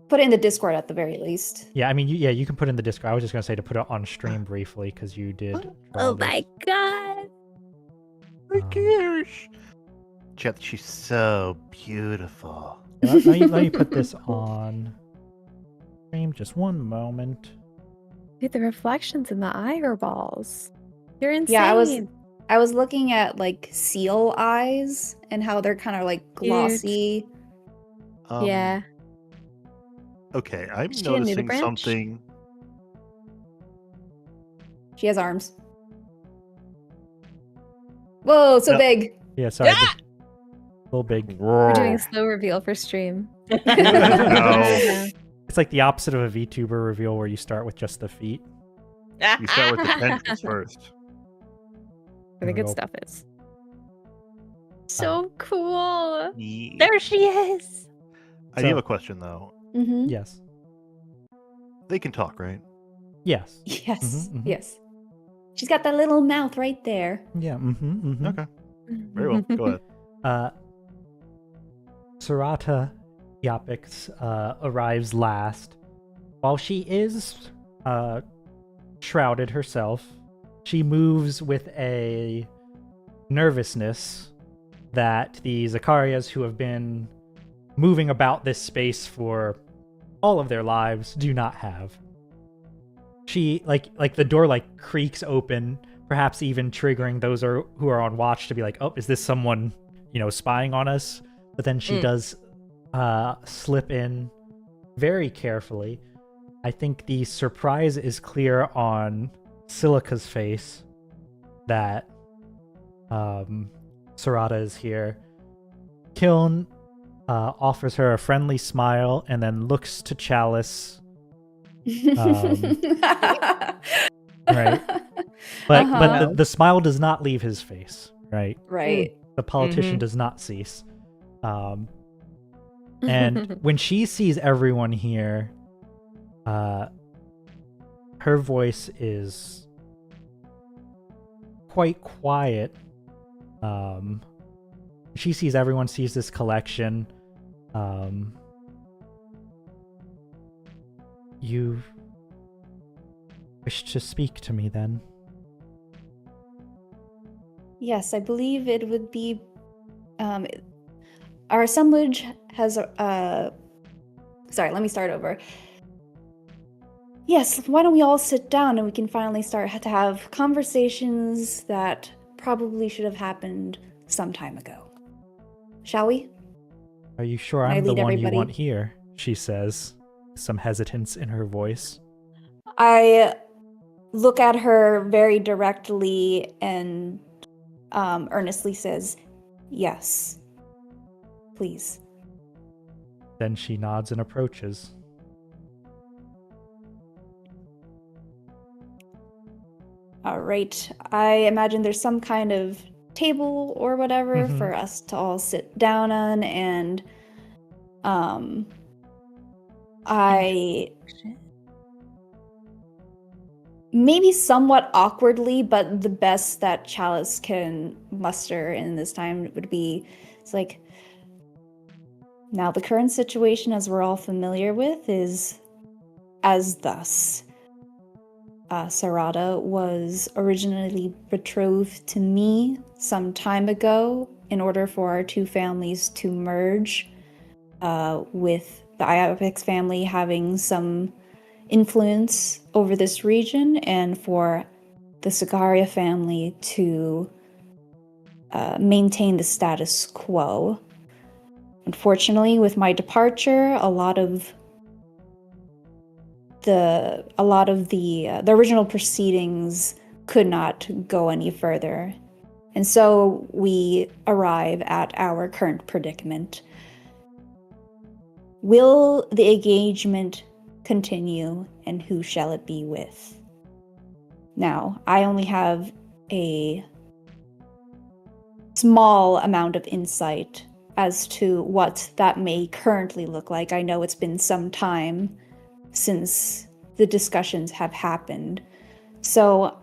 Put it in the Discord at the very least. Yeah, I mean, you can put it in the Discord. I was just gonna say to put it on stream briefly because you did. Oh my god! my gosh. Chet, she's so beautiful. Yeah, let me put this on stream. Just one moment. Dude, the reflections in the eyeballs. You're insane. Yeah, I was looking at like seal eyes and how they're kind of like glossy. Yeah. Okay, I'm Is she a noticing nudibranch? something. She has arms. Whoa, so Yep. big. Yeah, sorry. A little big. We're doing a slow reveal for stream. No. It's like the opposite of a VTuber reveal where you start with just the feet. You start with the tentacles first. Where the good stuff is. So cool. Yeah. There she is. I do have a question though. Mm-hmm. Yes. They can talk, right? Yes. Yes. Mhm, mhm. Yes. She's got that little mouth right there. Yeah. Mm-hmm, mm-hmm. Okay. Very well. Go ahead. Sarata Yapix arrives last. While she is shrouded herself, she moves with a nervousness that the Zakarias who have been moving about this space for all of their lives do not have. She like the door like creaks open, perhaps even triggering those who are on watch to be like, "Oh, is this someone, spying on us?" But then she does slip in very carefully. I think the surprise is clear on Silica's face that Sarata is here. Kiln offers her a friendly smile and then looks to Chalice. Right. But the smile does not leave his face, right? Right. The politician does not cease. And when she sees everyone here, her voice is quite quiet. She sees everyone, sees this collection. You wish to speak to me then? Yes, I believe it would be. Our assemblage has. Sorry, let me start over. Yes, why don't we all sit down and we can finally start to have conversations that probably should have happened some time ago. Shall we? Are you sure Can I I'm the lead one everybody? you want here? She says, some hesitance in her voice. I look at her very directly and earnestly says, yes. Please. Then she nods and approaches. All right. I imagine there's some kind of table or whatever for us to all sit down on, and I maybe somewhat awkwardly, but the best that Chalice can muster in this time would be, it's like, now the current situation, as we're all familiar with, is as thus. Sarata was originally betrothed to me some time ago in order for our two families to merge, with the Iapix family having some influence over this region, and for the Sagaria family to maintain the status quo. Unfortunately, with my departure, a lot of the original proceedings could not go any further. And so we arrive at our current predicament. Will the engagement continue, and who shall it be with? Now, I only have a small amount of insight as to what that may currently look like. I know it's been some time since the discussions have happened. So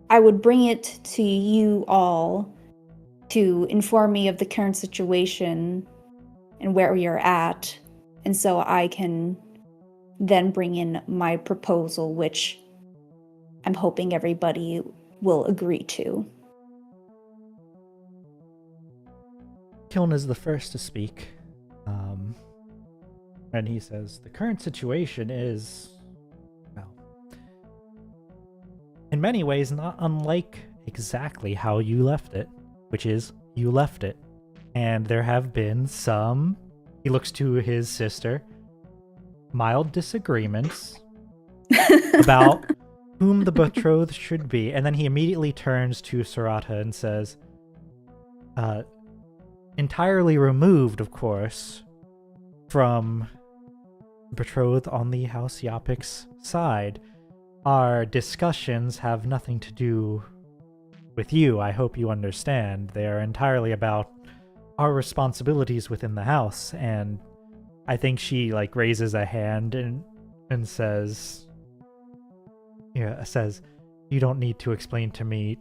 I would bring it to you all to inform me of the current situation and where we are at, and so I can then bring in my proposal, which I'm hoping everybody will agree to. Kiln is the first to speak. And he says, the current situation is, well, in many ways not unlike exactly how you left it, which is, you left it. And there have been some, he looks to his sister, mild disagreements about whom the betrothed should be. And then he immediately turns to Sarata and says, entirely removed, of course, from betrothed on the House Yapic's side, our discussions have nothing to do with you. I hope you understand. They are entirely about our responsibilities within the house. And I think she like raises a hand and says, you don't need to explain to me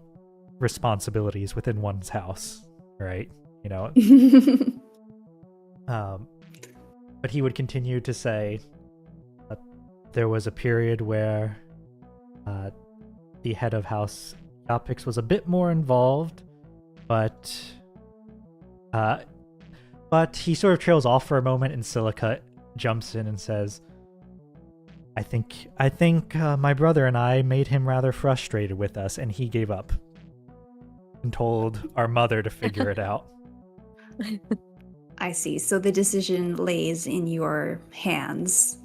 responsibilities within one's house, right? You know. But he would continue to say that there was a period where the head of House Yapix was a bit more involved, but he sort of trails off for a moment, and Silica jumps in and says, I think my brother and I made him rather frustrated with us, and he gave up and told our mother to figure it out. I see. So the decision lays in your hands,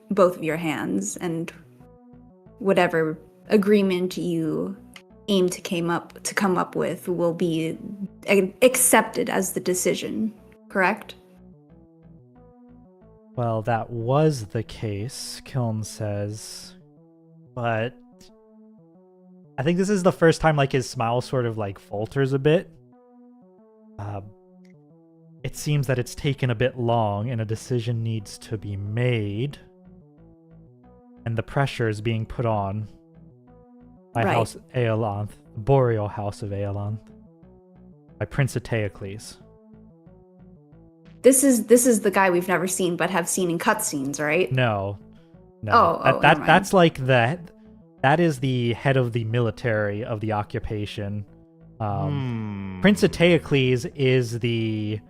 both of your hands, and whatever agreement you aim to come up with will be accepted as the decision, correct? Well, that was the case, Kiln says, but I think this is the first time like his smile sort of like falters a bit. It seems that it's taken a bit long and a decision needs to be made, and the pressure is being put on by House Aelanth, the Boreal House of Aelanth, by Prince Eteocles. This is the guy we've never seen but have seen in cutscenes, right? No. That's like that is the head of the military of the occupation. Prince Eteocles is the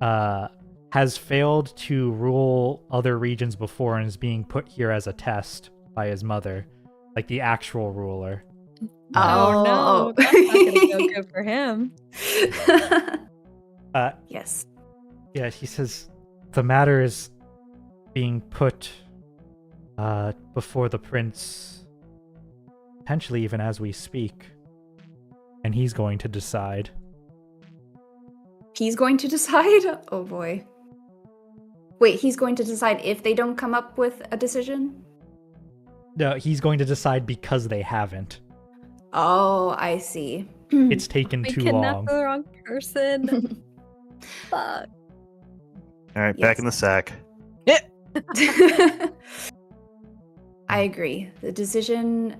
has failed to rule other regions before and is being put here as a test by his mother, like the actual ruler. Oh no, that's not gonna go good for him. Yes. Yeah, he says the matter is being put before the prince, potentially even as we speak, and he's going to decide. He's going to decide? Oh boy. Wait, he's going to decide if they don't come up with a decision? No, he's going to decide because they haven't. Oh, I see. It's taken too long. We kidnapped the wrong person. Fuck. All right, back in the sack. I agree. The decision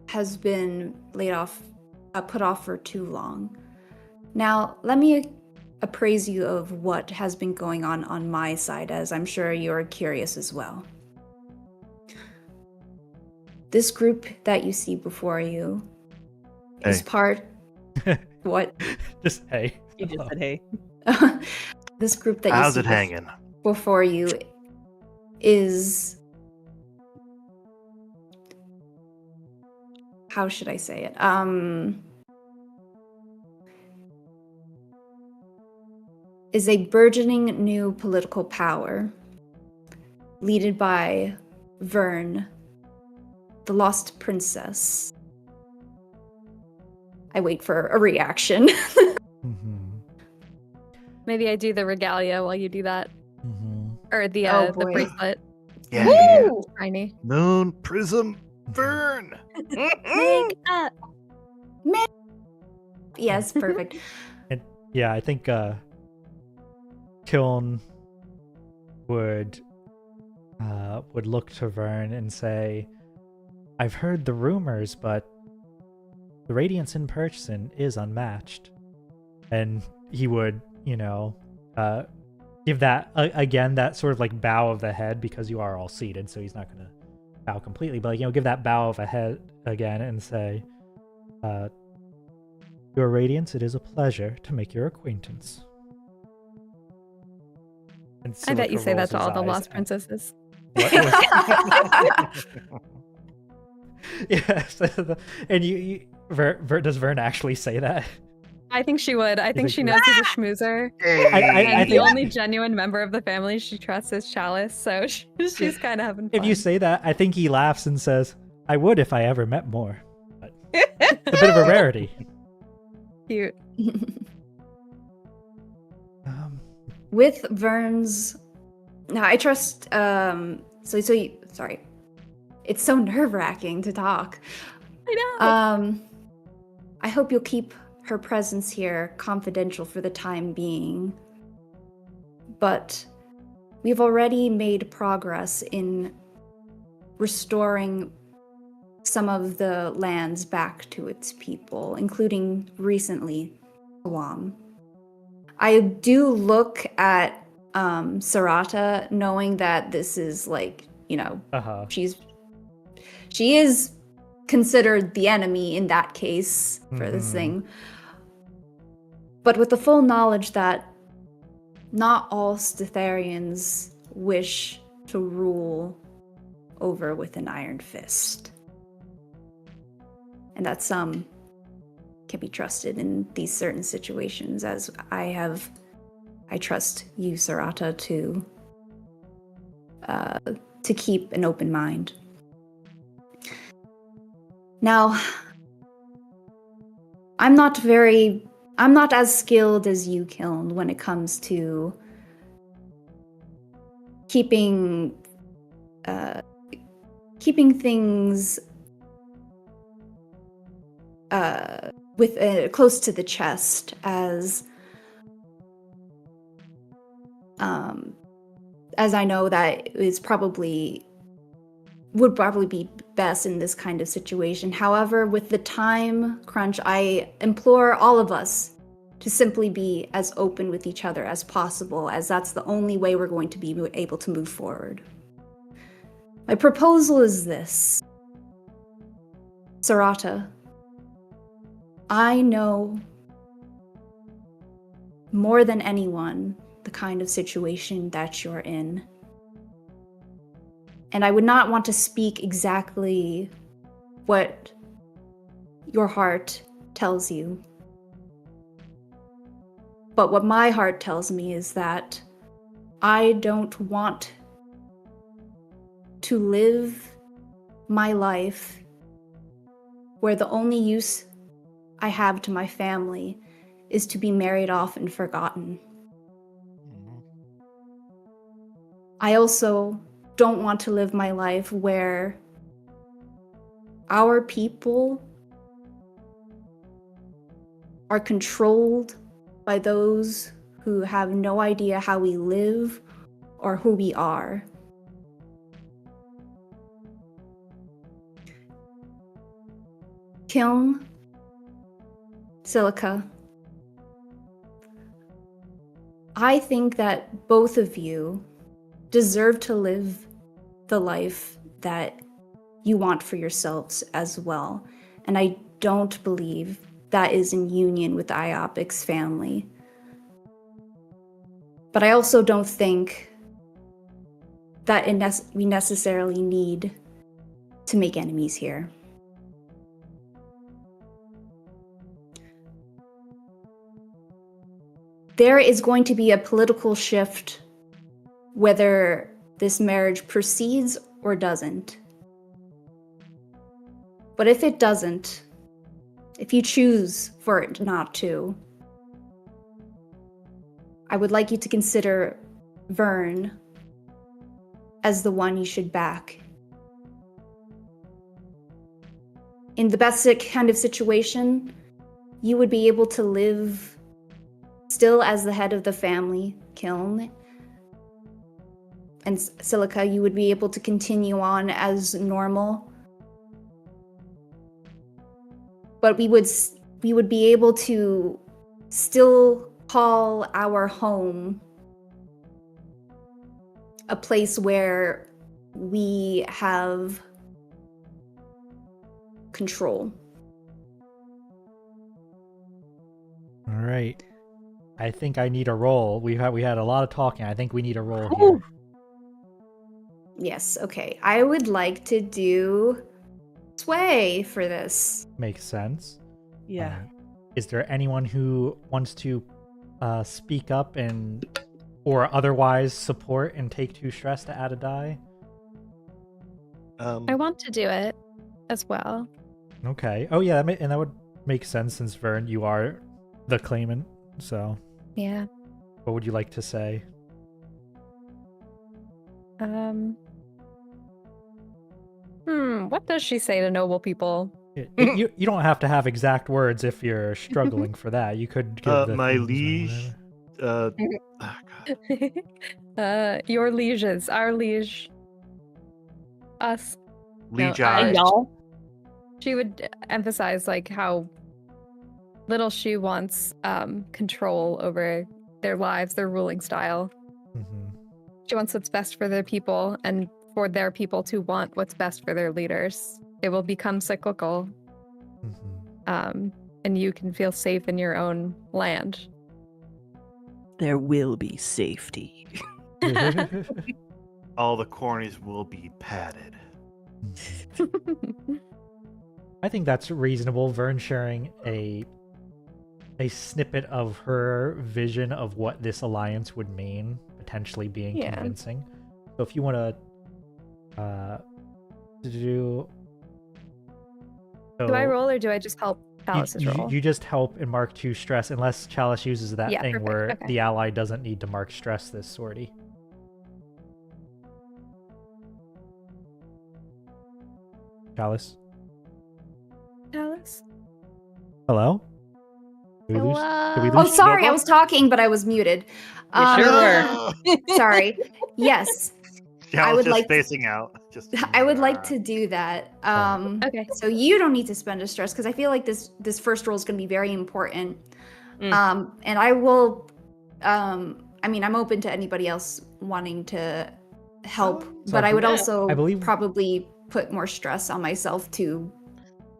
has been put off for too long. Now, let me appraise you of what has been going on my side, as I'm sure you're curious as well. This group that you see before you is part... What? Just hey. You just said hey. This group that How's you it see hanging? before you is... How should I say it? Is a burgeoning new political power, led by Verne, the lost princess. I wait for a reaction. Maybe I do the regalia while you do that. Or the the bracelet. Yeah. Tiny. Moon, Prism, Verne. Make up. Yes, perfect. Yeah, I think Kiln would look to Verne and say, I've heard the rumors, but the radiance in person is unmatched. And he would, give that, again, that sort of like bow of the head, because you are all seated, so he's not going to bow completely, but give that bow of a head again and say, Your Radiance, it is a pleasure to make your acquaintance. And I bet you Silica say that rolls to his all the eyes lost at- princesses. What was- Yes, and does Verne actually say that? I think she would. I think think she she knows he's a schmoozer. I And the think only genuine member of the family she trusts is Chalice, so she's kind of having fun. if you say that, I think he laughs and says, "I would if I ever met more." But it's a bit of a rarity. Cute. With Verne's, now I trust. Sorry, it's so nerve-wracking to talk. I know. I hope you'll keep her presence here confidential for the time being. But we've already made progress in restoring some of the lands back to its people, including recently Guam. I do look at Sarata, knowing that this is like, she is considered the enemy in that case for this thing. But with the full knowledge that not all Statherians wish to rule over with an iron fist. And that some can be trusted in these certain situations, as I trust you, Sarata, to keep an open mind. Now, I'm not as skilled as you, Kiln, when it comes to keeping things with close to the chest, as I know that would probably be best in this kind of situation. However, with the time crunch, I implore all of us to simply be as open with each other as possible, as that's the only way we're going to be able to move forward. My proposal is this. Sarata, I know more than anyone the kind of situation that you're in. And I would not want to speak exactly what your heart tells you. But what my heart tells me is that I don't want to live my life where the only use I have to my family is to be married off and forgotten. I also don't want to live my life where our people are controlled by those who have no idea how we live or who we are. Kiln, Silica, I think that both of you deserve to live the life that you want for yourselves as well. And I don't believe that is in union with Iopic's family. But I also don't think that we necessarily need to make enemies here. There is going to be a political shift whether this marriage proceeds or doesn't. But if it doesn't, if you choose for it not to, I would like you to consider Verne as the one you should back. In the best kind of situation, you would be able to live still as the head of the family, Kiln, and Silica, you would be able to continue on as normal. But we would be able to still call our home a place where we have control. All right. I think I need a roll. We had a lot of talking. I think we need a roll here. Ooh. Yes, okay. I would like to do sway for this. Makes sense. Yeah. Is there anyone who wants to speak up and or otherwise support and take 2 stress to add a die? I want to do it as well. Okay. Oh yeah, and that would make sense since Verne, you are the claimant. So Yeah. what would you like to say? What does she say to noble people? You don't have to have exact words if you're struggling for that. You could give the my themes or liege. whatever. God. Your lieges, our liege, us. Liege No, I- eyes. Y'all. She would emphasize like how little she wants control over their lives, their ruling style. Mhm. She wants what's best for their people, and for their people to want what's best for their leaders. It will become cyclical, Mhm. and you can feel safe in your own land. There will be safety. All the cornies will be padded. I think that's reasonable. Verne sharing a snippet of her vision of what this alliance would mean, potentially being Yeah. convincing. So if you want to do... Do I roll or do I just help Chalice's roll? You just help and mark 2 stress, unless Chalice uses that Yeah, thing perfect. where Okay. the ally doesn't need to mark stress this sortie. Chalice? Chalice? Hello? Did we lose? Did we Hello? Oh, lose sorry, I Nova? was talking, but I was muted. You sure were. No! Sorry. Yes, Yeah, I I was would just like to- spacing out. Just I would like to do that. Okay. So you don't need to spend a stress because I feel like this first roll is going to be very important. And I will. I mean, I'm open to anybody else wanting to help, So but I would yeah. also I believe- probably put more stress on myself too,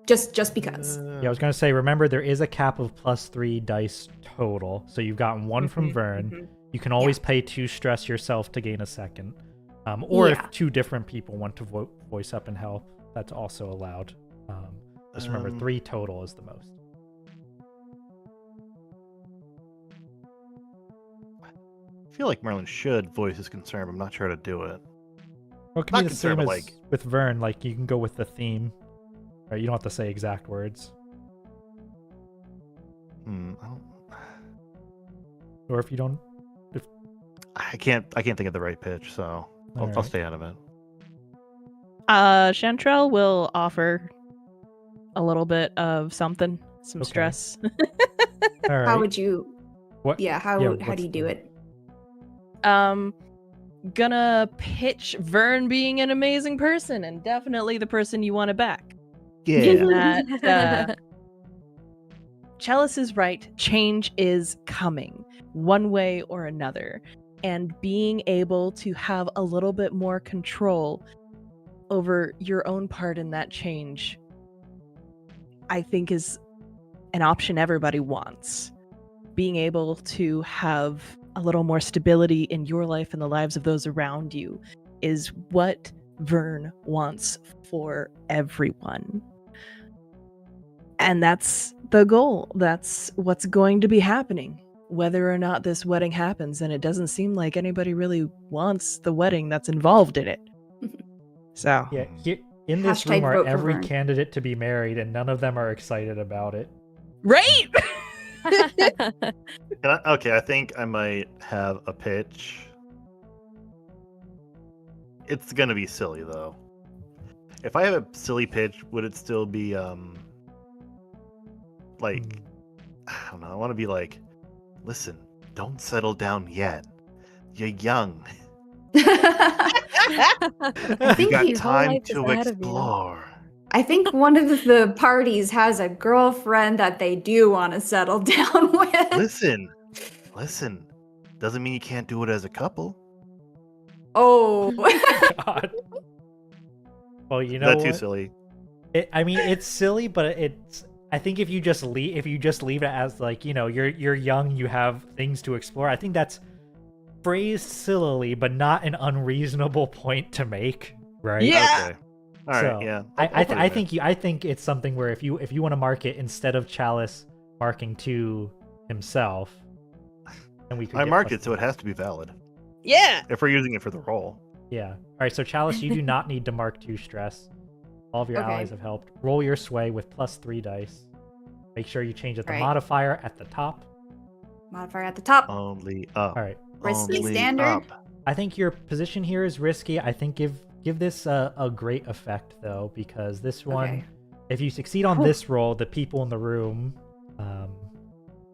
just because. Yeah, I was going to say, remember, there is a cap of +3 dice total. So you've gotten 1 from Verne. You can always pay 2 stress yourself to gain a second. Or Yeah. if 2 different people want to voice up and help, that's also allowed. Just remember, 3 total is the most. I feel like Merlin should voice his concern, but I'm not sure how to do it. Well, it can Not be the concerned, same but, as like- with Verne. Like, you can go with the theme. Right? You don't have to say exact words. I don't. Or if you don't... I can't think of the right pitch, so I'll Alright. stay out of it. Chantrell will offer a little bit of something, some Okay. stress. All right. How would you? What? Yeah. How what's do you do the- it? Gonna pitch Verne being an amazing person and definitely the person you want to back. Yeah. That Chalice is right. Change is coming, one way or another. And being able to have a little bit more control over your own part in that change, I think, is an option everybody wants. Being able to have a little more stability in your life and the lives of those around you is what Verne wants for everyone. And that's the goal. That's what's going to be happening, whether or not this wedding happens. And it doesn't seem like anybody really wants the wedding that's involved in it. So, Yeah, in this Hashtag room are vote for every Verne. candidate to be married, and none of them are excited about it. right? Okay, I think I might have a pitch. It's gonna be silly though. If I have a silly pitch, would it still be like, I don't know, I want to be like, listen, don't settle down yet. You're young. I think You got you- time life is to ahead of you. explore. I think one of the parties has a girlfriend that they do want to settle down with. Listen. Doesn't mean you can't do it as a couple. Oh. God. Well, you Is know that too what? silly? I mean, it's silly, but I think if you just leave it as like, you're young, you have things to explore. I think that's phrased sillily, but not an unreasonable point to make, right? Yeah. Okay. All right. So, Yeah. I think it's something where if you want to mark it instead of Chalice marking to himself, then we could. I get marked plus it, so it has to be valid. Yeah. If we're using it for the roll. Yeah. All right. So Chalice, you do not need to mark 2 stress. All of your Okay. allies have helped. Roll your sway with +3 dice. Make sure you change the Right. modifier at the top. Modifier at the top. Only up. All right. Risky Only standard. up. I think your position here is risky. I think give this a great effect though, because this one, Okay. if you succeed on this roll, the people in the room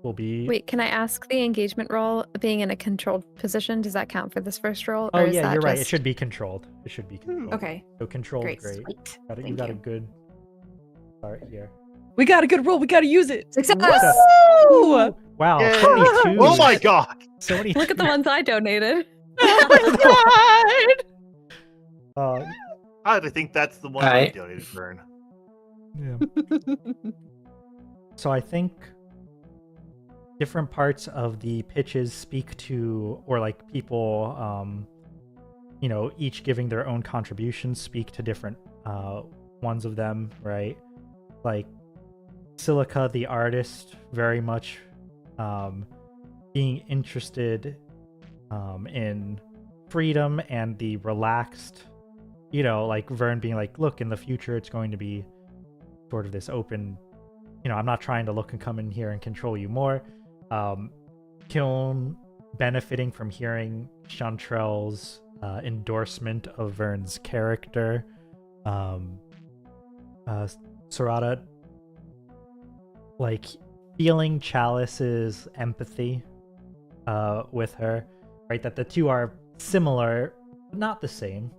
will be. Wait, can I ask the engagement roll being in a controlled position? Does that count for this first roll? Oh or is yeah, that you're right. It just- should be controlled. It should be controlled. Okay. So controlled, Great. great. Sweet. You Thank got a you. good start here. We got a good roll. We got to use it. Success. Woo! Wow, Yay. so many twos. Oh my god! So many. Look at the ones I donated. Oh my god. I think that's the one I Alright. donated, Verne. Yeah. So I think different parts of the pitches speak to, or like people, each giving their own contributions speak to different ones of them, right? Like Silica, the artist, very much being interested in freedom and the relaxed, like Verne being like, look, in the future it's going to be sort of this open, I'm not trying to look and come in here and control you more. Kiln benefiting from hearing Chantrell's endorsement of Verne's character. Sarada, like feeling Chalice's empathy with her, right? That the two are similar, but not the same.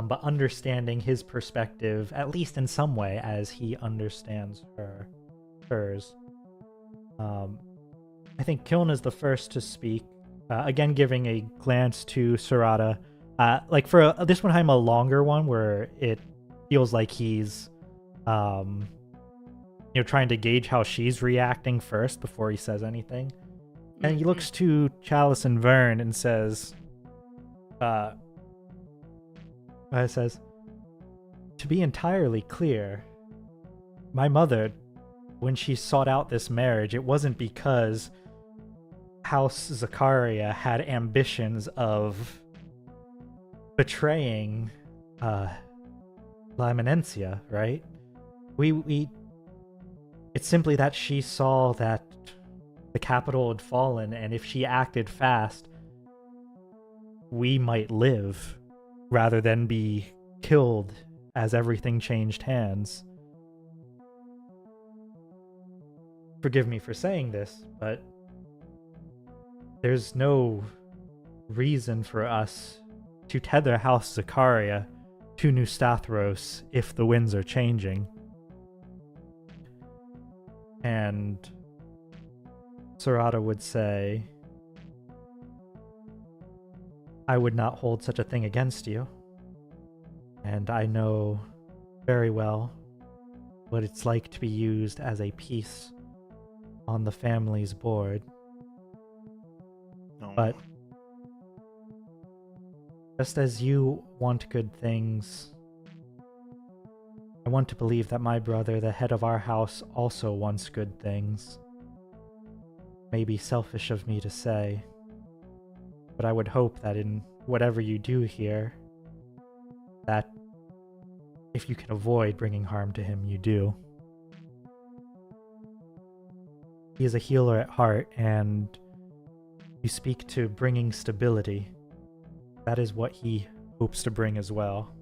But understanding his perspective, at least in some way, as he understands hers. I think Kiln is the first to speak, again giving a glance to Sarada. Like for this one time, a longer one where it feels like he's, trying to gauge how she's reacting first before he says anything. And he looks to Chalice and Verne and says, to be entirely clear, my mother, when she sought out this marriage, it wasn't because House Zakaria had ambitions of betraying La Eminencia, right? It's simply that she saw that the capital had fallen, and if she acted fast, we might live rather than be killed as everything changed hands. Forgive me for saying this, but there's no reason for us to tether House Zakaria to New Stathros if the winds are changing. And Sarada would say, I would not hold such a thing against you. And I know very well what it's like to be used as a piece on the family's board. No. But just as you want good things, I want to believe that my brother, the head of our house, also wants good things. Maybe selfish of me to say, but I would hope that in whatever you do here, that if you can avoid bringing harm to him, you do. He is a healer at heart, and you speak to bringing stability. That is what he hopes to bring as well.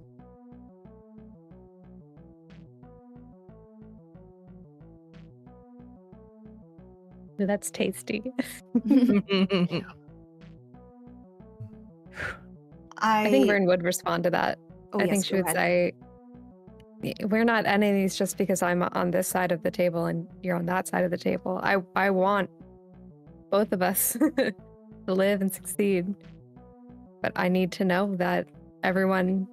Ooh, that's tasty. I think Verne would respond to that. Oh, I yes, think she go would ahead. say, we're not enemies just because I'm on this side of the table and you're on that side of the table. I want both of us to live and succeed. But I need to know that everyone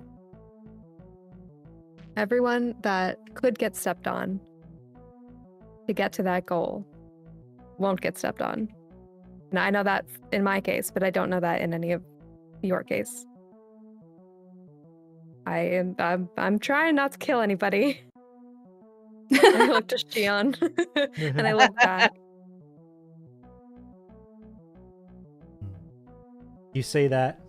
that could get stepped on to get to that goal won't get stepped on. And I know that in my case, but I don't know that in any of your case. I'm trying not to kill anybody. I looked to Shion and I looked back. You say that,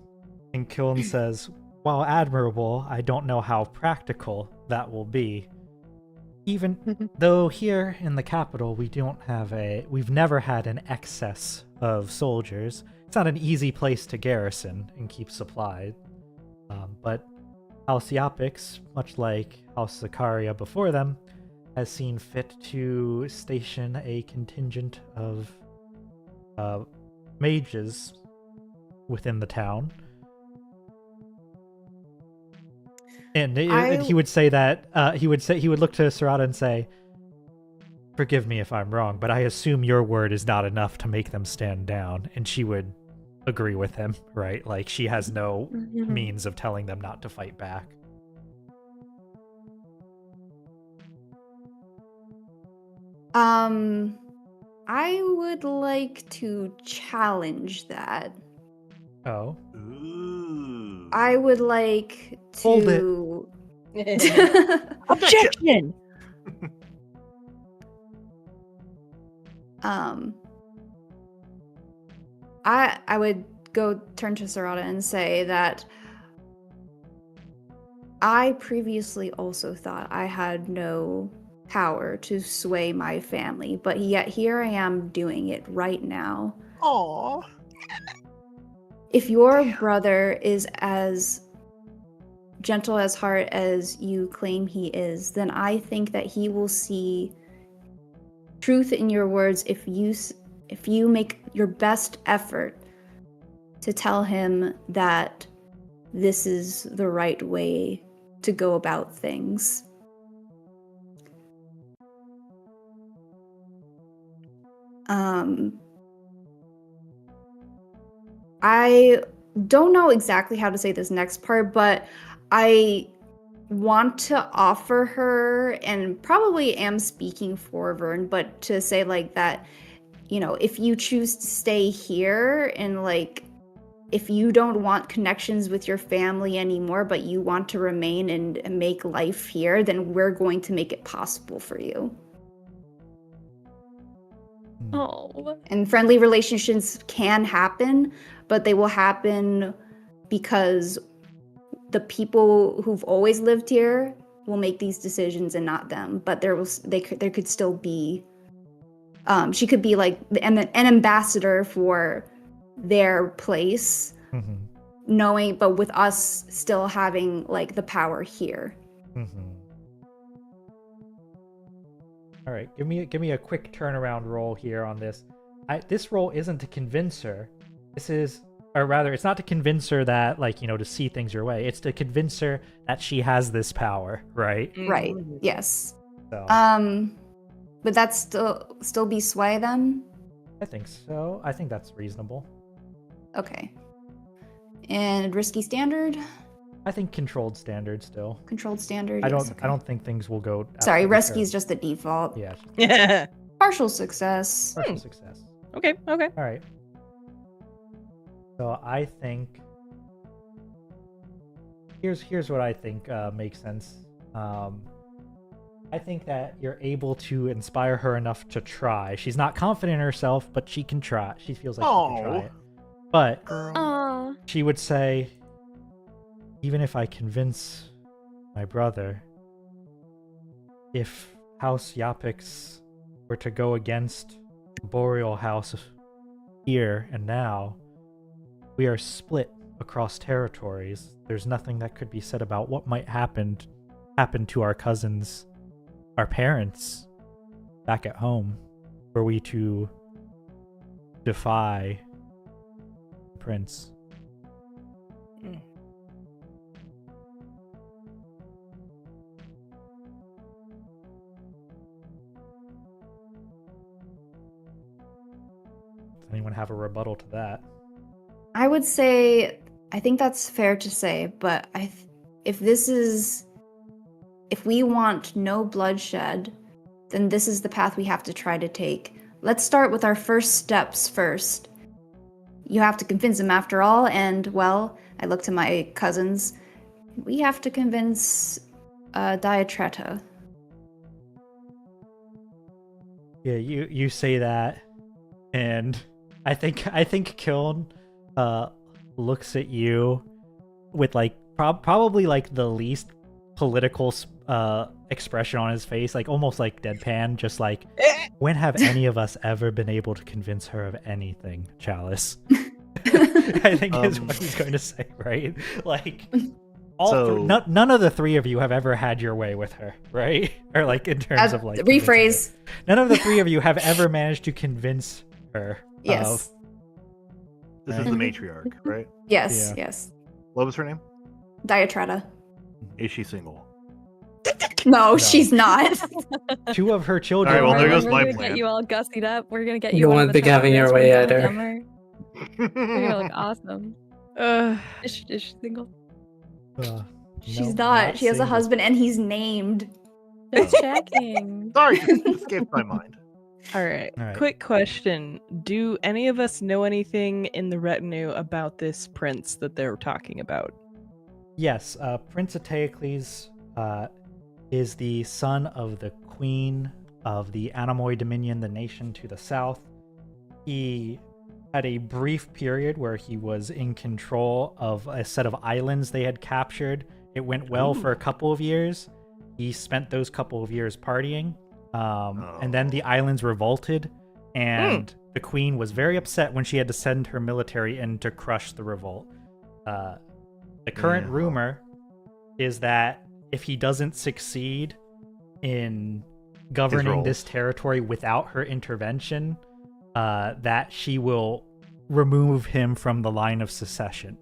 and Kiln says, "While admirable, I don't know how practical that will be. Even though here in the capital we've never had an excess of soldiers. It's not an easy place to garrison and keep supplied. But House Yapix, much like House Zakaria before them, has seen fit to station a contingent of mages within the town." And he would say that he would look to Sarada and say, "Forgive me if I'm wrong, but I assume your word is not enough to make them stand down." And she would agree with him, right? Like, she has no means of telling them not to fight back. I would like to challenge that. Oh. Ooh. I would like to... Hold it. Objection! I would go turn to Sarada and say that I previously also thought I had no power to sway my family, but yet here I am doing it right now. Aww. If your brother is as gentle as heart as you claim he is, then I think that he will see truth in your words if you make your best effort to tell him that this is the right way to go about things. I don't know exactly how to say this next part, but I want to offer her, and probably am speaking for Verne, but to say like that, you know, if you choose to stay here and like, if you don't want connections with your family anymore, but you want to remain and make life here, then we're going to make it possible for you. Oh. And friendly relationships can happen, but they will happen because the people who've always lived here will make these decisions and not them. But there could still be, she could be like an ambassador for their place, knowing, but with us still having like the power here. All right, give me a quick turnaround roll here on this. This roll isn't to convince her. This is, or rather, it's not to convince her that, like, you know, to see things your way. It's to convince her that she has this power, right? Right. Yes. So. Would that still be sway then? I think so. I think that's reasonable. Okay. And risky standard? I think controlled standard still. Controlled standard. I yes, don't think things will go. Sorry, rescue is just the default. Yeah. Yeah. Partial success. Partial success. Okay. All right. So I think here's what I think makes sense. I think that you're able to inspire her enough to try. She's not confident in herself, but she can try. She feels like she can try it. But she would say, even if I convince my brother, if House Yapix were to go against the Boreal House here and now, we are split across territories. There's nothing that could be said about what might happen to our cousins, our parents, back at home, were we to defy the prince. Does anyone have a rebuttal to that? I would say, I think that's fair to say, but if we want no bloodshed then this is the path we have to try to take. Let's start with our first steps first. You have to convince him after all, and, well, I look to my cousins. We have to convince Diatretta. Yeah, you say that, and I think Kiln looks at you with like probably like the least political expression on his face, like almost like deadpan, just like, when have any of us ever been able to convince her of anything, Chalice? I think is what he's going to say, right? Like, none of the three of you have ever had your way with her, right? Or like in terms of like rephrase. None of the three of you have ever managed to convince her. Yes. This is the matriarch, right? Yes, Yeah. yes. What was her name? Diatretta. Is she single? No, she's not. Two of her children. All right, well, there We're goes my gonna plan. get you all gussied up. We're gonna get you. You one won't of the be having your top way dressed either. summer. You're gonna look awesome. Is she single? She's No, not. She has a single. husband, and he's named. Just checking. Sorry, it escaped my mind. All right. All right. Quick question. Do any of us know anything in the retinue about this prince that they're talking about? Yes, Prince Eteocles is the son of the queen of the Anemoid Dominion, the nation to the south. He had a brief period where he was in control of a set of islands they had captured. It went well for a couple of years. He spent those couple of years partying, and then the islands revolted, and the queen was very upset when she had to send her military in to crush the revolt. The current rumor is that if he doesn't succeed in governing this territory without her intervention, that she will remove him from the line of succession,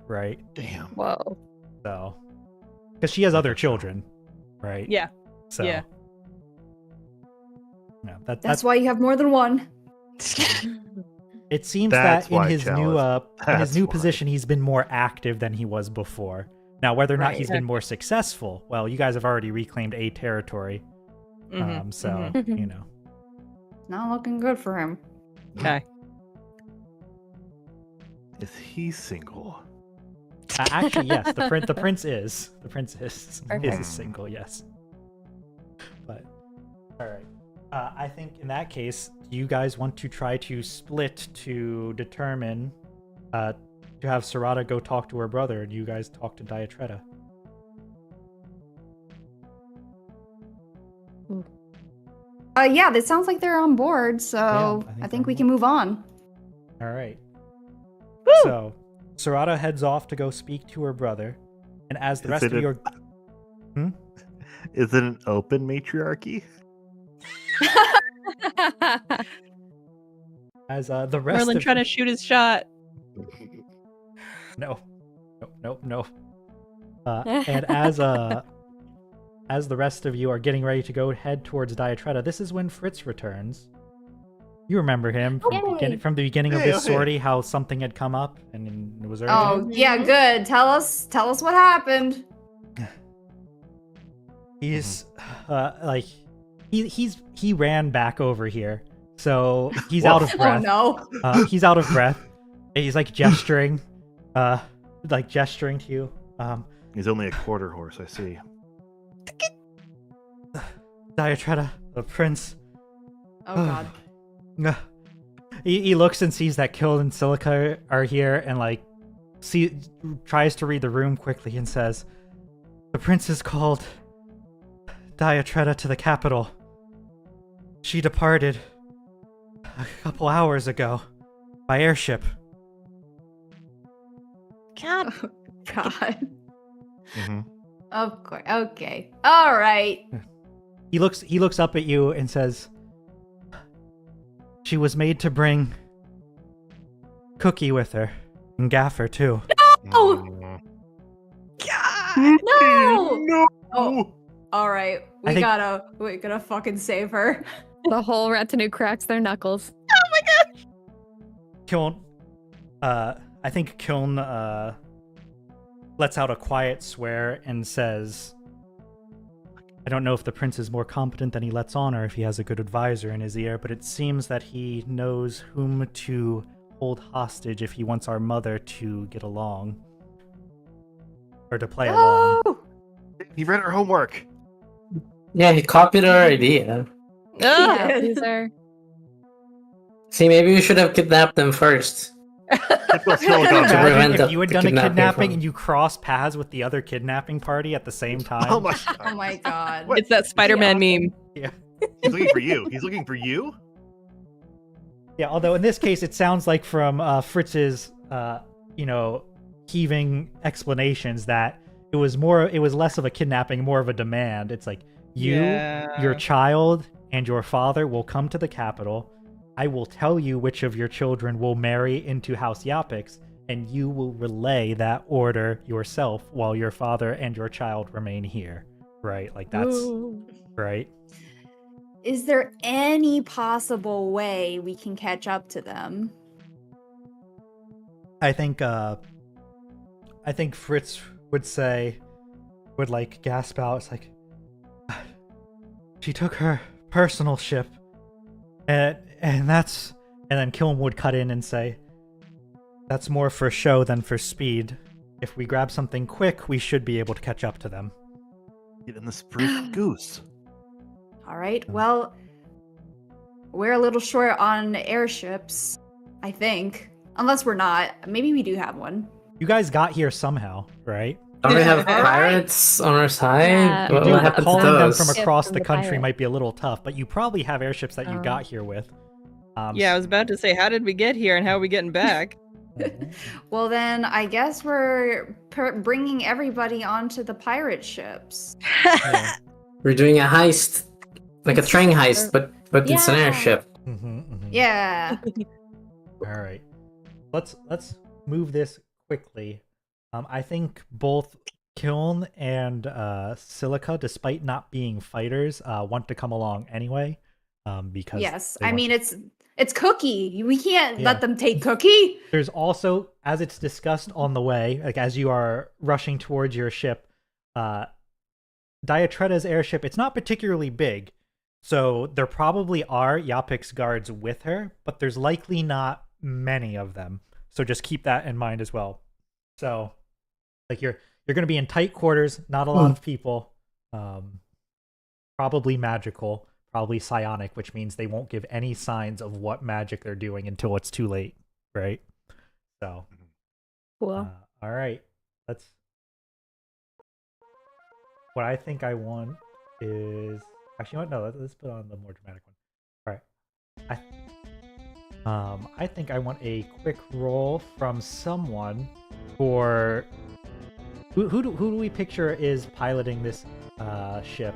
right? Damn. Whoa. So, because she has other children, right? Yeah. So, Yeah. yeah, That's why you have more than one. It seems That's that in why, his Chalice. That's new why. position, he's been more active than he was before. Now, whether or not Right. he's been more successful, well, you guys have already reclaimed a territory, so you know. Not looking good for him. Okay. Is he single? Actually, yes, the prince is Perfect. single, yes. But all right, I think in that case, you guys want to try to split to determine to have Sarada go talk to her brother, and you guys talk to Diatretta. Yeah, that sounds like they're on board, so Yeah, I I think think they're we can move on. All right. So Sarada heads off to go speak to her brother, and as the Is rest it of you are Is it an open matriarchy? as the rest Merlin of trying to shoot his shot. No. And as the rest of you are getting ready to go head towards Diatretta, this is when Fritz returns. You remember him from the beginning of this sortie, how something had come up and it was urgent. Oh, yeah, good. Tell us what happened. He's like he ran back over here, so he's out of breath. Oh no. He's out of breath. He's like gesturing to you. He's only a quarter horse, I see. Diatretta, the prince. Oh god. He looks and sees that Kill and Silica are here, and like tries to read the room quickly and says, "The prince has called Diatretta to the capital. She departed a couple hours ago by airship." God. God. Mm-hmm. Of course. Okay. All right. He looks up at you and says, "She was made to bring Cookie with her, and Gaffer too." Oh. God! No! Oh. All right. I We think- gotta fucking save her. The whole retinue cracks their knuckles. Kiln, I think Kiln lets out a quiet swear and says, I don't know if the prince is more competent than he lets on or if he has a good advisor in his ear, but it seems that he knows whom to hold hostage if he wants our mother to get along. Or to play along. He read our homework. Yeah, he copied our idea. Ah! Loser. See, maybe we should have kidnapped them first. Let's go Can you on. to prevent imagine if the you had done a kidnapping kidnapping from- and you cross paths with the other kidnapping party at the same time? Oh my Oh god. my god. What? It's that Spider-Man meme. He's looking for you. He's looking for you? Yeah, although in this case it sounds like from Fritz's, heaving explanations that it was less of a kidnapping, more of a demand. It's like, your child, and your father will come to the capital. I will tell you which of your children will marry into House Yapix, and you will relay that order yourself while your father and your child remain here. Right? Like that's right. Is there any possible way we can catch up to them? I think Fritz would gasp out, it's like, she took her personal ship, and then Kilm would cut in and say, that's more for show than for speed. If we grab something quick, we should be able to catch up to them. Get in the spruce goose. All right. Well, we're a little short on airships, I think. Unless we're not. Maybe we do have one. You guys got here somehow, right? Don't we have Alright. pirates on our side? Yeah. What, Dude, what happened to calling them those? from across From the the country pirate. might be a little tough, but you probably have airships that you Oh. got here with. Yeah, I was about to say, how did we get here and how are we getting back? Well, then I guess we're bringing everybody onto the pirate ships. Yeah. We're doing a heist, like a train heist, but it's an Yeah. airship. Yeah. All right. Let's move this quickly. I think both Kiln and Silica, despite not being fighters, want to come along anyway. Because Yes. they I want- mean, it's Cookie. We can't Yeah. let them take Cookie. There's also, as it's discussed on the way, like as you are rushing towards your ship, Diatretta's airship, it's not particularly big, so there probably are Yapix guards with her, but there's likely not many of them. So just keep that in mind as well. So, like you're going to be in tight quarters, not a lot of people, probably magical, probably psionic, which means they won't give any signs of what magic they're doing until it's too late, right? So, Cool. all right, what I think I want is actually, you know what? No, let's put on the more dramatic one. All right, I think I want a quick roll from someone for who do we picture is piloting this ship?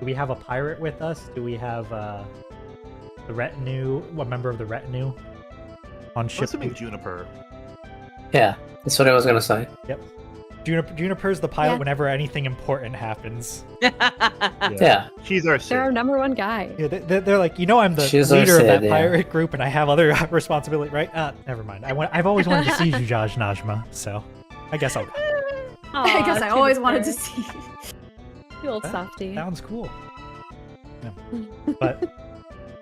Do we have a pirate with us? Do we have the retinue? What member of the retinue on I'm ship? assuming Juniper. Yeah, that's what I was gonna say. Yep. Juniper's the pilot Yeah. whenever anything important happens. Yeah. She's our They're our Sid. number one guy. Yeah, they're like, I'm the She's our leader of Sid, that yeah. pirate group, and I have other responsibility, right? Never mind. I've always wanted to see Zujaj Najma, so I guess I'll go. I guess I always wanted to see. You old That softy. Sounds cool. Yeah. But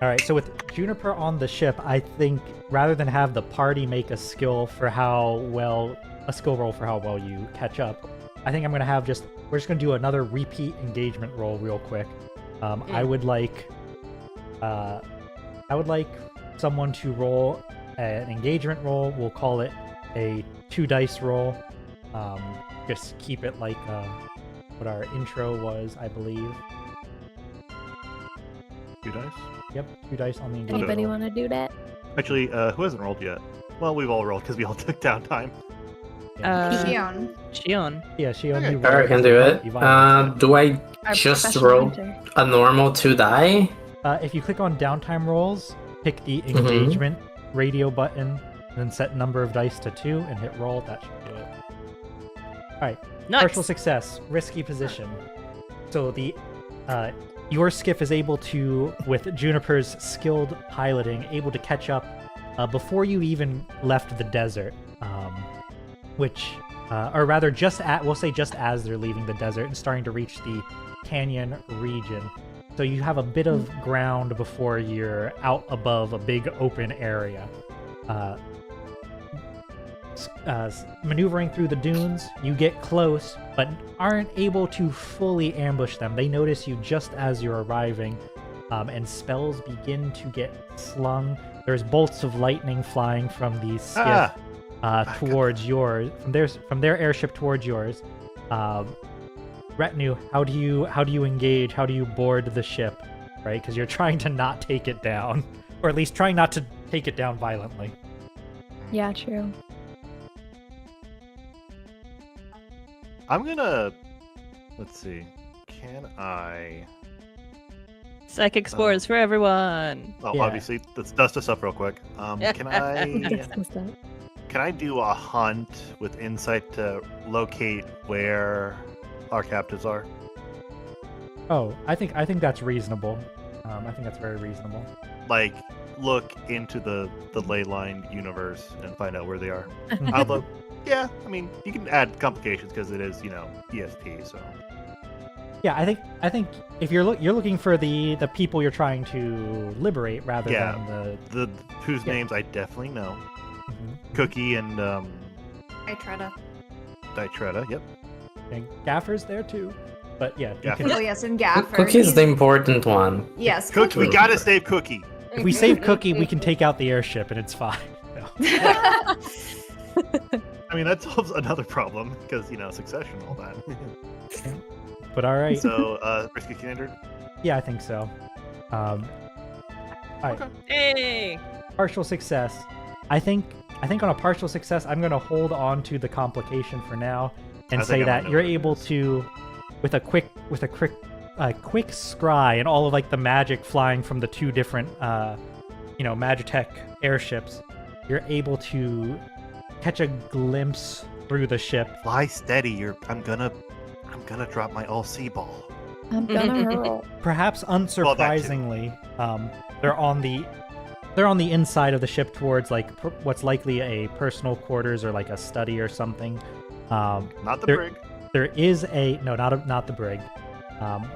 all right, so with Juniper on the ship, I think rather than have the party make a skill roll for how well you catch up, I think I'm gonna have we're just gonna do another repeat engagement roll real quick. I would like someone to roll an engagement roll. We'll call it a 2 dice roll. Just keep it like what our intro was, I believe. 2 dice. Yep, 2 dice on the engagement. Anybody roll. want to do that? Actually, who hasn't rolled yet? Well, we've all rolled because we all took downtime. Shion. Shion. Yeah, she only Okay. Sure, I rolled can do it. Yvonne. Do I Our just professional roll hunter. a normal 2 die? If you click on downtime rolls, pick the Mhm. engagement radio button, then set number of dice to 2 and hit roll. That should do it. Alright, partial Nice. success, risky position. So the your skiff is able to, with Juniper's skilled piloting, able to catch up before you even left the desert, which or rather, we'll say just as they're leaving the desert and starting to reach the canyon region. So you have a bit of ground before you're out above a big open area. Maneuvering through the dunes, you get close, but aren't able to fully ambush them. They notice you just as you're arriving, and spells begin to get slung. There's bolts of lightning flying from the skiff towards yours, from their airship towards yours. Retinue, how do you engage? How do you board the ship? Right, because you're trying to not take it down, or at least trying not to take it down violently. Yeah, true. I'm gonna. Let's see. Can I? Psychic spores for everyone. Oh, Yeah. obviously, let's dust us up real quick. Can I? Get some stuff. Can I do a hunt with insight to locate where our captives are? Oh, I think that's reasonable. I think that's very reasonable. Like, look into the ley line universe and find out where they are. Although, yeah, I mean, you can add complications because it is, ESP. So Yeah, I think if you're looking for the people you're trying to liberate rather than the whose names I definitely know. Mhm. Cookie and Ditretta. Ditretta. Yep. And Gaffer's there too. But yeah, you Gaffer. can- Oh yes, and Gaffer. Cookie's the important one. Yes, Cookie. We gotta save Cookie. if we save Cookie, we can take out the airship and it's fine. No. I mean, that solves another problem because succession and all that. But all right. So, risky standard. Yeah, I think so. All right. Okay. Hey! Partial success. I think on a partial success, I'm going to hold on to the complication for now and I say think I that might know you're what it able is. to, with a quick scry and all of like the magic flying from the two different Magitech airships, you're able to catch a glimpse through the ship. Fly steady. I'm gonna drop my all-C ball. I'm gonna hurl. Perhaps unsurprisingly, they're on the inside of the ship towards like what's likely a personal quarters or like a study or something. Not the there- brig. There is not the brig.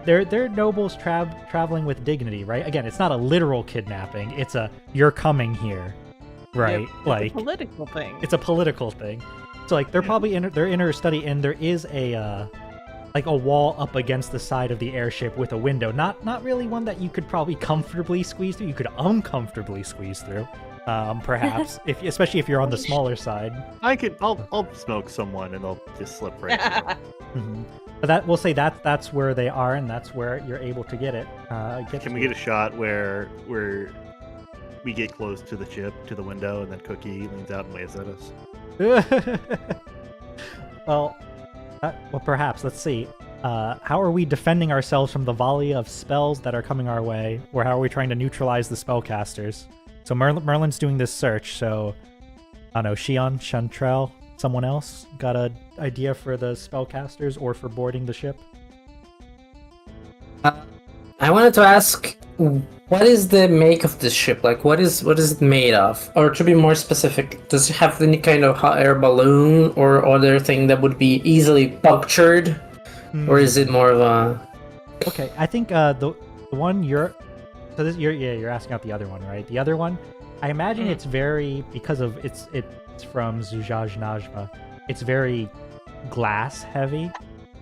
They're nobles traveling with dignity, right? Again, it's not a literal kidnapping. It's a you're coming here, right? Yep, it's Like a political thing. it's a political thing. So like they're probably they're in her study, and there is a like a wall up against the side of the airship with a window. Not really one that you could probably comfortably squeeze through. You could uncomfortably squeeze through, perhaps, especially if you're on the smaller side. I'll smoke someone and they'll just slip right through. Mm-hmm. But we'll say that's where they are, and that's where you're able to get it. Can we get a shot where we get close to the ship, to the window, and then Cookie leans out and waves at us? well, perhaps. Let's see. How are we defending ourselves from the volley of spells that are coming our way, or how are we trying to neutralize the spellcasters? So Merlin's doing this search, so I don't know, Shion, Chantrell, someone else got an idea for the spellcasters or for boarding the ship? I wanted to ask, what is the make of this ship? Like, what is it made of? Or to be more specific, does it have any kind of hot air balloon or other thing that would be easily punctured? Or is it more of a... Okay, I think the one you're asking about the other one, right? The other one, I imagine it's very, because of it's from Zujaj Najma, it's very glass heavy.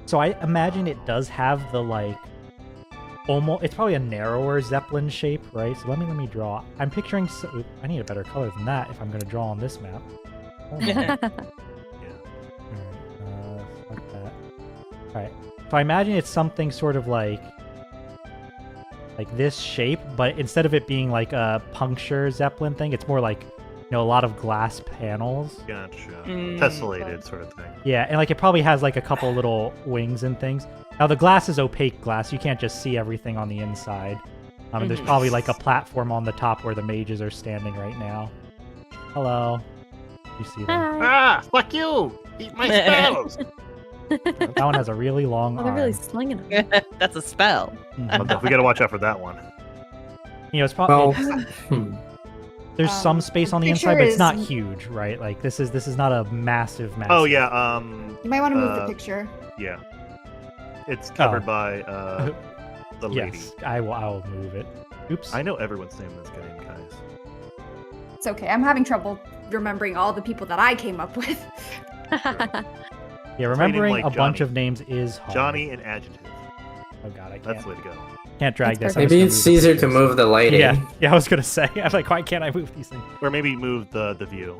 So I imagine it does have the like almost, it's probably a narrower Zeppelin shape, right? So let me draw. I'm picturing I need a better color than that if I'm going to draw on this map. Hold on. Yeah. Alright, fuck that. Alright, so I imagine it's something sort of like this shape, but instead of it being like a puncture Zeppelin thing, it's more like, a lot of glass panels. Gotcha. Tessellated sort of thing. Yeah, and like it probably has like a couple little wings and things. Now the glass is opaque glass, you can't just see everything on the inside. And there's probably like a platform on the top where the mages are standing right now. Hello. You see them? Ah, fuck you! Eat my spells! That one has a really long Oh, they're arm. really slinging them. That's a spell. Mhm. We gotta watch out for that one. It's probably Well, there's some space on the picture inside, but it's not is- huge, right? Like this is not a massive. Oh yeah, You might want to move the picture. Yeah. It's covered by the lady. Yes, I will move it. Oops. I know everyone's name in this game, guys. It's okay. I'm having trouble remembering all the people that I came up with. Yeah, remembering like a bunch Johnny. of names is hard. Johnny and Adjective. Oh god, I That's can't. the way to go. Can't drag this. Maybe it's easier to move the lighting. Yeah, I was gonna say. I'm like, why can't I move these things? Or maybe move the view.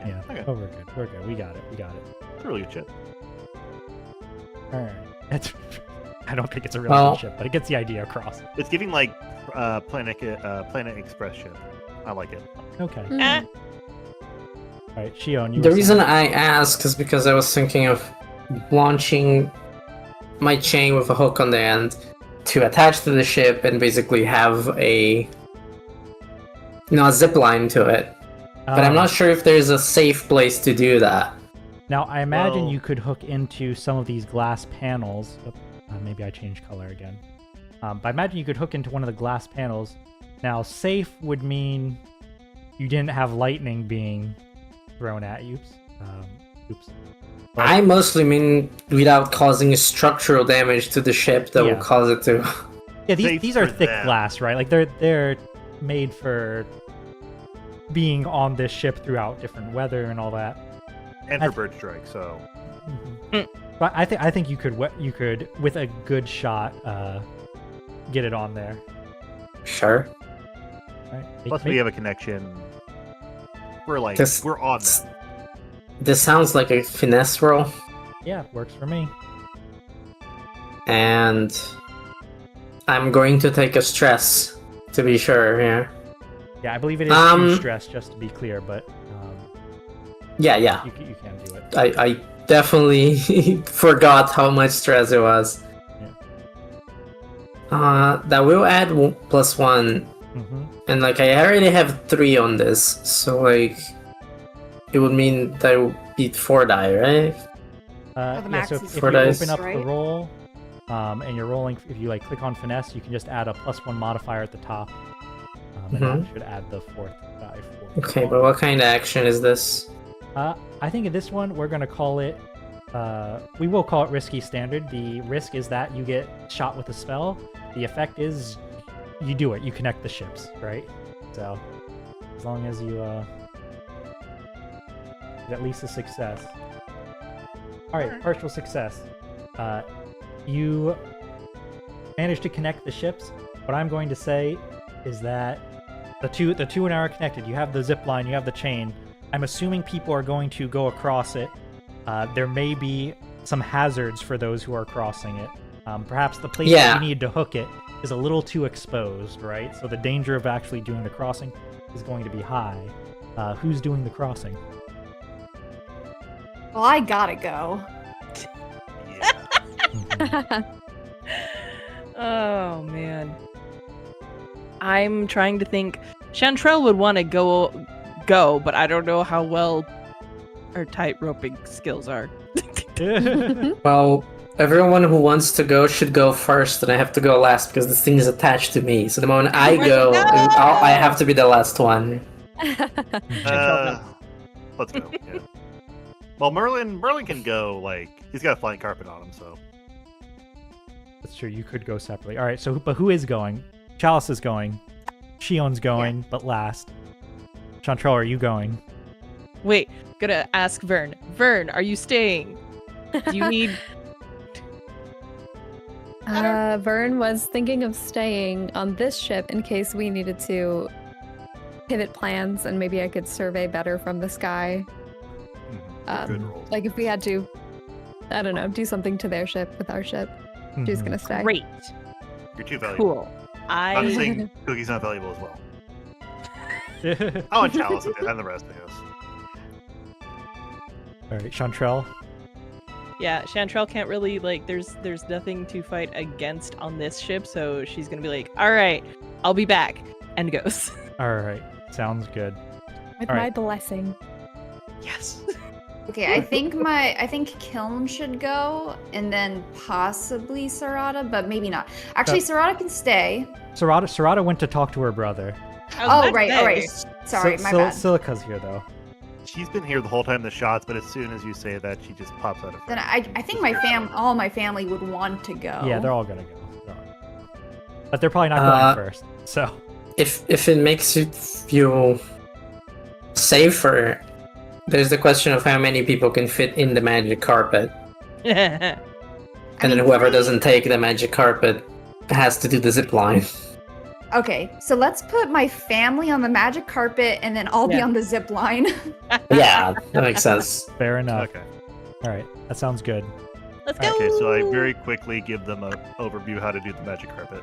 Yeah. Okay. Oh, we're good. We're good. We got it. It's a really good ship. All right. That's. I don't think it's a real Well- ship, but it gets the idea across. It's giving like Planet Express ship. I like it. Okay. Mm. All right, Shion, you. The were reason saying- I asked is because I was thinking of launching my chain with a hook on the end to attach to the ship and basically have a zip line to it. But I'm not sure if there's a safe place to do that. Now, I imagine Well- you could hook into some of these glass panels. Maybe I changed color again. But I imagine you could hook into one of the glass panels. Now, safe would mean you didn't have lightning being thrown at you. Oops. But- I mostly mean without causing structural damage to the ship that Yeah. will cause it to. Yeah, Safe these are for thick them. glass, right? Like they're made for being on this ship throughout different weather and all that. And I for bird strike, so But I think you could with a good shot get it on there. Sure. Right? plus we have a connection. We're like This- we're on them. This sounds like a finesse roll, Yeah, works for me. and I'm going to take a stress to be sure here. Yeah, I believe it is Um, 2 stress, just to be clear, but Yeah. you can do it. I definitely forgot how much stress it was. That will add +1, Mm-hmm. and like I already have 3 on this, so like it would mean that it would be 4 die, right? the Yeah, max so is if you four dice. open up the right? roll, and you're rolling, if you like click on finesse, you can just add a +1 modifier at the top, and that should add the 4th die. Okay, but what kind of action is this? I think in this one we're gonna call it. We will call it risky standard. The risk is that you get shot with a spell. The effect is you do it. You connect the ships, right? So as long as you get at least a success. All right, partial success. You managed to connect the ships. What I'm going to say is that the two and I are connected. You have the zip line. You have the chain. I'm assuming people are going to go across it. There may be some hazards for those who are crossing it. Perhaps the place that you need to hook it is a little too exposed, right? So the danger of actually doing the crossing is going to be high. Who's doing the crossing? Well, I gotta go. Yeah. Oh man. I'm trying to think. Chantrell would want to go, but I don't know how well her tight roping skills are. Well, everyone who wants to go should go first, and I have to go last because this thing is attached to me. So the moment I go, I have to be the last one. Let's go. Yeah. Well, Merlin can go. Like he's got a flying carpet on him, so That's true. You could go separately. All right. So, but who is going? Chalice is going. Shion's going, but last. Chantrell, are you going? Wait, gonna ask Verne. Verne, are you staying? Do you need? Verne was thinking of staying on this ship in case we needed to pivot plans, and maybe I could survey better from the sky. good roll. Like if we had to, I don't know, do something to their ship with our ship. She's gonna stay. Great, You're too valuable. cool. I'm I saying Cookie's not valuable as well. Oh, and Chalice and the rest, I guess. All right, Chantrell. yeah, Chantrell can't really like. There's nothing to fight against on this ship, so she's gonna be like, all right, I'll be back, and goes. All right, sounds good. With All my right. blessing. Yes. Okay, I think Kiln should go, and then possibly Sarada, but maybe not. Actually, Sarada can stay. Sarada went to talk to her brother. Oh, right. All right. Sorry, my bad. Silica's here though. She's been here the whole time the shots, but as soon as you say that, she just pops out of. Then I think all my family would want to go. Yeah, they're all gonna go. But they're probably not going first. So if it makes you feel safer, there's the question of how many people can fit in the magic carpet. And then whoever doesn't take the magic carpet has to do the zip line. Okay, so let's put my family on the magic carpet and then I'll be on the zip line. Yeah, that makes sense. fair enough. Okay. All right, that sounds good. Let's go. Okay, so I very quickly give them an overview how to do the magic carpet.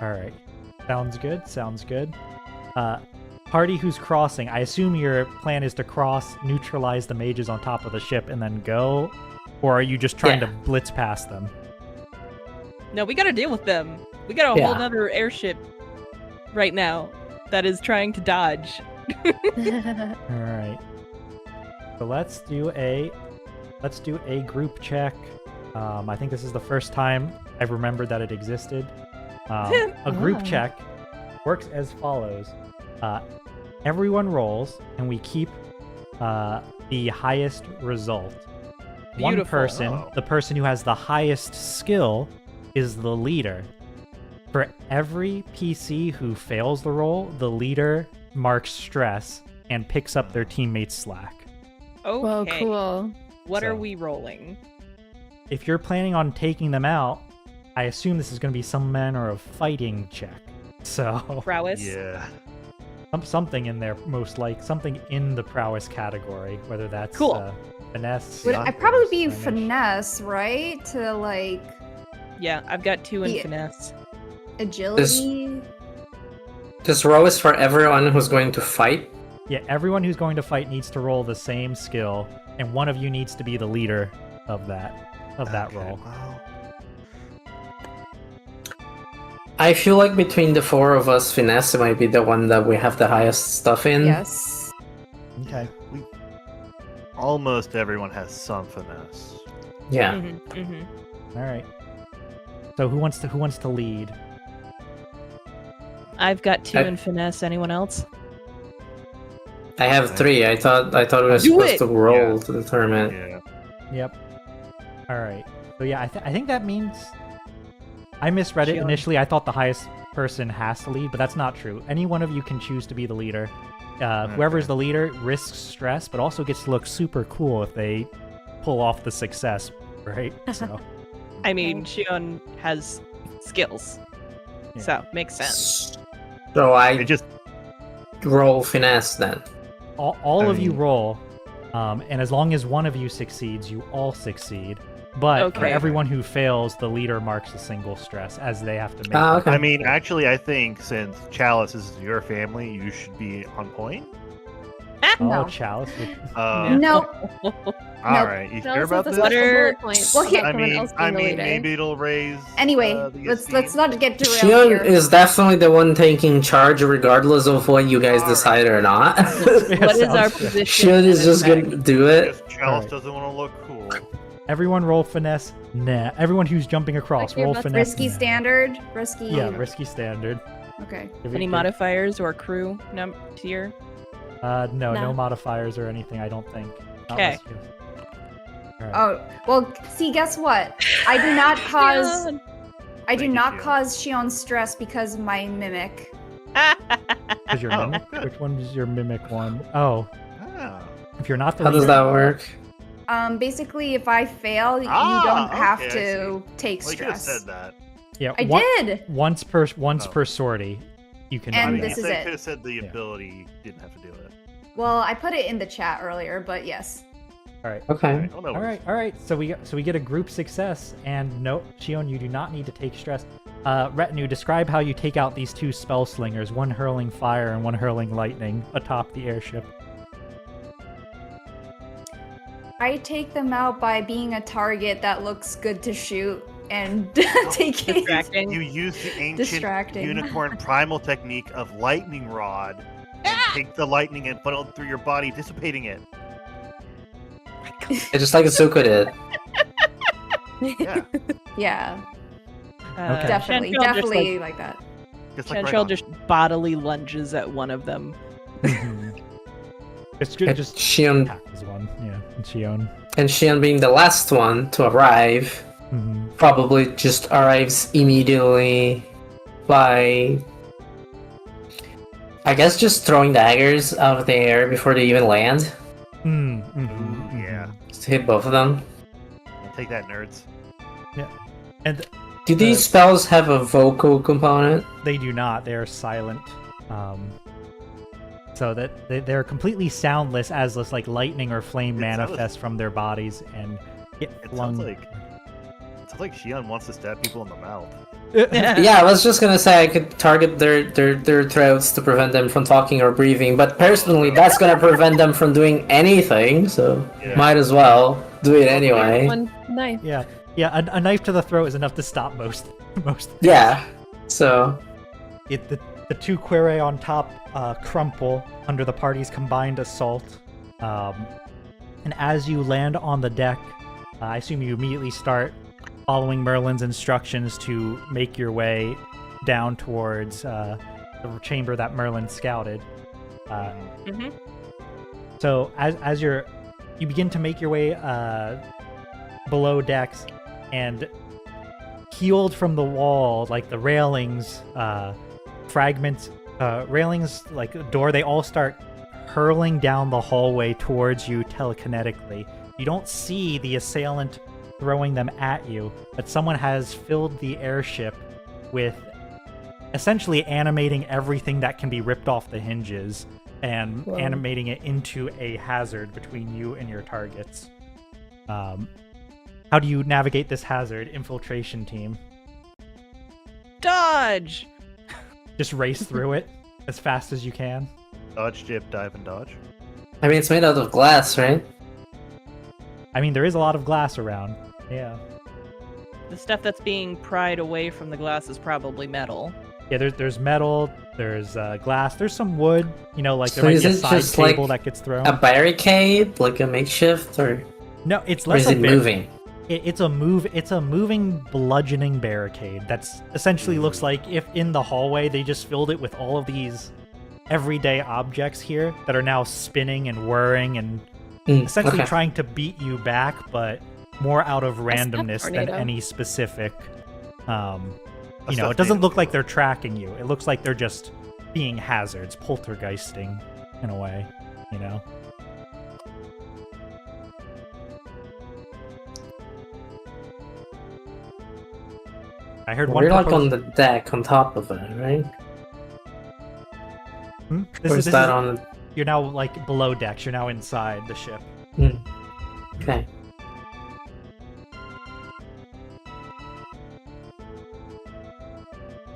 All right, sounds good. Sounds good. Party who's crossing. I assume your plan is to cross, neutralize the mages on top of the ship, and then go, or are you just trying to blitz past them? No, we gotta deal with them. We got a whole nother airship right now that is trying to dodge. All right. So let's do a group check. I think this is the first time I've remembered that it existed. A group check works as follows. Everyone rolls, and we keep the highest result. One Beautiful. person, the person who has the highest skill, is the leader. For every PC who fails the roll, the leader marks stress and picks up their teammates' slack. Okay. Well, cool. What So- are we rolling? If you're planning on taking them out, I assume this is going to be some manner of fighting check. So Prowess? Yeah. something in there, most like something in the prowess category, whether that's Cool. finesse. Would I probably be Spanish. finesse, right? To like Yeah, I've got 2 in Yeah. finesse. agility. This row is for everyone who's going to fight. Yeah, everyone who's going to fight needs to roll the same skill, and one of you needs to be the leader of that Okay, roll. well, I feel like between the 4 of us, finesse might be the one that we have the highest stuff in. Yes. Okay. almost everyone has some finesse. Yeah. All right. So who wants to lead? I've got 2 in finesse. Anyone else? I have 3. I thought we were Do supposed it! to roll Yeah. to determine. Yeah. Yep. All right. So yeah, I think that means I misread it Shion. initially. I thought the highest person has to lead, but that's not true. Any one of you can choose to be the leader. Whoever's the leader risks stress, but also gets to look super cool if they pull off the success, right? So I mean, Shion has skills. Yeah. So, makes sense. So I It just roll finesse then. all of you mean- roll, and as long as one of you succeeds, you all succeed. But for Okay. everyone who fails, the leader marks a single stress as they have to make. Ah, it. okay. I mean, actually, I think since Chalice is your family, you should be on point. Oh, No. Chalice. Nope. All right, you Tell sure us about the this? What special are- bullet points Well, here- about I someone mean, else being the leader. maybe it'll raise. Anyway, the let's esteem. not get derailed Shion here. is definitely the one taking charge regardless of what you guys Alright. decide or not. What is our Sounds good. position? Shion is in just effect? gonna do it. Because Chalice Alright. doesn't want to look cool. Everyone roll finesse. Nah. Everyone who's jumping across, Okay, roll that's finesse. Risky nah. standard. Risky. Yeah, risky standard. Okay. Give Any it- modifiers or crew tier? No, no No. modifiers or anything. I don't think. Not Okay. unless you- All right. Oh well. See, guess what? I do not cause. Shion! I do Thank you, not Shion. cause Shion stress because of my mimic. Is your Oh, mimic? good. Which one is your mimic one? Oh, Ah. if you're not the How does leader, that work? Basically, if I fail, you Ah, don't have okay, I to take Well, you could have stress. said that. yeah, I one- did. once per Oh. sortie, you can. And do I mean, that. this is you it. could have said the Yeah. ability didn't have to do it. Well, I put it in the chat earlier, but yes. All right. Okay. Oh, no All right, all right. So we get a group success, and no, Shion, you do not need to take stress. Retinue, describe how you take out these 2 spell slingers, one hurling fire and one hurling lightning atop the airship. I take them out by being a target that looks good to shoot and taking. Distracting. You use the ancient Distracting. unicorn primal technique of lightning rod and take the lightning and funnel it through your body, dissipating it. It's just like Azuka did. Yeah, Yeah, Okay. definitely, Chantrell definitely like that. just like right Chantrell on. just bodily lunges at one of them. Mhm. It's good. And Just Shion, attack is one. Yeah, and Shion. and Shion being the last one to arrive, probably just arrives immediately by, I guess, just throwing daggers out of the air before they even land. Yeah. Just to hit both of them. Take that, nerds. And Do these spells have a vocal component? they do not. They are silent. So that they're completely soundless as this like lightning or flame manifests from their bodies and get It flung. sounds like Shion wants to stab people in the mouth. Yeah, I was just gonna say I could target their throats to prevent them from talking or breathing, but personally that's gonna prevent them from doing anything, so Yeah. might as well do it anyway. One knife. Yeah, a knife to the throat is enough to stop most. Yeah, so The two Quere on top crumple under the party's combined assault. And as you land on the deck, I assume you immediately start following Merlin's instructions to make your way down towards the chamber that Merlin scouted. So as you begin to make your way below decks, and healed from the wall, like the railings, fragments, railings, like a door, they all start hurling down the hallway towards you telekinetically. You don't see the assailant throwing them at you, but someone has filled the airship with essentially animating everything that can be ripped off the hinges and animating it into a hazard between you and your targets. How do you navigate this hazard, infiltration team? Dodge! Just race through it as fast as you can. Dodge, dip, dive, and dodge. I mean it's made out of glass, right? I mean, there is a lot of glass around. Yeah. The stuff that's being pried away from the glass is probably metal. Yeah, there's metal, there's glass, there's some wood, you know, like So there might is be a it side just table like that gets thrown. A barricade, like a makeshift, or No, it's or less is a it moving? It's a moving bludgeoning barricade that's essentially looks like if in the hallway they just filled it with all of these everyday objects here that are now spinning and whirring and essentially trying to beat you back, but more out of randomness than tornado. any specific you know, it doesn't look like they're tracking you. It looks like they're just being hazards, poltergeisting in a way, you know. I heard one We're like proposal- on the deck on top of it, right? This Or is is that on? You're now like below decks. You're now inside the ship. Okay.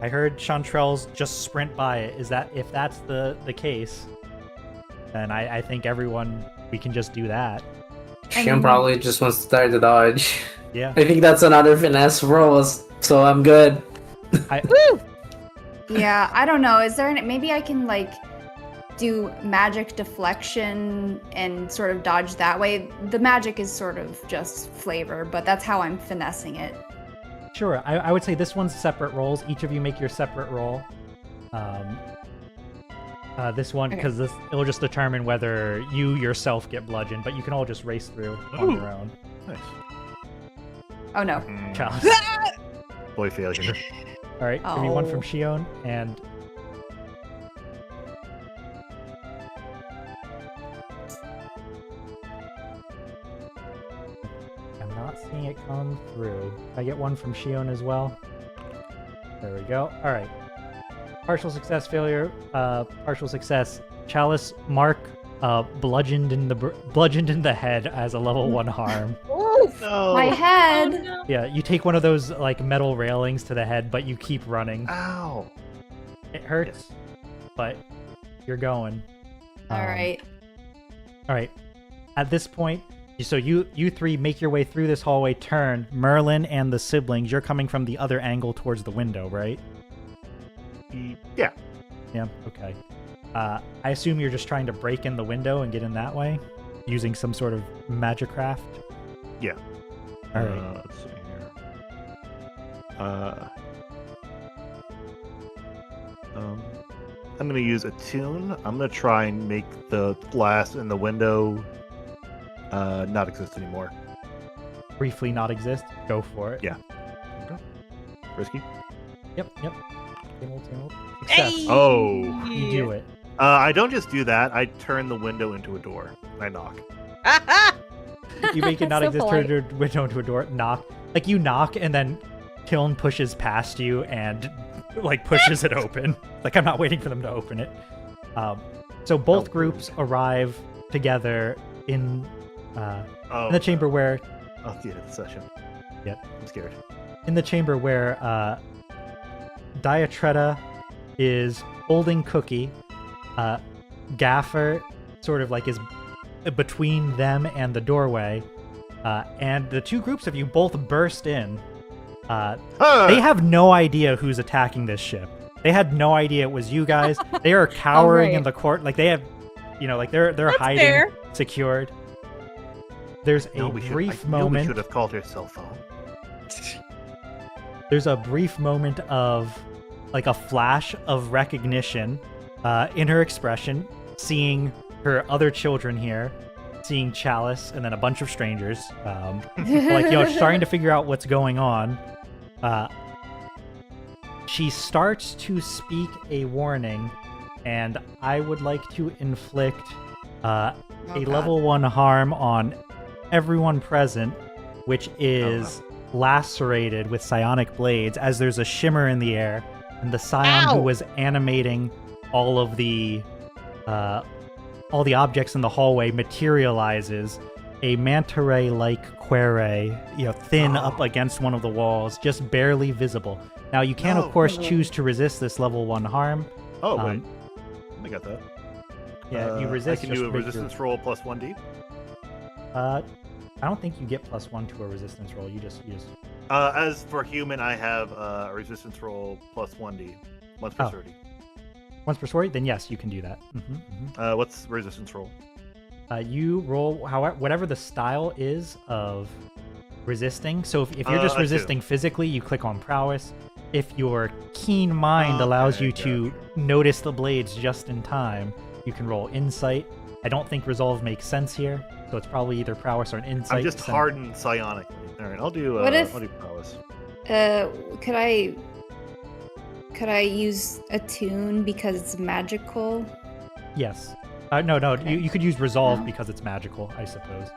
I heard Chantrell's just sprint by it. Is that if that's the case, then I think everyone we can just do that. Shion probably just wants to start the dodge. Yeah. I think that's another finesse roll, so I'm good. Yeah, I don't know. Is there maybe I can like do magic deflection and sort of dodge that way? The magic is sort of just flavor, but that's how I'm finessing it. Sure. I would say this one's separate rolls. Each of you make your separate roll. This one, because this it will just determine whether you yourself get bludgeoned, but you can all just race through on your own. Nice. Oh no. Chalice. Boy failure. All right, give me one from Oh. Shion, and I'm not seeing it come through. Can I get one from Shion as well? There we go. All right. Partial success, failure. Partial success. Chalice, mark. Bludgeoned in the head as a level 1 harm. No. My head. Oh, no. Yeah, you take one of those like metal railings to the head, but you keep running. Ow. It hurts, but you're going. All right. All right. At this point, so you three make your way through this hallway. Turn. Merlin and the siblings. You're coming from the other angle towards the window, right? Yeah. Yeah. Okay. I assume you're just trying to break in the window and get in that way, using some sort of magicraft. Yeah. All right. Let's see here. I'm going to use Attune. I'm going to try and make the glass in the window not exist anymore. Briefly not exist? Go for it. Yeah. Okay. Risky? Yep. Success. Hey! Oh. You do it. I don't just do that. I turn the window into a door. I knock. You make it not So exist, polite. turn your window into a door, knock. Like, you knock, and then Kiln pushes past you and, like, pushes it open. Like, I'm not waiting for them to open it. So both groups arrive together in the chamber where... I'll see it at the session. Yep. I'm scared. In the chamber where Diatretta is holding Cookie, Gaffer sort of like is between them and the doorway, and the two groups of you both burst in. They have no idea who's attacking this ship. They had no idea it was you guys. They are cowering in the court. Like, they have, like, they're That's hiding, fair. secured. There's a brief moment. We should have called her cell phone. There's a brief moment of, like, a flash of recognition in her expression, seeing her other children here, seeing Chalice, and then a bunch of strangers, like, starting to figure out what's going on. She starts to speak a warning, and I would like to inflict a level 1 harm on everyone present, which is lacerated with psionic blades, as there's a shimmer in the air, and the scion who was animating all of the objects in the hallway materializes a manta ray-like quere, thin up against one of the walls, just barely visible. Now, you can, of course, choose to resist this level 1 harm. Oh, wait. I got that. Yeah, you resist. I can do a resistance roll plus 1d? I don't think you get +1 to a resistance roll. You just... As for human, I have a resistance roll plus 1d. Once per 30. Once per story? Then yes, you can do that. What's resistance roll? You roll whatever the style is of resisting. So if you're just resisting physically, you click on prowess. If your keen mind allows you to notice the blades just in time, you can roll insight. I don't think resolve makes sense here, so it's probably either prowess or an insight. I'm just hardened psionically. All right, I'll do. What if- I'll do prowess. Could I use Attune because it's magical? Yes. No. Okay. You could use resolve because it's magical, I suppose.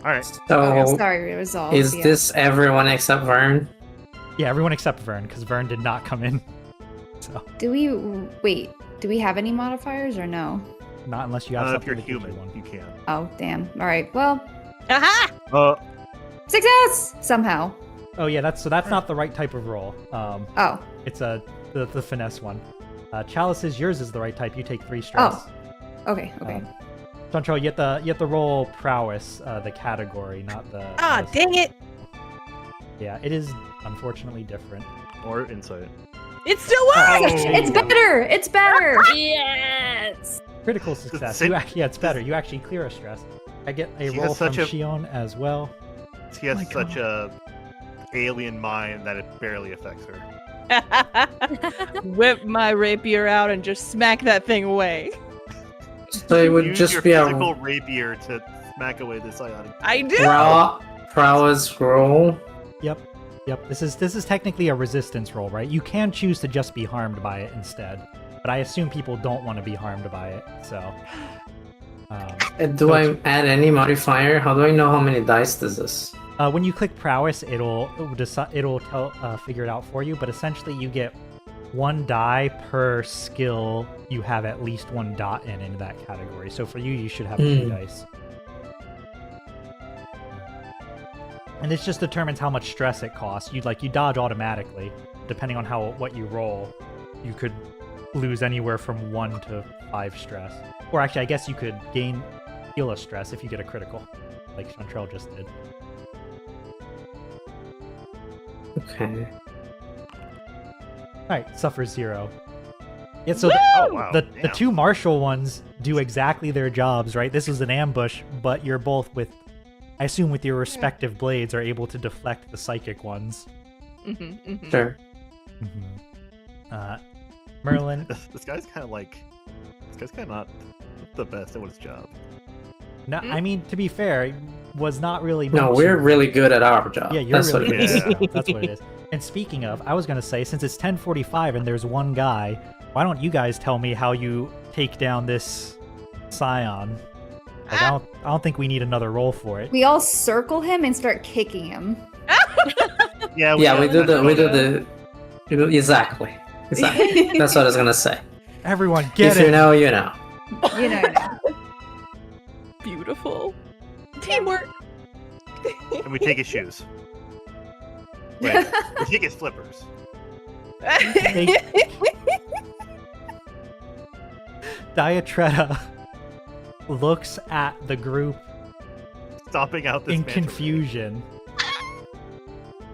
All right. So, Sorry, resolve. is yeah. this everyone except Verne? Yeah, everyone except Verne, because Verne did not come in. So Do we have any modifiers or no? not unless you have If something you're that gives you human, one. you can. Oh, damn. All right. Well, Aha! success somehow. Oh yeah, that's not the right type of roll. Oh, It's the finesse one. Chalice's, yours is the right type. You take 3 stress. okay. Chantrell, you have to roll prowess, the category, not the. Dang it! Yeah, it is unfortunately different. Or insight. It still works! It's better. It's better. Yes. Critical success. It's better. You actually clear a stress. I get a She roll has from such a- Shion as well. She has my such a alien mind that it barely affects her. Whip my rapier out and just smack that thing away. So it would Use just your be a physical rapier to smack away the psionic. I do! prowess roll. Yep. This is technically a resistance roll, right? You can choose to just be harmed by it instead, but I assume people don't want to be harmed by it. So. Do I add any modifier? How do I know how many dice this is? When you click prowess, it'll figure it out for you. But essentially, you get 1 die per skill you have at least 1 dot in that category. So for you should have 2 dice. And this just determines how much stress it costs. You dodge automatically, depending on what you roll. You could lose anywhere from 1 to 5 stress, or actually, I guess you could heal a stress if you get a critical, like Chantrell just did. Okay. All right, suffer 0. Yeah, so the Damn. 2 martial ones do exactly their jobs, right? This was an ambush, but you're both I assume with your respective blades, are able to deflect the psychic ones. Sure. Merlin. This guy's kind of not the best at his job. No, I mean, to be fair, was not really. No, meant we're to- really good at our job. Yeah, you're That's really what it is. Yeah. That's what it is. And speaking of, I was gonna say, since it's 10:45 and there's one guy, why don't you guys tell me how you take down this scion? Like, I don't think we need another roll for it. We all circle him and start kicking him. Yeah, We do the exactly. That's what I was gonna say. Everyone, get If it. you know, you know. You know. Beautiful. Teamwork. And we take his shoes. Wait, we take his flippers. Diatretta looks at the group Stomping out this in manta ray. confusion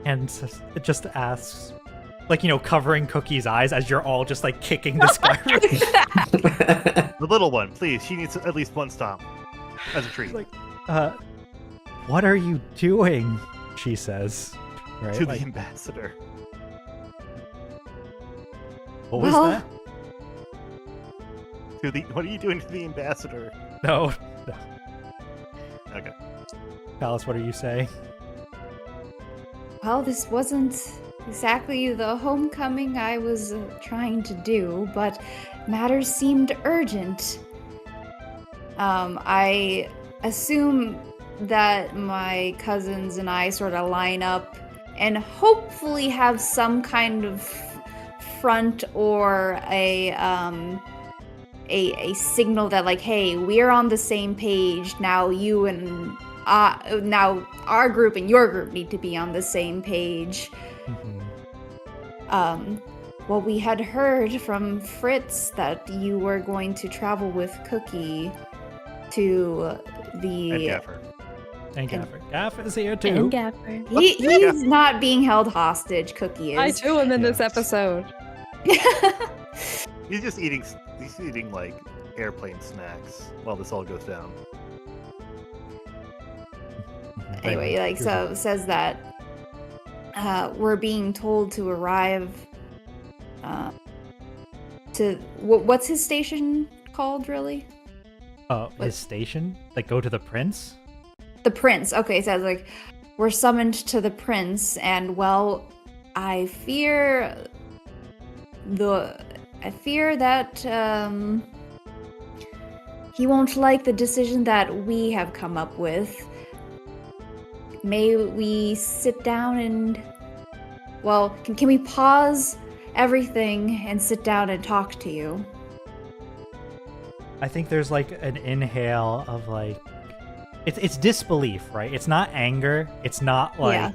and it just asks, like, covering Cookie's eyes as you're all just like kicking this guy. The little one, please. She needs at least one stomp as a treat. Like, what are you doing? She says. Right? To Like, the ambassador. what was Well- that? What are you doing to the ambassador? No. Okay. Palace, what are you saying? Well, this wasn't exactly the homecoming I was trying to do, but matters seemed urgent. I assume that my cousins and I sort of line up and hopefully have some kind of front or a signal that, like, hey, we're on the same page now. You and now our group and your group need to be on the same page. Well, we had heard from Fritz that you were going to travel with Cookie to And the. Gaffer. And Gaffer. Gaffer's here too. And Gaffer. He's not being held hostage. Cookie I is. too am in this Yeah. episode. He's just eating. He's eating like airplane snacks while this all goes down. Anyway, like, so it says that we're being told to arrive to what's his station called, really? Oh, his station? Like, go to the prince? The prince. Okay, it says, like, we're summoned to the prince, and, well, I fear that he won't like the decision that we have come up with. May we sit down and, well, can we pause everything and sit down and talk to you? I think there's like an inhale of like it's disbelief, right? It's not anger. It's not like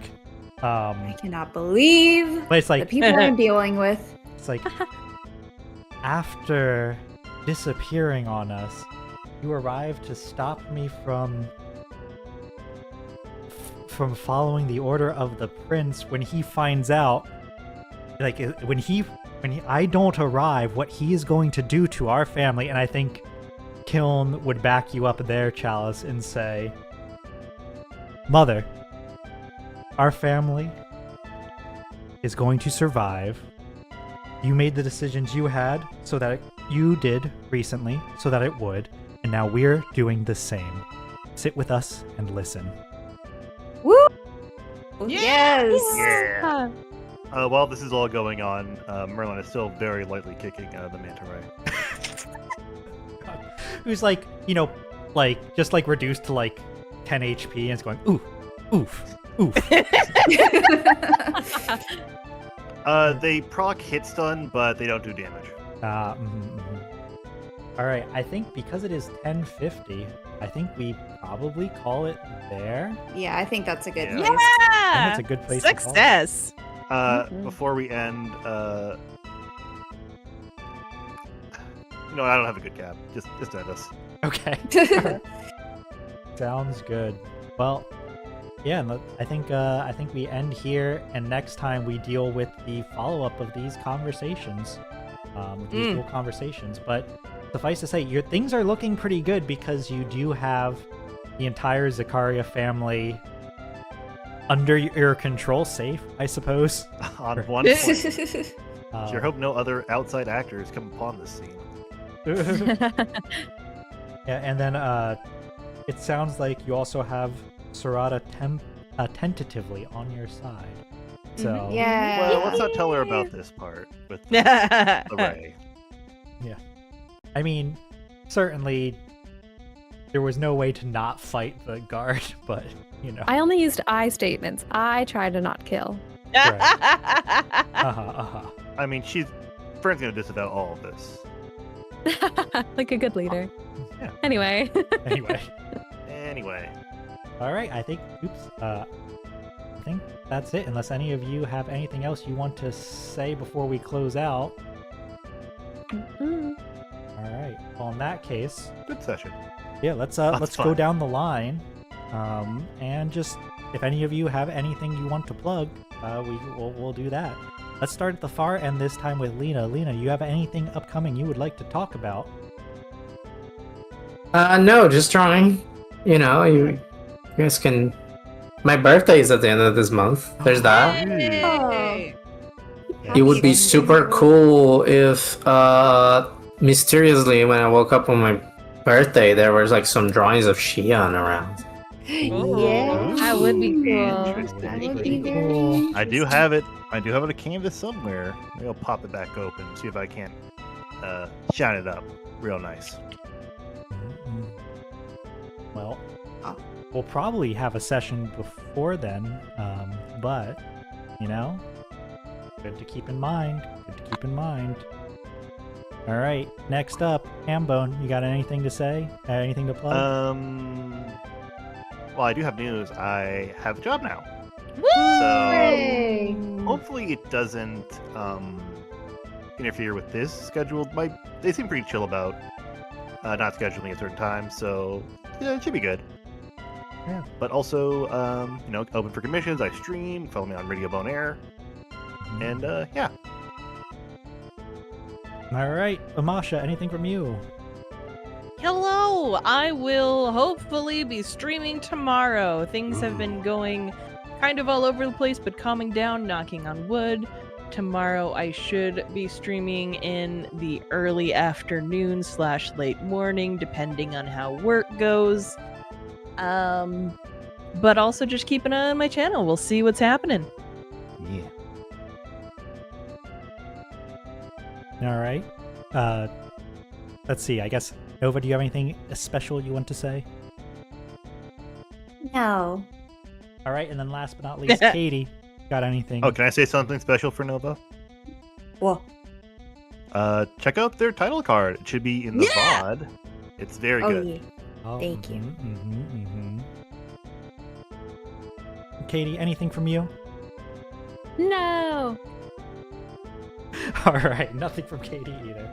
I cannot believe but it's the like people I'm dealing with. it's like after disappearing on us, you arrived to stop me from following the order of the prince when he finds out, like, when I don't arrive, what he is going to do to our family. And I think Kiln would back you up there, Chalice, and say, Mother, our family is going to survive. You made the decisions you had so that you did recently so that it would, and now we're doing the same. Sit with us and listen. Woo! Yeah! Yes! Yeah. While this is all going on, Merlin is still very lightly kicking the manta ray. Who's like, like just like reduced to like 10 HP and it's going oof, oof, oof. They proc hit stun, but they don't do damage. All right, I think because it is 10:50, I think we probably call it there. Yeah, I think that's a good Yeah. place. I think Yeah! that's a good place to call it. Success! Before we end, no, I don't have a good cap. Just end us. Okay. Sounds good. Well, yeah, and I think we end here, and next time we deal with the follow-up of these conversations, these dual conversations. But suffice to say, your things are looking pretty good because you do have the entire Zakaria family under your control, safe, I suppose. On one point. Sure hope no other outside actors come upon this scene. Yeah, and then it sounds like you also have Sarada tentatively on your side. So Yeah. Well, let's not tell her about this part with the Ray. yeah, I mean, certainly there was no way to not fight the guard, but you know. I only used I statements. I try to not kill. I mean, Ferne's gonna disavow all of this. Like a good leader. Yeah. Anyway. Anyway. All right, I think that's it, unless any of you have anything else you want to say before we close out. Mm-mm. All right, well, in that case, Good session. yeah, let's That's go fun. down the line, and just if any of you have anything you want to plug, we'll do that. Let's start at the far end this time with Lena. Lena, you have anything upcoming you would like to talk about? No, just trying. You know, you guys can. My birthday is at the end of this month. There's that. Oh. It would be super cool if, mysteriously, when I woke up on my birthday, there was like some drawings of Xian around. Yeah. That would be cool. Interesting. That would Pretty be very cool. I do have it. I do have it a canvas somewhere. Maybe I'll pop it back open, see if I can't shine it up real nice. Mm-mm. Well, Oh. we'll probably have a session before then, but, you know, good to keep in mind. All right, next up, Hambone, you got anything to say? Anything to plug? Well, I do have news. I have a job now. Hooray! So hopefully it doesn't interfere with this schedule. They seem pretty chill about not scheduling at certain times, so yeah, it should be good. Yeah. But also, open for commissions. I stream. Follow me on Radio Bone Air. And yeah. All right, Amasha, anything from you? Hello! I will hopefully be streaming tomorrow. Things have been going kind of all over the place, but calming down, knocking on wood. Tomorrow I should be streaming in the early afternoon / late morning, depending on how work goes. But also just keep an eye on my channel. We'll see what's happening. Yeah. All right. Let's see. I guess, Nova, do you have anything special you want to say? No. All right, and then last but not least, Katie, got anything? Oh, can I say something special for Nova? What? Check out their title card. It should be in the VOD. It's very good. Yeah. Oh, Thank you. Katie, anything from you? No. All right, nothing from Katie either.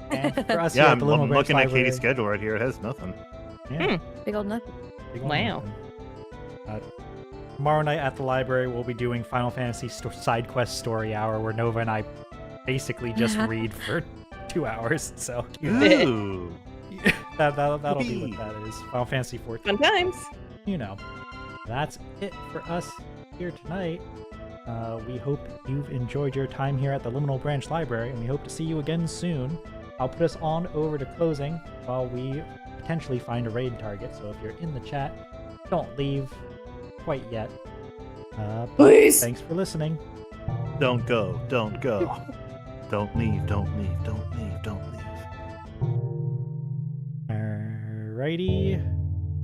And for us, Yeah, here at I'm the Little Branch looking at Library, Katie's schedule right here. It has nothing. Yeah, Big old nothing. big one Wow. nothing. Tomorrow night at the library, we'll be doing Final Fantasy Side Quest Story Hour, where Nova and I basically just read for 2 hours. So Ooh. that'll be what that is. Final Fantasy 14. Fun times. You know, that's it for us here tonight. We hope you've enjoyed your time here at the Liminal Branch Library, and we hope to see you again soon. I'll put us on over to closing while we potentially find a raid target, so if you're in the chat, don't leave quite yet. But Please. thanks for listening. Don't go. Don't go. Don't leave. Don't leave. Don't leave. Don't leave. Alrighty.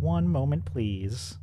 One moment, please.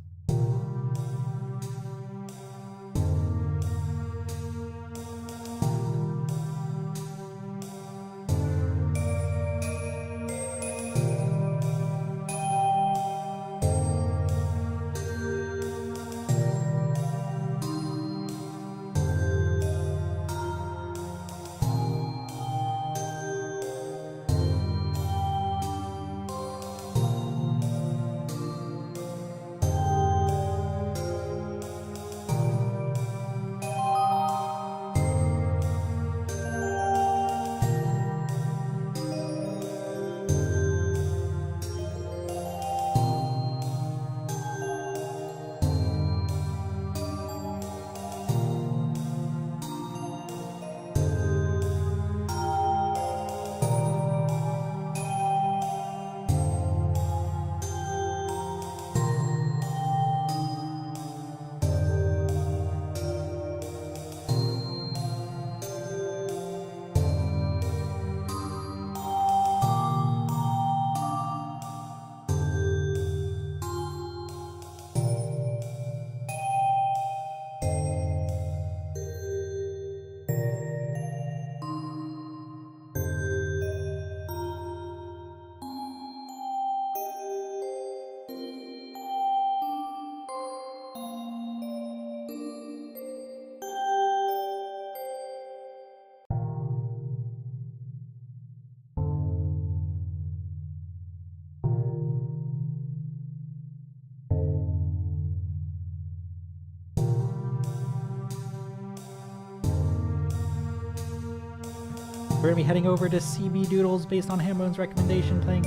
We're gonna be heading over to CB Doodles based on Hambone's recommendation, playing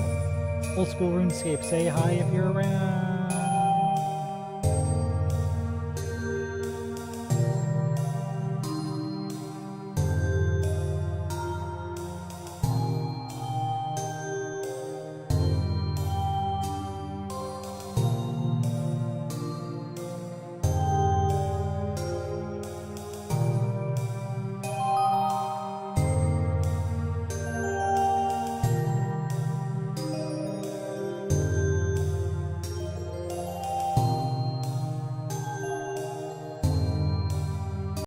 old school RuneScape. Say hi if you're around.